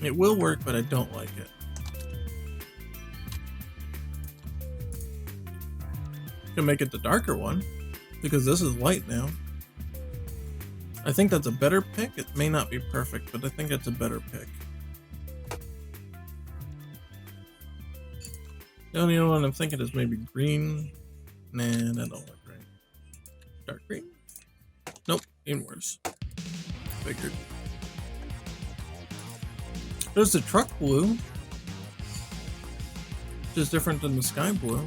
[SPEAKER 1] It will work, but I don't like it. Can make it the darker one because this is light now. I think that's a better pick. It may not be perfect, but I think it's a better pick. The only one I'm thinking is maybe green. Nah, I don't like green. Dark green? Nope, even worse. Figured. There's the truck blue, which is different than the sky blue.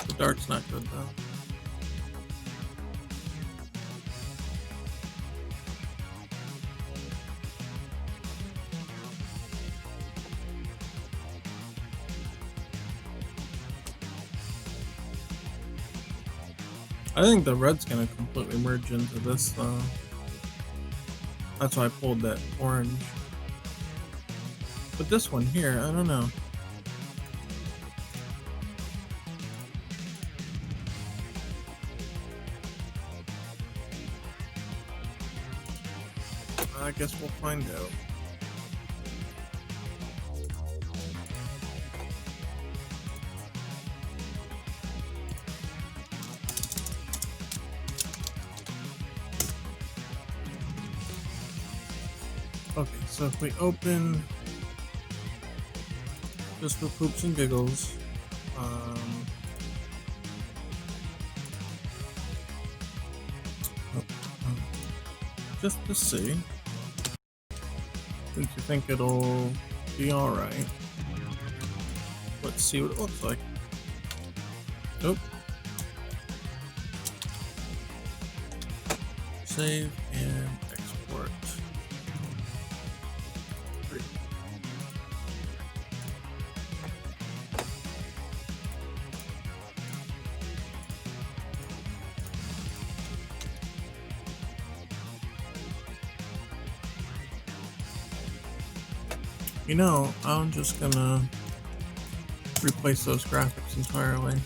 [SPEAKER 1] The dark's not good though. I think the red's gonna completely merge into this though. That's why I pulled that orange. But this one here, I don't know. I guess we'll find out. Okay, so if we open just for poops and giggles, just to see, since you think it'll be alright, let's see what it looks like. Nope. Save and export. Great. You know, I'm just gonna replace those graphics entirely.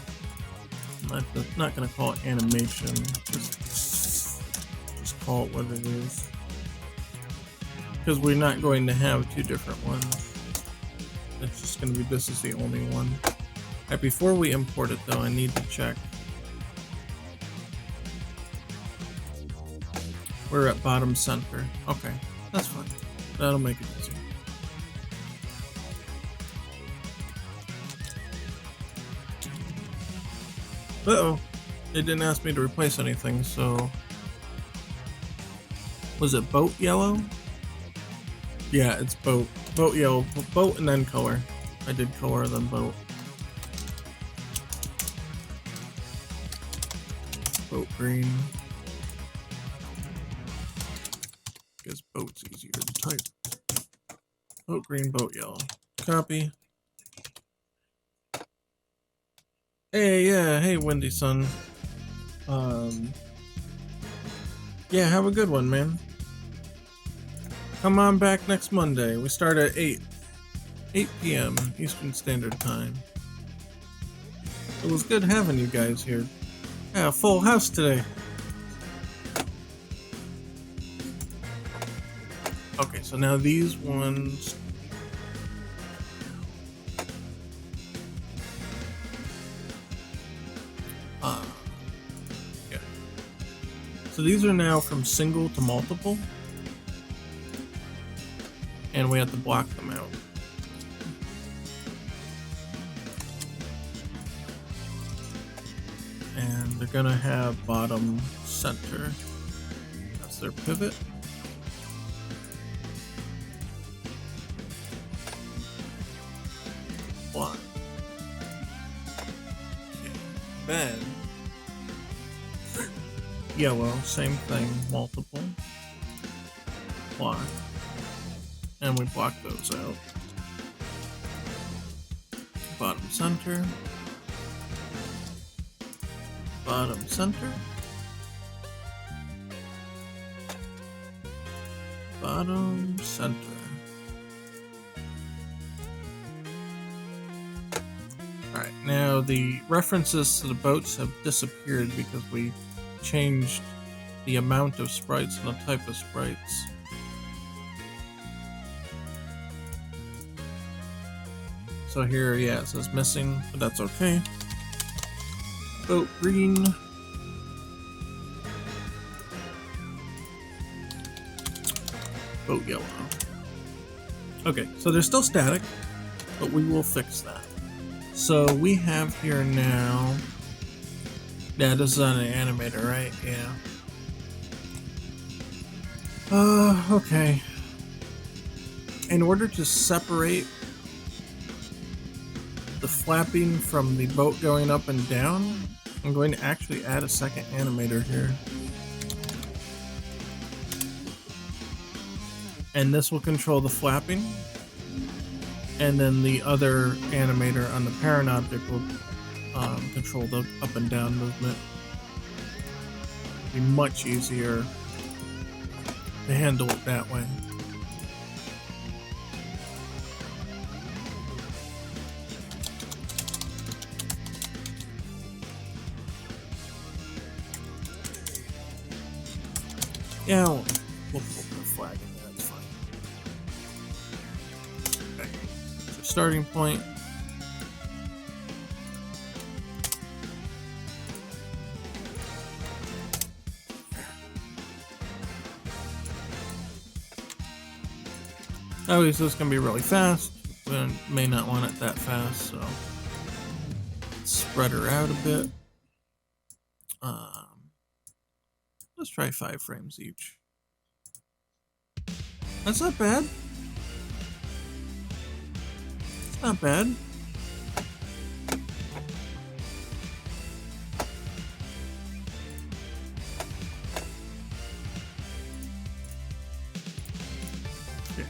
[SPEAKER 1] I'm not gonna call it animation, just call it what it is. Because we're not going to have two different ones. It's just gonna be, this is the only one. Alright, before we import it though, I need to check. We're at bottom center. Okay, that's fine. That'll make it easier. Uh-oh, it didn't ask me to replace anything, so... Was it boat yellow? Yeah, it's boat. Boat yellow. Boat and then color. I did color then boat. Boat green. Guess boat's easier to type. Boat green, boat yellow. Copy. Hey, yeah, hey, Windy Sun. Yeah, have a good one, man. Come on back next Monday. We start at 8 p.m. Eastern Standard Time. It was good having you guys here. Yeah, full house today. Okay, so now these ones... So these are now from single to multiple, and we have to block them out. And they're gonna have bottom center. That's their pivot. Block. Okay. Then yellow, same thing, multiple, block, and we block those out. Bottom center, bottom center, bottom center. Alright, now the references to the boats have disappeared because we changed the amount of sprites and the type of sprites. So here, yeah, it says missing, but that's okay. Boat green. Boat yellow. Okay, so they're still static, but we will fix that. So we have here now... Yeah, this is on an animator, right? Yeah. Okay. In order to separate the flapping from the boat going up and down, I'm going to actually add a second animator here. And this will control the flapping. And then the other animator on the parent object will control the up and down movement. Be much easier to handle it that way. Yeah, we'll put the flag in there, that's fine. Okay, so starting point. Obviously, this is going to be really fast. We may not want it that fast, so spread her out a bit. Let's try 5 frames each. That's not bad. It's not bad. Okay.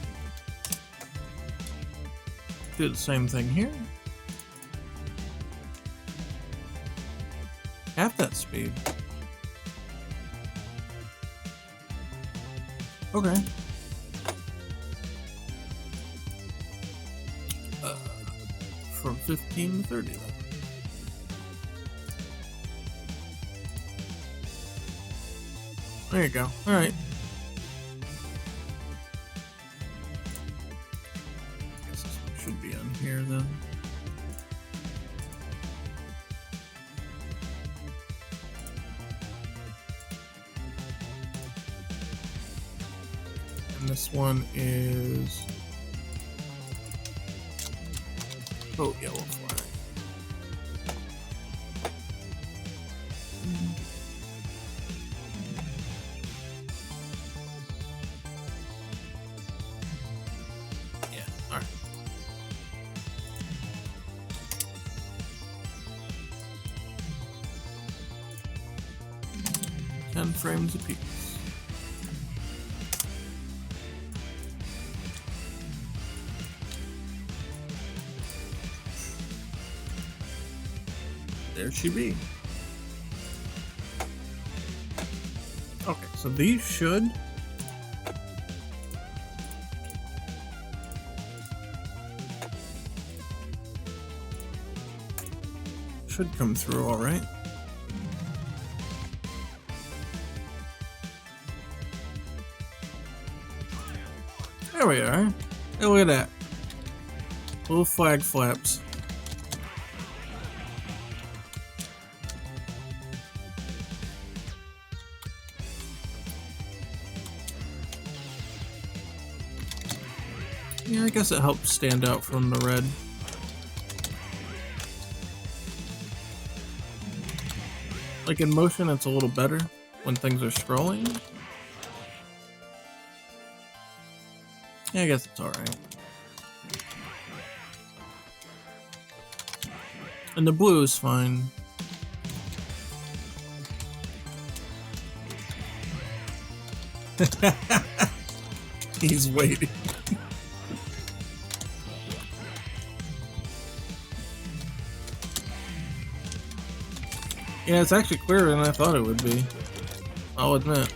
[SPEAKER 1] Do the same thing here. Half that speed. Okay. From 15 to 30 then. There you go. Alright. Guess this one should be on here then. And this one is yellow flag. Yeah, alright. Ten frames apiece. There she be. Okay, so these should come through all right. There we are. Hey, look at that. Little flag flaps. Yeah, I guess it helps stand out from the red. Like in motion, it's a little better when things are scrolling. Yeah, I guess it's alright. And the blue is fine. He's waiting. Yeah, it's actually clearer than I thought it would be. I'll admit.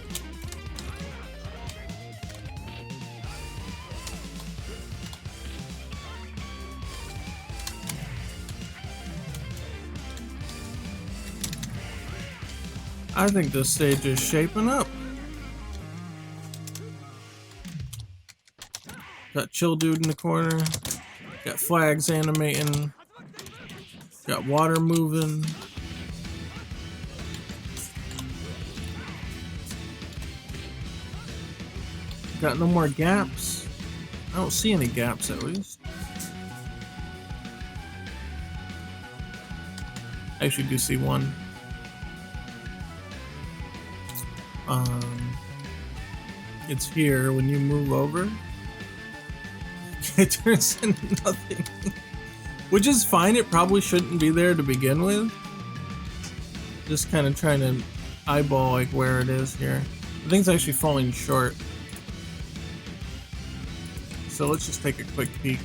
[SPEAKER 1] I think this stage is shaping up. Got Chill Dude in the corner. Got flags animating. Got water moving. Got no more gaps. I don't see any gaps at least. I actually do see one. It's here. When you move over, it turns into nothing. Which is fine, it probably shouldn't be there to begin with. Just kind of trying to eyeball like where it is here. The thing's actually falling short. So let's just take a quick peek.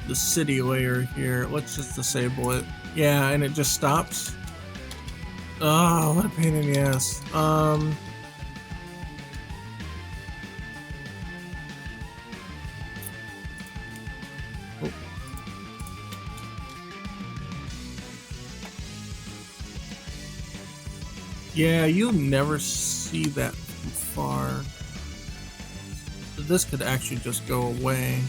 [SPEAKER 1] The city layer here, let's just disable it. Yeah, and it just stops. Oh, what a pain in the ass. Yeah, you'll never see that from far. This could actually just go away.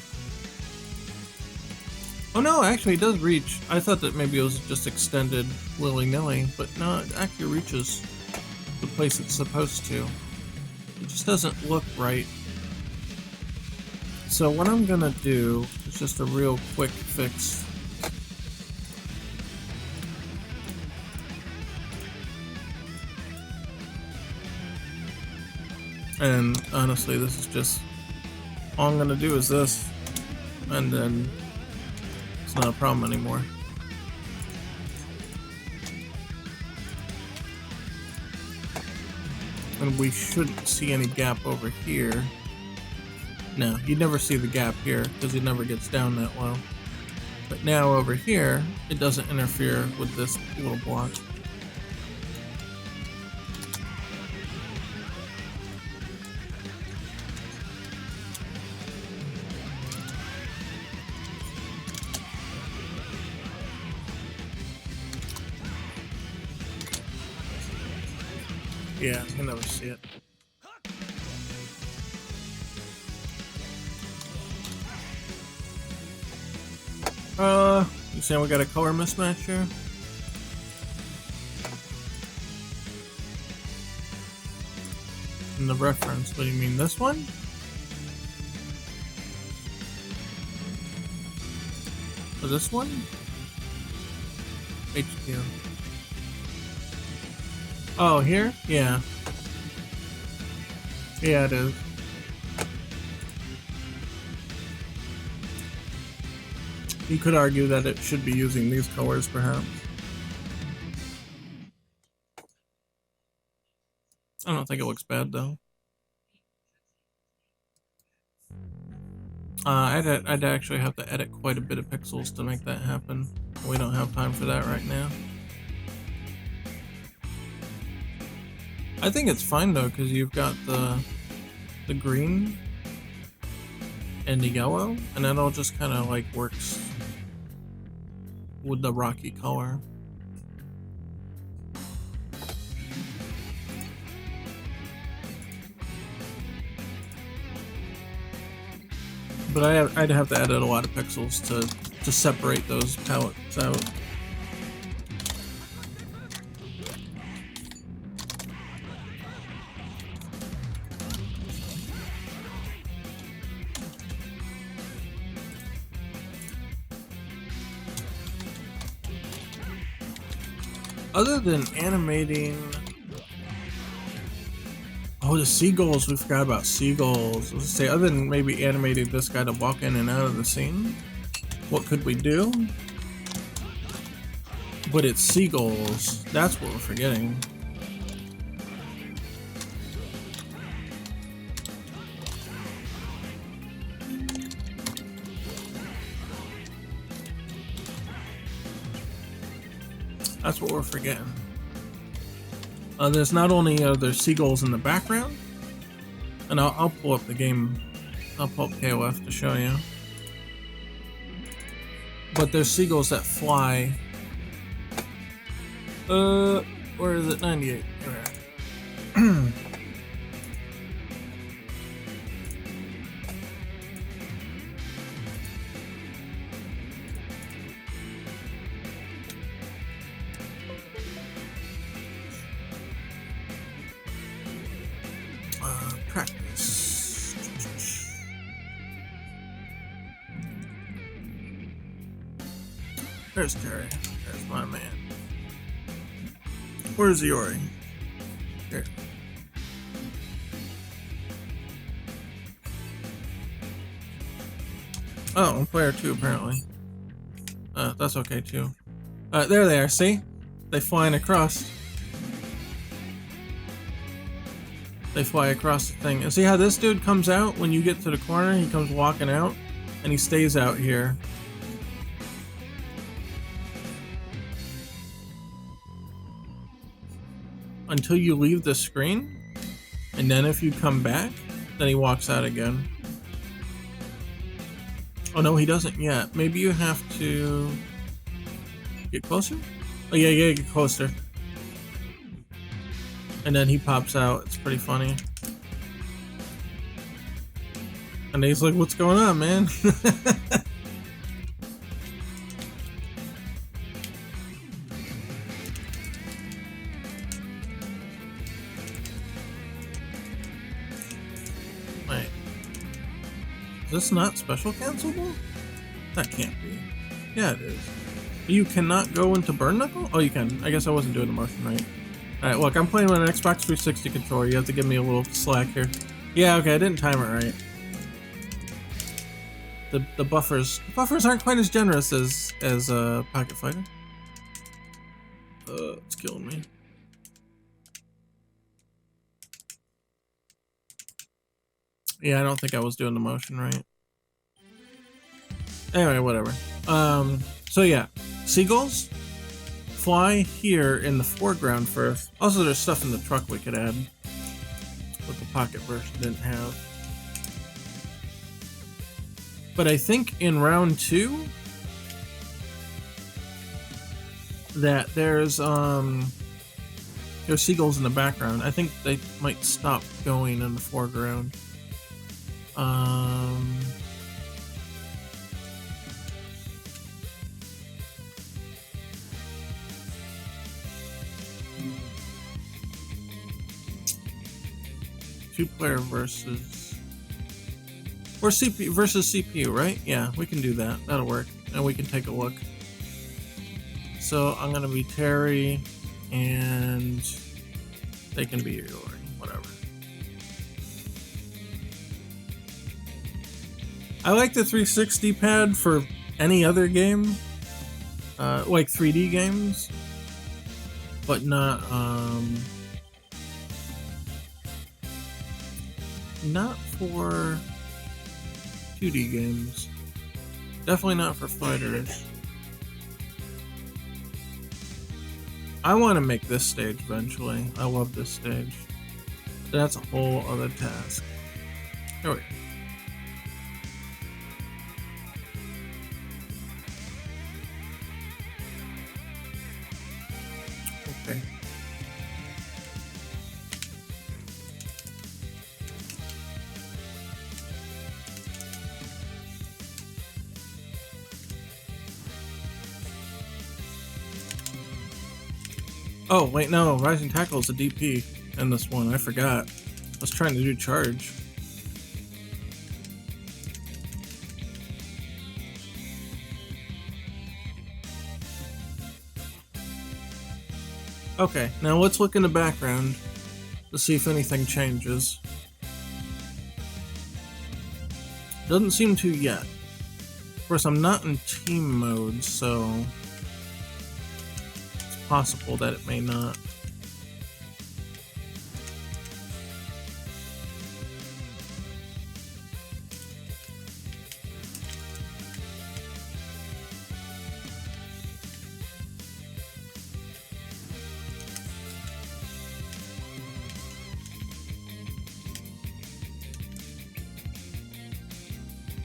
[SPEAKER 1] Oh no, actually it does reach. I thought that maybe it was just extended willy-nilly, but no, it actually reaches the place it's supposed to. It just doesn't look right. So what I'm gonna do is just a real quick fix. And honestly, this is just, all I'm gonna do is this, and then it's not a problem anymore. And we shouldn't see any gap over here. No, you never see the gap here because it never gets down that low. But now over here, it doesn't interfere with this little block. Yeah, you never see it. You saying we got a color mismatch here? In the reference, what do you mean, this one? Or this one? HQ. Oh, here? Yeah. Yeah, it is. You could argue that it should be using these colors, perhaps. I don't think it looks bad, though. I'd actually have to edit quite a bit of pixels to make that happen. We don't have time for that right now. I think it's fine, though, because you've got the green and the yellow, and that all just kind of, like, works with the rocky color. But I'd have to edit a lot of pixels to separate those palettes out. Other than animating... Oh, the seagulls. We forgot about seagulls. Let's say, other than maybe animating this guy to walk in and out of the scene, what could we do? But it's seagulls. That's what we're forgetting. That's what we're forgetting. There's not only there's seagulls in the background, and I'll pull up the game. I'll pull up KOF to show you. But there's seagulls that fly. Where is it? 98. Right. Practice. There's Terry. There's my man. Where's LBRY? Here. Oh, player 2 apparently. That's okay too. There they are, see? They flying across. They fly across the thing. And see how this dude comes out when you get to the corner? He comes walking out, and he stays out here. Until you leave the screen, and then if you come back, then he walks out again. Oh no, he doesn't yet. Maybe you have to get closer? Oh yeah, get closer. And then he pops out. It's pretty funny. And he's like, what's going on, man? Wait. Is this not special cancelable? That can't be. Yeah, it is. You cannot go into Burn Knuckle? Oh, you can. I guess I wasn't doing the motion right. Alright, look, I'm playing with an Xbox 360 controller. You have to give me a little slack here. Yeah, okay, I didn't time it right. The buffers aren't quite as generous as Pocket Fighter. It's killing me. Yeah, I don't think I was doing the motion right. Anyway, whatever. So yeah, seagulls fly here in the foreground first. Also, there's stuff in the truck we could add, but the Pocket version didn't have. But I think in round 2 that there's seagulls in the background. I think they might stop going in the foreground. Two-player versus... Or CPU versus CPU, right? Yeah, we can do that. That'll work. And we can take a look. So I'm gonna be Terry, and they can be Rory, whatever. I like the 360 pad for any other game, like 3D games, but not for 2D games. Definitely not for fighters. I want to make this stage eventually. I love this stage. That's a whole other task. Here we go. Okay. Oh, wait, no. Rising Tackle is a DP in this one. I forgot. I was trying to do charge. Okay, now let's look in the background to see if anything changes. Doesn't seem to yet. Of course, I'm not in team mode, so it's possible that it may not.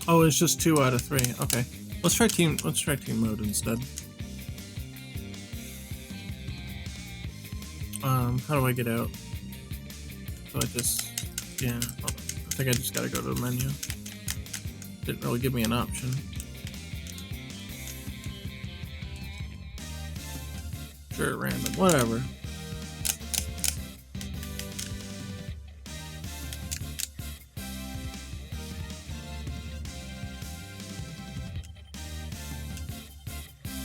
[SPEAKER 1] Oh, it's just 2 out of 3. Okay, let's try team mode instead. How do I get out? So I just, yeah, hold on. I think I just gotta go to the menu. Didn't really give me an option. Sure, random, whatever.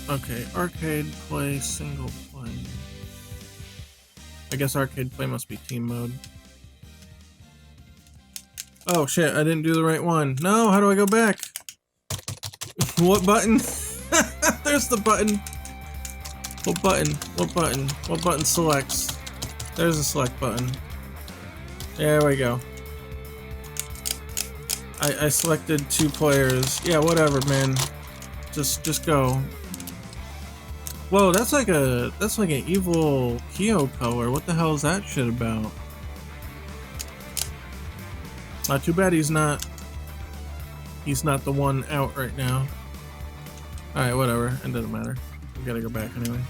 [SPEAKER 1] Okay, arcade play, single play. I guess arcade play must be team mode. Oh shit, I didn't do the right one. No, how do I go back? What button? There's the button. What button? What button? What button selects? There's the select button. There we go. I selected 2 players. Yeah, whatever, man. Just go. Whoa, that's like an evil Kyo color. What the hell is that shit about? Too bad he's not the one out right now. Alright, whatever. It doesn't matter. We gotta go back anyway.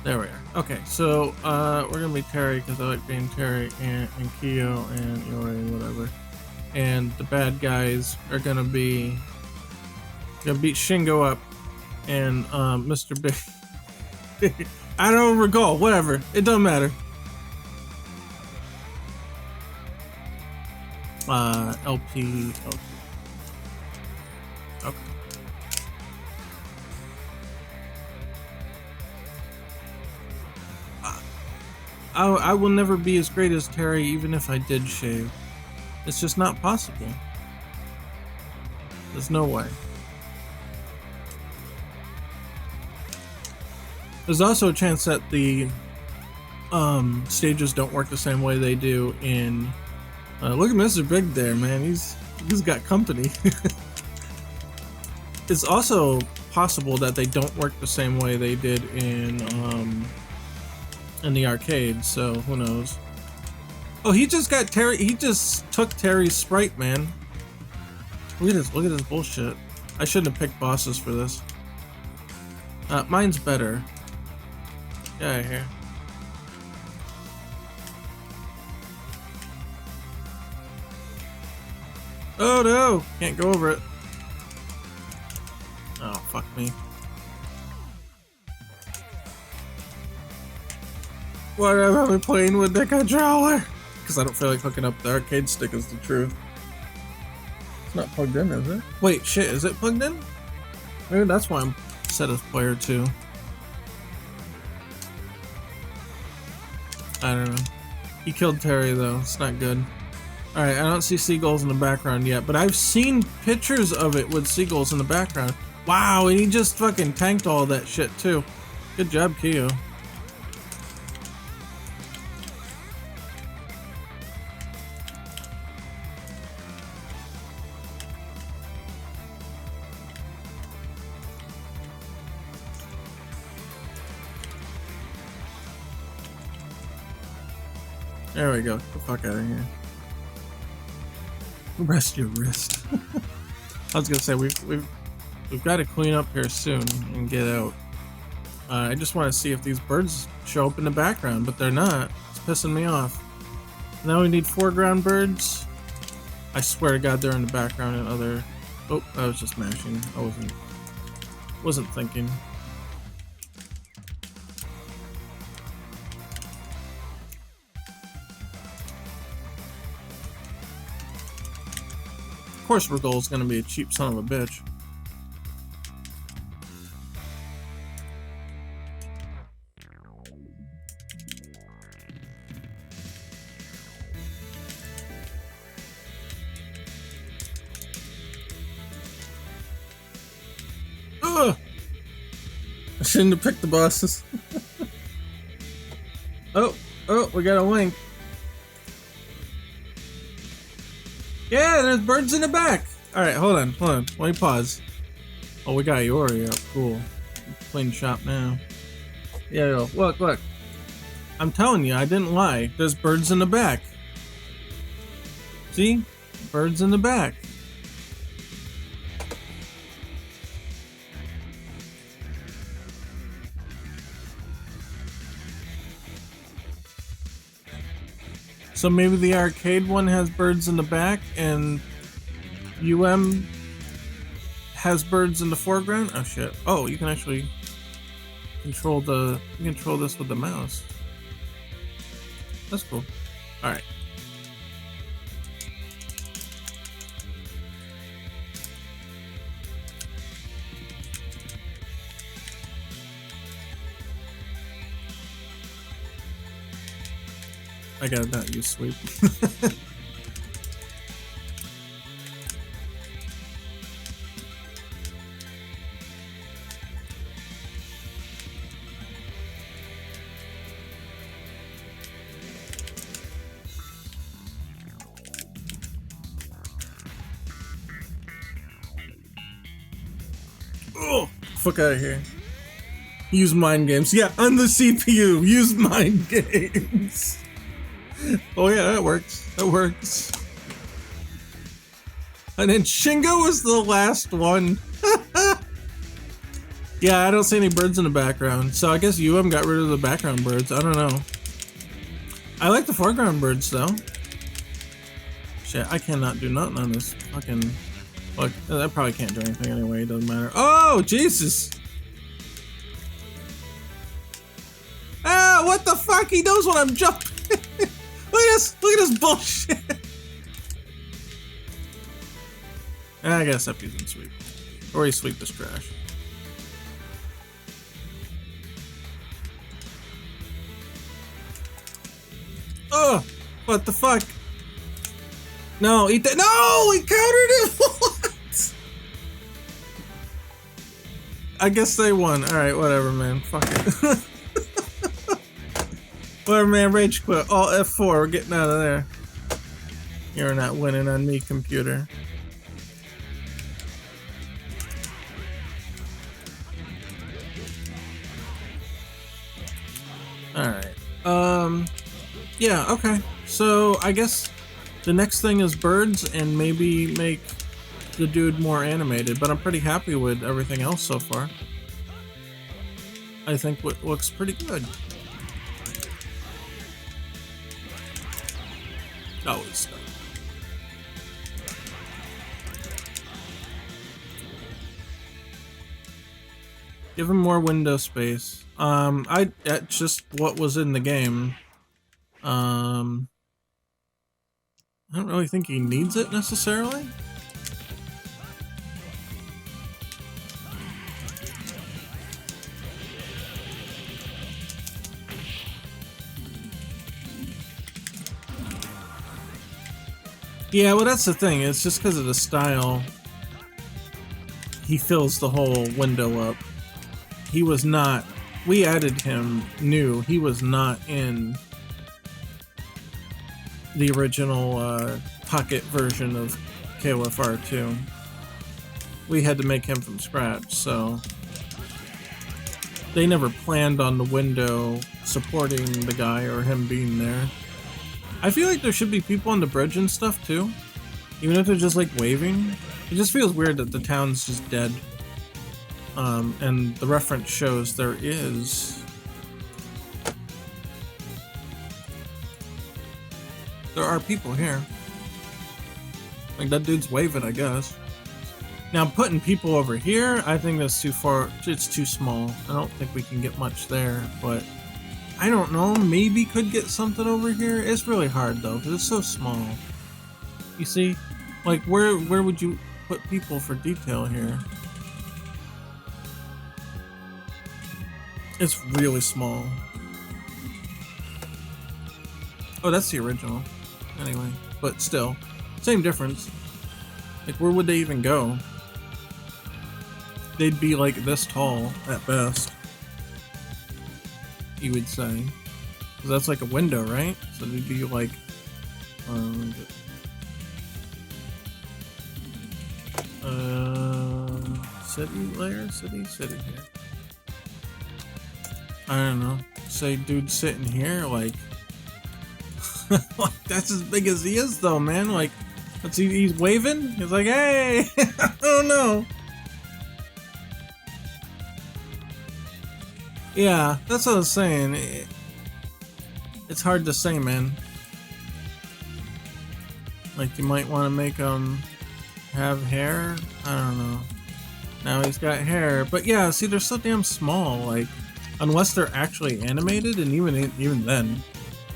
[SPEAKER 1] There we are. Okay, so we're gonna be Terry because I like being Terry and Kyo and Iori, whatever. And the bad guys are gonna beat Shingo up and Mr. Big. I don't recall. Whatever. It doesn't matter. LP. Okay. I will never be as great as Terry even if I did shave. It's just not possible. There's no way. There's also a chance that the stages don't work the same way they do in look at Mr. Big there, man. He's got company. It's also possible that they don't work the same way they did in the arcade, so who knows. Oh, he just got Terry. He just took Terry's sprite, man. Look at this bullshit. I shouldn't have picked bosses for this. Mine's better. Get out of here. Oh no! Can't go over it. Oh, fuck me. Why am I playing with the controller? Because I don't feel like hooking up the arcade stick is the truth. It's not plugged in, is it? Wait, shit, is it plugged in? Maybe that's why I'm set as player 2. I don't know. He killed Terry though, it's not good. Alright, I don't see seagulls in the background yet, but I've seen pictures of it with seagulls in the background. Wow, and he just fucking tanked all that shit too. Good job, Kyo. There we go. Get the fuck out of here. Rest your wrist. I was gonna say we've got to clean up here soon and get out. I just want to see if these birds show up in the background, but they're not. It's pissing me off. Now we need foreground birds. I swear to God, they're in the background and other. Oh, I was just mashing. I wasn't thinking. Of course, Regal's gonna be a cheap son of a bitch. Ugh! I shouldn't have picked the bosses. Oh, we got a link. Yeah, there's birds in the back. Alright, hold on. Let me pause. Oh, we got Iori up. Cool. Clean shop now. Yeah, look. I'm telling you, I didn't lie. There's birds in the back. See? Birds in the back. So maybe the arcade one has birds in the back and UM has birds in the foreground? Oh shit. Oh, you can actually control this with the mouse. That's cool. Alright. I gotta not use sweep. Oh, fuck out of here. Use mind games. Yeah, on the CPU. Use mind games. Oh yeah, that works. That works. And then Shingo was the last one. Yeah, I don't see any birds in the background. So I guess UM got rid of the background birds. I don't know. I like the foreground birds though. Shit, I cannot do nothing on this fucking... Look, I probably can't do anything anyway, it doesn't matter. Oh, Jesus! Ah, what the fuck? He knows when I'm jumping! Look at this bullshit! I guess that doesn't sweep. Or he sweep this trash. Oh! What the fuck? No, he countered it! What? I guess they won. Alright, whatever, man. Fuck it. Whatever, man. Rage quit. All F4. We're getting out of there. You're not winning on me, computer. Alright. Yeah, okay. So, I guess the next thing is birds and maybe make the dude more animated, but I'm pretty happy with everything else so far. I think what looks pretty good. Always stuff. Give him more window space. That's just what was in the game. I don't really think he needs it necessarily. Yeah, well, that's the thing. It's just because of the style. He fills the whole window up. He was not... We added him new. He was not in the original pocket version of KOFR 2. We had to make him from scratch, so... They never planned on the window supporting the guy or him being there. I feel like there should be people on the bridge and stuff too. Even if they're just like waving. It just feels weird that the town's just dead. And the reference shows there is... There are people here. Like that dude's waving, I guess. Now putting people over here, I think that's too far, it's too small. I don't think we can get much there, but I don't know, maybe could get something over here. It's really hard though, because it's so small. You see? Like where would you put people for detail here? It's really small. Oh, that's the original. Anyway, but still, same difference. Like where would they even go? They'd be like this tall at best. You would say. Because that's like a window, right? So they'd be like... city layer? City here. I don't know. Say dude sitting here, like... like that's as big as he is though, man. Like, let's see, he's waving? He's like, hey! I don't know. Yeah, that's what I was saying. It's hard to say, man. Like, you might want to make him have hair? I don't know. Now he's got hair. But yeah, see, they're so damn small. Like, unless they're actually animated, and even then,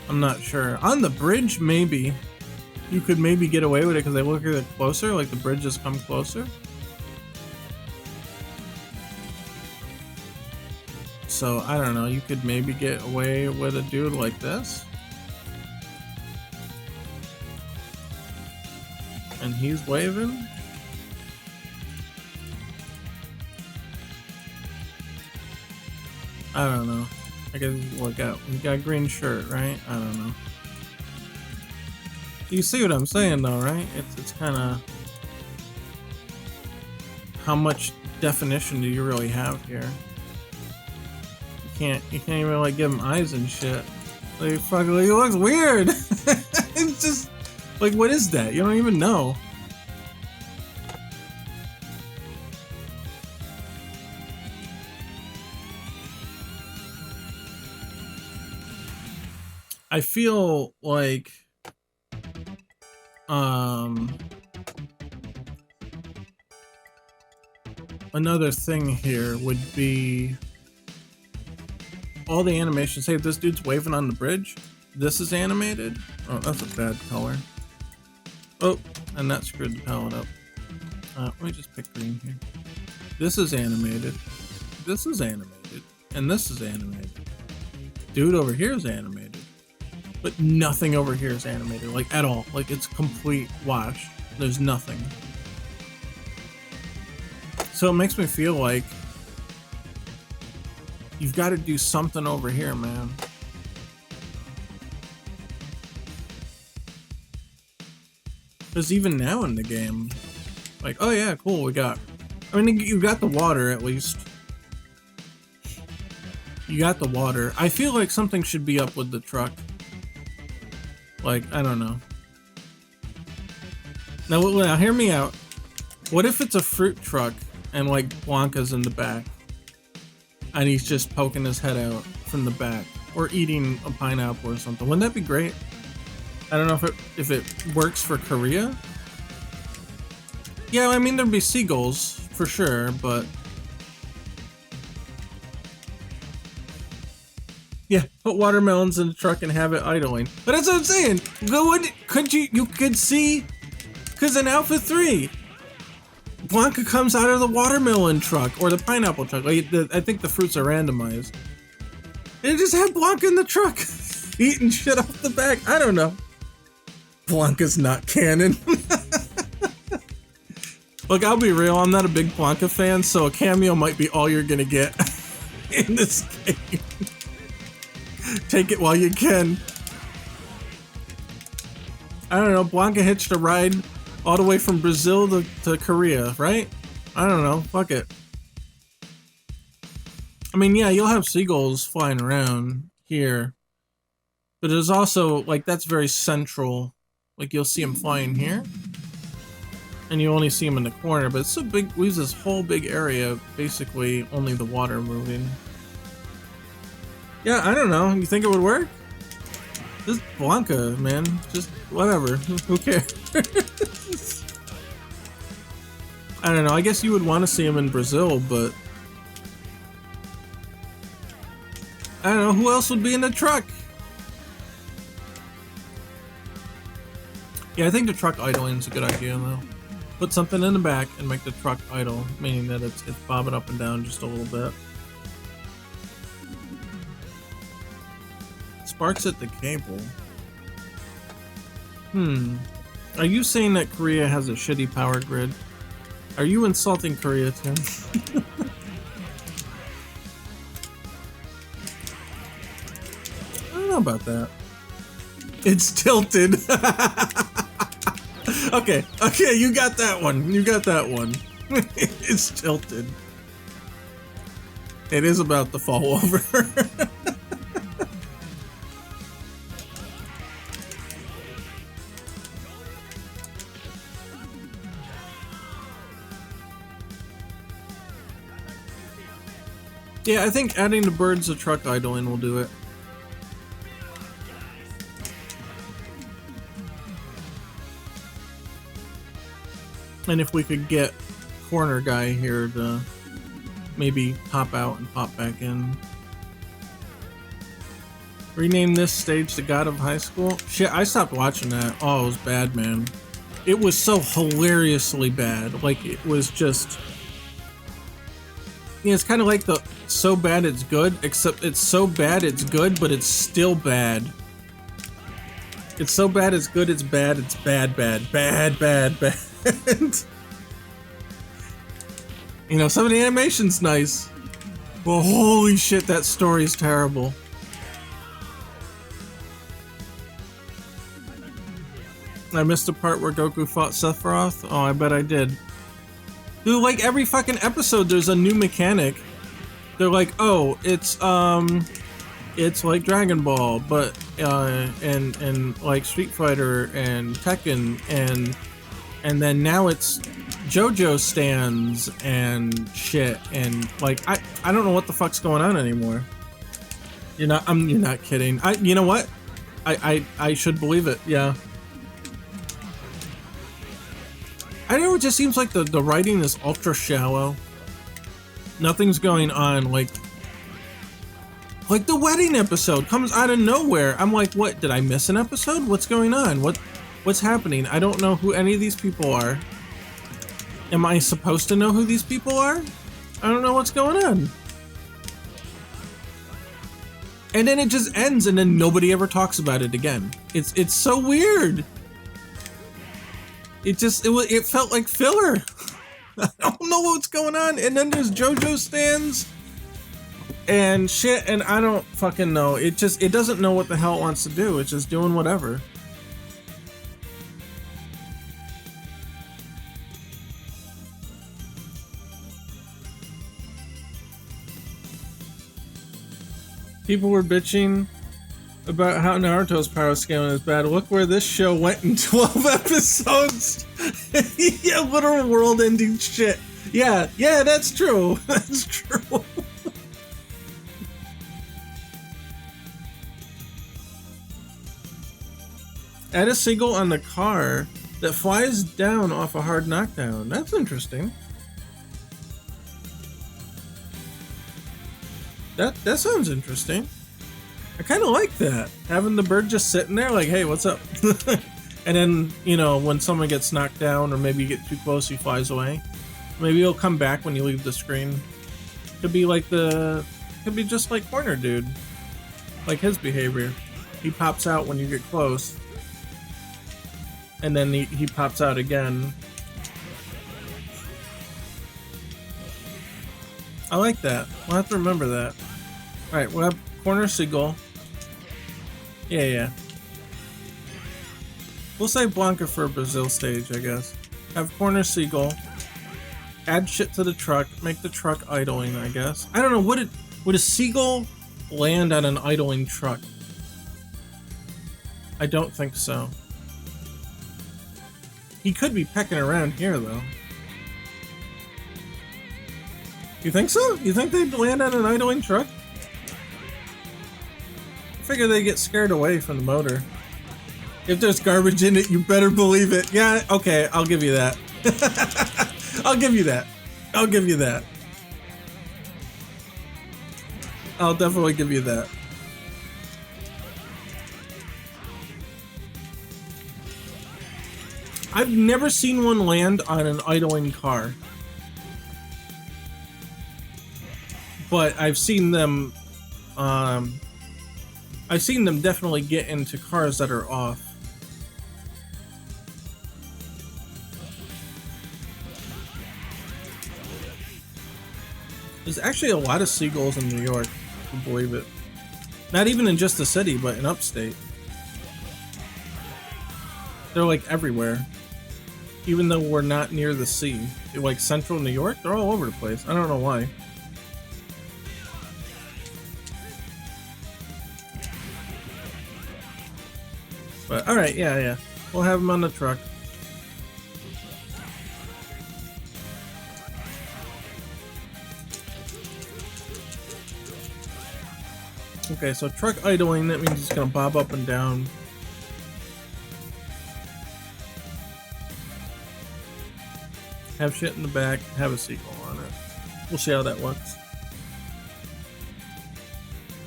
[SPEAKER 1] I'm not sure. On the bridge, maybe. You could maybe get away with it because they look a bit closer. Like, the bridges come closer. So, I don't know, you could maybe get away with a dude like this. And he's waving. I don't know. I guess look out. He got a green shirt, right? I don't know. You see what I'm saying though, right? It's kind of... How much definition do you really have here? You can't even like give him eyes and shit. Like fucking, like, it looks weird. It's just like, what is that? You don't even know. I feel like another thing here would be all the animations. Hey, this dude's waving on the bridge. This is animated. Oh, that's a bad color. Oh, and that screwed the palette up. Let me just pick green here. This is animated. This is animated. And this is animated. Dude over here is animated. But nothing over here is animated, like at all. Like it's complete wash. There's nothing. So it makes me feel like you've got to do something over here, man. Because even now in the game, like, oh yeah, cool, we got, I mean, you got the water at least. You got the water. I feel like something should be up with the truck. Like, I don't know. Now hear me out. What if it's a fruit truck and like Blanca's in the back and he's just poking his head out from the back or eating a pineapple or something? Wouldn't that be great? I don't know if it works for Korea. Yeah, I mean, there'd be seagulls for sure, but yeah, put watermelons in the truck and have it idling. But that's what I'm saying. You could see, because in Alpha 3, Blanca comes out of the watermelon truck or the pineapple truck. Like I think the fruits are randomized. They just have Blanca in the truck eating shit off the back. I don't know. Blanca's not canon. Look, I'll be real. I'm not a big Blanca fan, so a cameo might be all you're gonna get in this game. Take it while you can. I don't know, Blanca hitched a ride all the way from Brazil to Korea, right? I don't know, fuck it. I mean, yeah, you'll have seagulls flying around here, but there's also, like, that's very central. Like, you'll see them flying here, and you only see them in the corner, but it's so big, leaves this whole big area, basically only the water moving. Yeah, I don't know. You think it would work? Just Blanca, man. Just whatever. Who cares? I don't know. I guess you would want to see him in Brazil, but I don't know. Who else would be in the truck? Yeah, I think the truck idling is a good idea, though. Put something in the back and make the truck idle, meaning that it's bobbing up and down just a little bit. Sparks at the cable. Are you saying that Korea has a shitty power grid? Are you insulting Korea, Tim? I don't know about that. It's tilted. Okay, you got that one. You got that one. It's tilted. It is about to fall over. Yeah, I think adding the birds to truck idling will do it. And if we could get corner guy here to maybe pop out and pop back in. Rename this stage the God of High School? Shit, I stopped watching that. Oh, it was bad, man. It was so hilariously bad. Like, it was just... Yeah, it's kind of like the so bad it's good, except it's so bad it's good, but it's still bad. It's so bad it's good, it's bad, it's bad, bad, bad, bad, bad. You know, some of the animation's nice. Well, holy shit, that story's terrible. I missed the part where Goku fought Sephiroth? Oh, I bet I did. Dude, like every fucking episode there's a new mechanic. They're like, oh, it's like Dragon Ball, but and like Street Fighter and Tekken and then now it's JoJo stands and shit, and like I don't know what the fuck's going on anymore. You're not kidding. You know what? I should believe it, yeah. I don't know, it just seems like the writing is ultra shallow. Nothing's going on, like the wedding episode comes out of nowhere. I'm like, what, did I miss an episode? What's going on? What's happening? I don't know who any of these people are. Am I supposed to know who these people are? I don't know what's going on. And then it just ends and then nobody ever talks about it again. It's so weird. It felt like filler. I don't know what's going on. And then there's JoJo stands and shit, and I don't fucking know. It doesn't know what the hell it wants to do. It's just doing whatever. People were bitching about how Naruto's power scaling is bad. Look where this show went in 12 episodes. Yeah, literal world-ending shit. Yeah, that's true. That's true. Add a seagull on the car that flies down off a hard knockdown. That's interesting. That sounds interesting. I kind of like that. Having the bird just sitting there like, hey, what's up? And then, you know, when someone gets knocked down or maybe you get too close, he flies away. Maybe he'll come back when you leave the screen. Could be just like Corner Dude. Like his behavior. He pops out when you get close. And then he pops out again. I like that. We'll have to remember that. Alright, we'll have Corner Seagull. Yeah. We'll save Blanca for a Brazil stage, I guess. Have Corner Seagull. Add shit to the truck. Make the truck idling, I guess. I don't know, would a seagull land on an idling truck? I don't think so. He could be pecking around here, though. You think so? You think they'd land on an idling truck? I figure they get scared away from the motor. If there's garbage in it, you better believe it. Yeah, okay, I'll give you that. I'll give you that. I'll give you that. I'll definitely give you that. I've never seen one land on an idling car. But I've seen them definitely get into cars that are off. There's actually a lot of seagulls in New York, if you believe it. Not even in just the city, but in upstate. They're like everywhere. Even though we're not near the sea. Like central New York, they're all over the place. I don't know why. But alright, yeah. We'll have them on the truck. Okay, so truck idling, that means it's gonna bob up and down. Have shit in the back, have a seagull on it. We'll see how that works.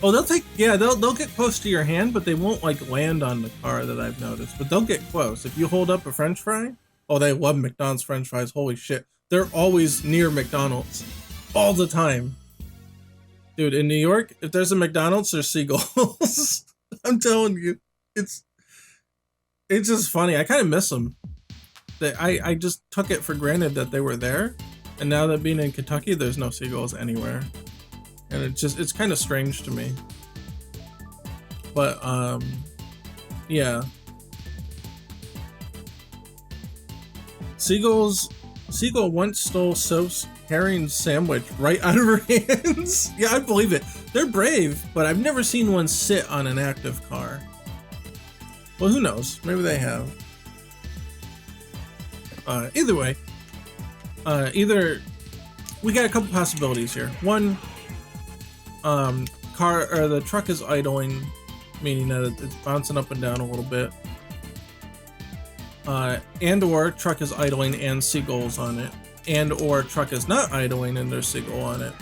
[SPEAKER 1] Oh, they'll get close to your hand, but they won't like land on the car that I've noticed. But they'll get close. If you hold up a French fry, oh, they love McDonald's French fries. Holy shit. They're always near McDonald's. All the time. Dude, in New York, if there's a McDonald's, there's seagulls. I'm telling you. It's just funny. I kind of miss them. I just took it for granted that they were there. And now that being in Kentucky, there's no seagulls anywhere. And it's kind of strange to me. But, yeah. Seagull once stole Soap's herring sandwich right out of her hands. Yeah, I believe it. They're brave, but I've never seen one sit on an active car. Well, who knows? Maybe they have. Either way, we got a couple possibilities here. One, the truck is idling, meaning that it's bouncing up and down a little bit. And or truck is idling and seagulls on it. And or truck is not idling and there's seagull on it.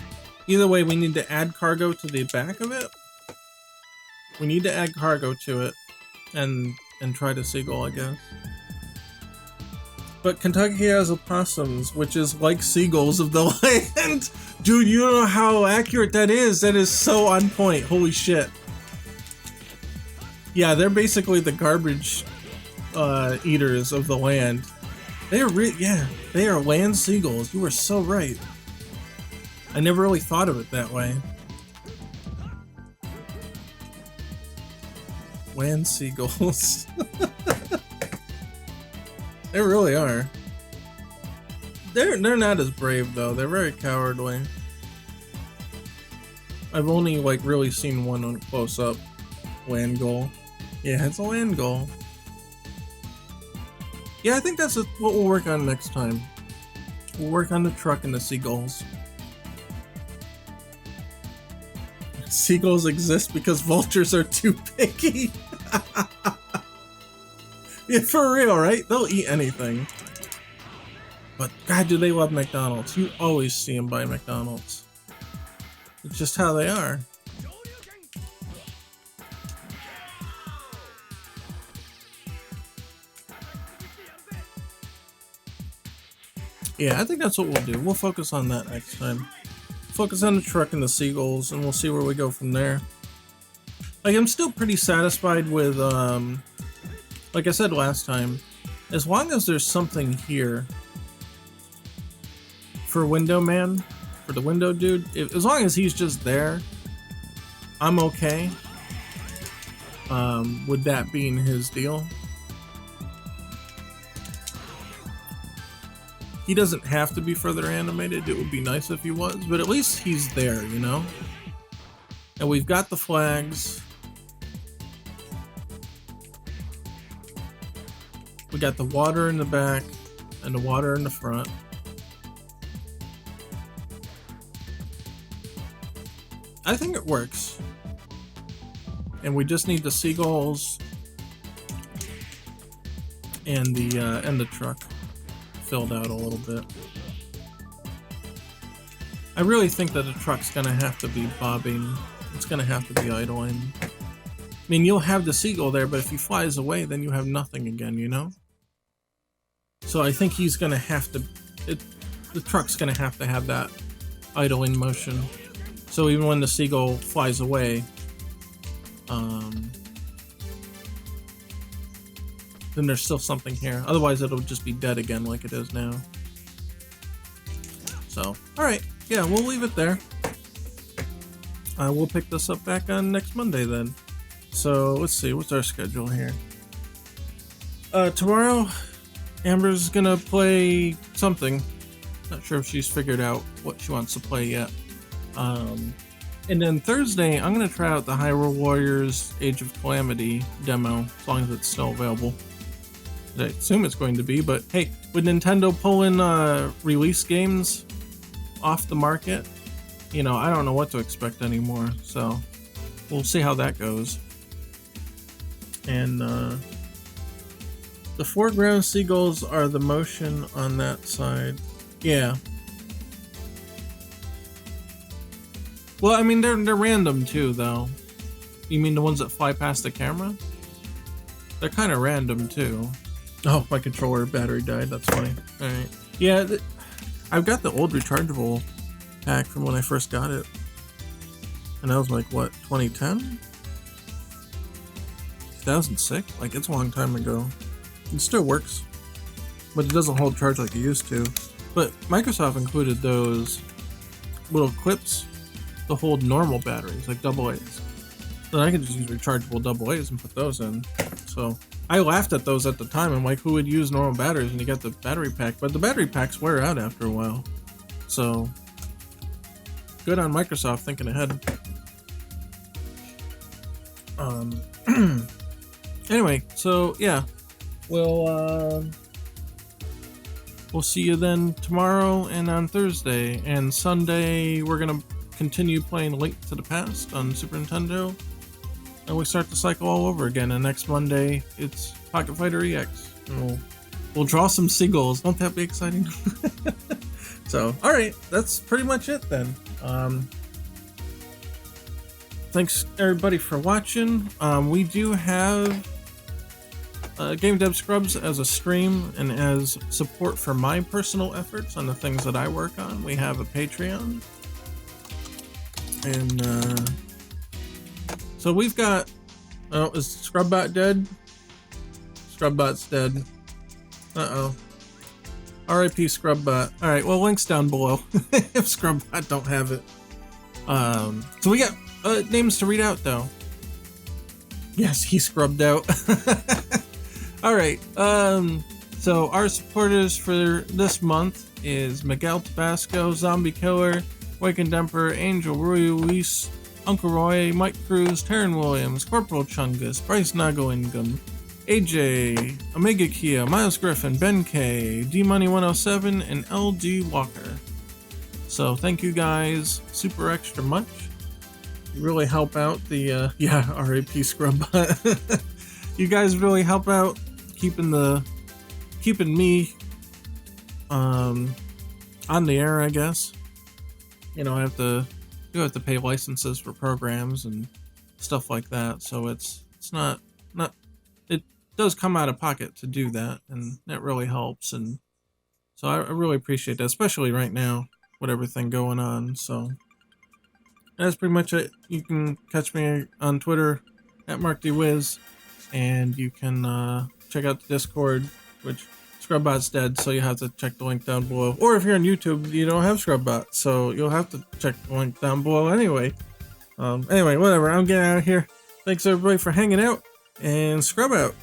[SPEAKER 1] Either way, we need to add cargo to the back of it. We need to add cargo to it and try to seagull, I guess. But Kentucky has opossums, which is like seagulls of the land. Dude, you don't know how accurate that is. That is so on point. Holy shit. Yeah, they're basically the garbage eaters of the land. They are they are land seagulls. You were so right. I never really thought of it that way. Land seagulls. They really are. They're not as brave though. They're very cowardly. I've only like really seen one on close up. Land gull. Yeah, it's a land gull. Yeah, I think that's what we'll work on next time. We'll work on the truck and the seagulls. Seagulls exist because vultures are too picky. Yeah, for real, right? They'll eat anything. But God, do they love McDonald's. You always see them by McDonald's. It's just how they are. Yeah, I think that's what we'll do. We'll focus on that next time. Focus on the truck and the seagulls, and we'll see where we go from there. Like, I'm still pretty satisfied with, like I said last time, as long as there's something here for Window Man, for the window dude, as long as he's just there, I'm okay with that being his deal. He doesn't have to be further animated. It would be nice if he was, but at least he's there, you know? And we've got the flags. We got the water in the back and the water in the front. I think it works. And we just need the seagulls and the truck filled out a little bit. I really think that the truck's gonna have to be bobbing. It's gonna have to be idling. I mean, you'll have the seagull there, but if he flies away, then you have nothing again, you know? So I think he's gonna have to, the truck's gonna have to have that idling motion. So even when the seagull flies away, then there's still something here. Otherwise, it'll just be dead again like it is now. So, alright. Yeah, we'll leave it there. We'll pick this up back on next Monday then. So, let's see. What's our schedule here? Tomorrow, Amber's gonna play something. Not sure if she's figured out what she wants to play yet. And then Thursday, I'm gonna try out the Hyrule Warriors Age of Calamity demo, as long as it's still available. I assume it's going to be, but hey, with Nintendo pulling release games off the market, you know, I don't know what to expect anymore, so we'll see how that goes. And the foreground seagulls are the motion on that side. Yeah. Well, I mean, they're random too, though. You mean the ones that fly past the camera? They're kind of random too. Oh, my controller battery died. That's funny. All right. Yeah, I've got the old rechargeable pack from when I first got it, and that was like what, 2010, 2006. Like, it's a long time ago. It still works, but it doesn't hold charge like it used to. But Microsoft included those little clips to hold normal batteries, like AA's. Then I could just use rechargeable AA's and put those in. So I laughed at those at the time. I'm like, who would use normal batteries when you got the battery pack? But the battery packs wear out after a while. So good on Microsoft thinking ahead. Anyway, so yeah, we'll see you then tomorrow and on Thursday. And Sunday we're gonna continue playing Link to the Past on Super Nintendo. and we start the cycle all over again. And next Monday, it's Pocket Fighter EX. And we'll draw some seagulls. Won't that be exciting? So, all right, that's pretty much it then. Thanks everybody for watching. We do have GameDevScrubs as a stream and as support for my personal efforts on the things that I work on. We have a Patreon. And so we've got, oh, is Scrubbot dead? Scrubbot's dead. Uh-oh. RIP Scrubbot. Alright, well, links down below if Scrubbot don't have it. So we got names to read out though. Yes, he scrubbed out. Alright, so our supporters for this month is Miguel Tabasco, Zombie Killer, Wakened Emperor, Angel Ruiz, Uncle Roy, Mike Cruz, Taryn Williams, Corporal Chungus, Bryce Nagoingam, AJ, Omega Kia, Miles Griffin, Ben K, D-Money107, and LD Walker. So thank you guys super extra much. You really help out the, yeah, RAP Scrubbot. You guys really help out keeping me on the air, I guess. You know, I do have to pay licenses for programs and stuff like that, so it's not it does come out of pocket to do that, and that really helps. And so I really appreciate that, especially right now with everything going on. So that's pretty much it. You can catch me on Twitter at MarkDWiz, and you can check out the Discord, which Scrubbot's dead, so you have to check the link down below. Or if you're on YouTube, you don't have Scrubbot, so you'll have to check the link down below anyway. Anyway, whatever, I'm getting out of here. Thanks everybody for hanging out, and Scrub out.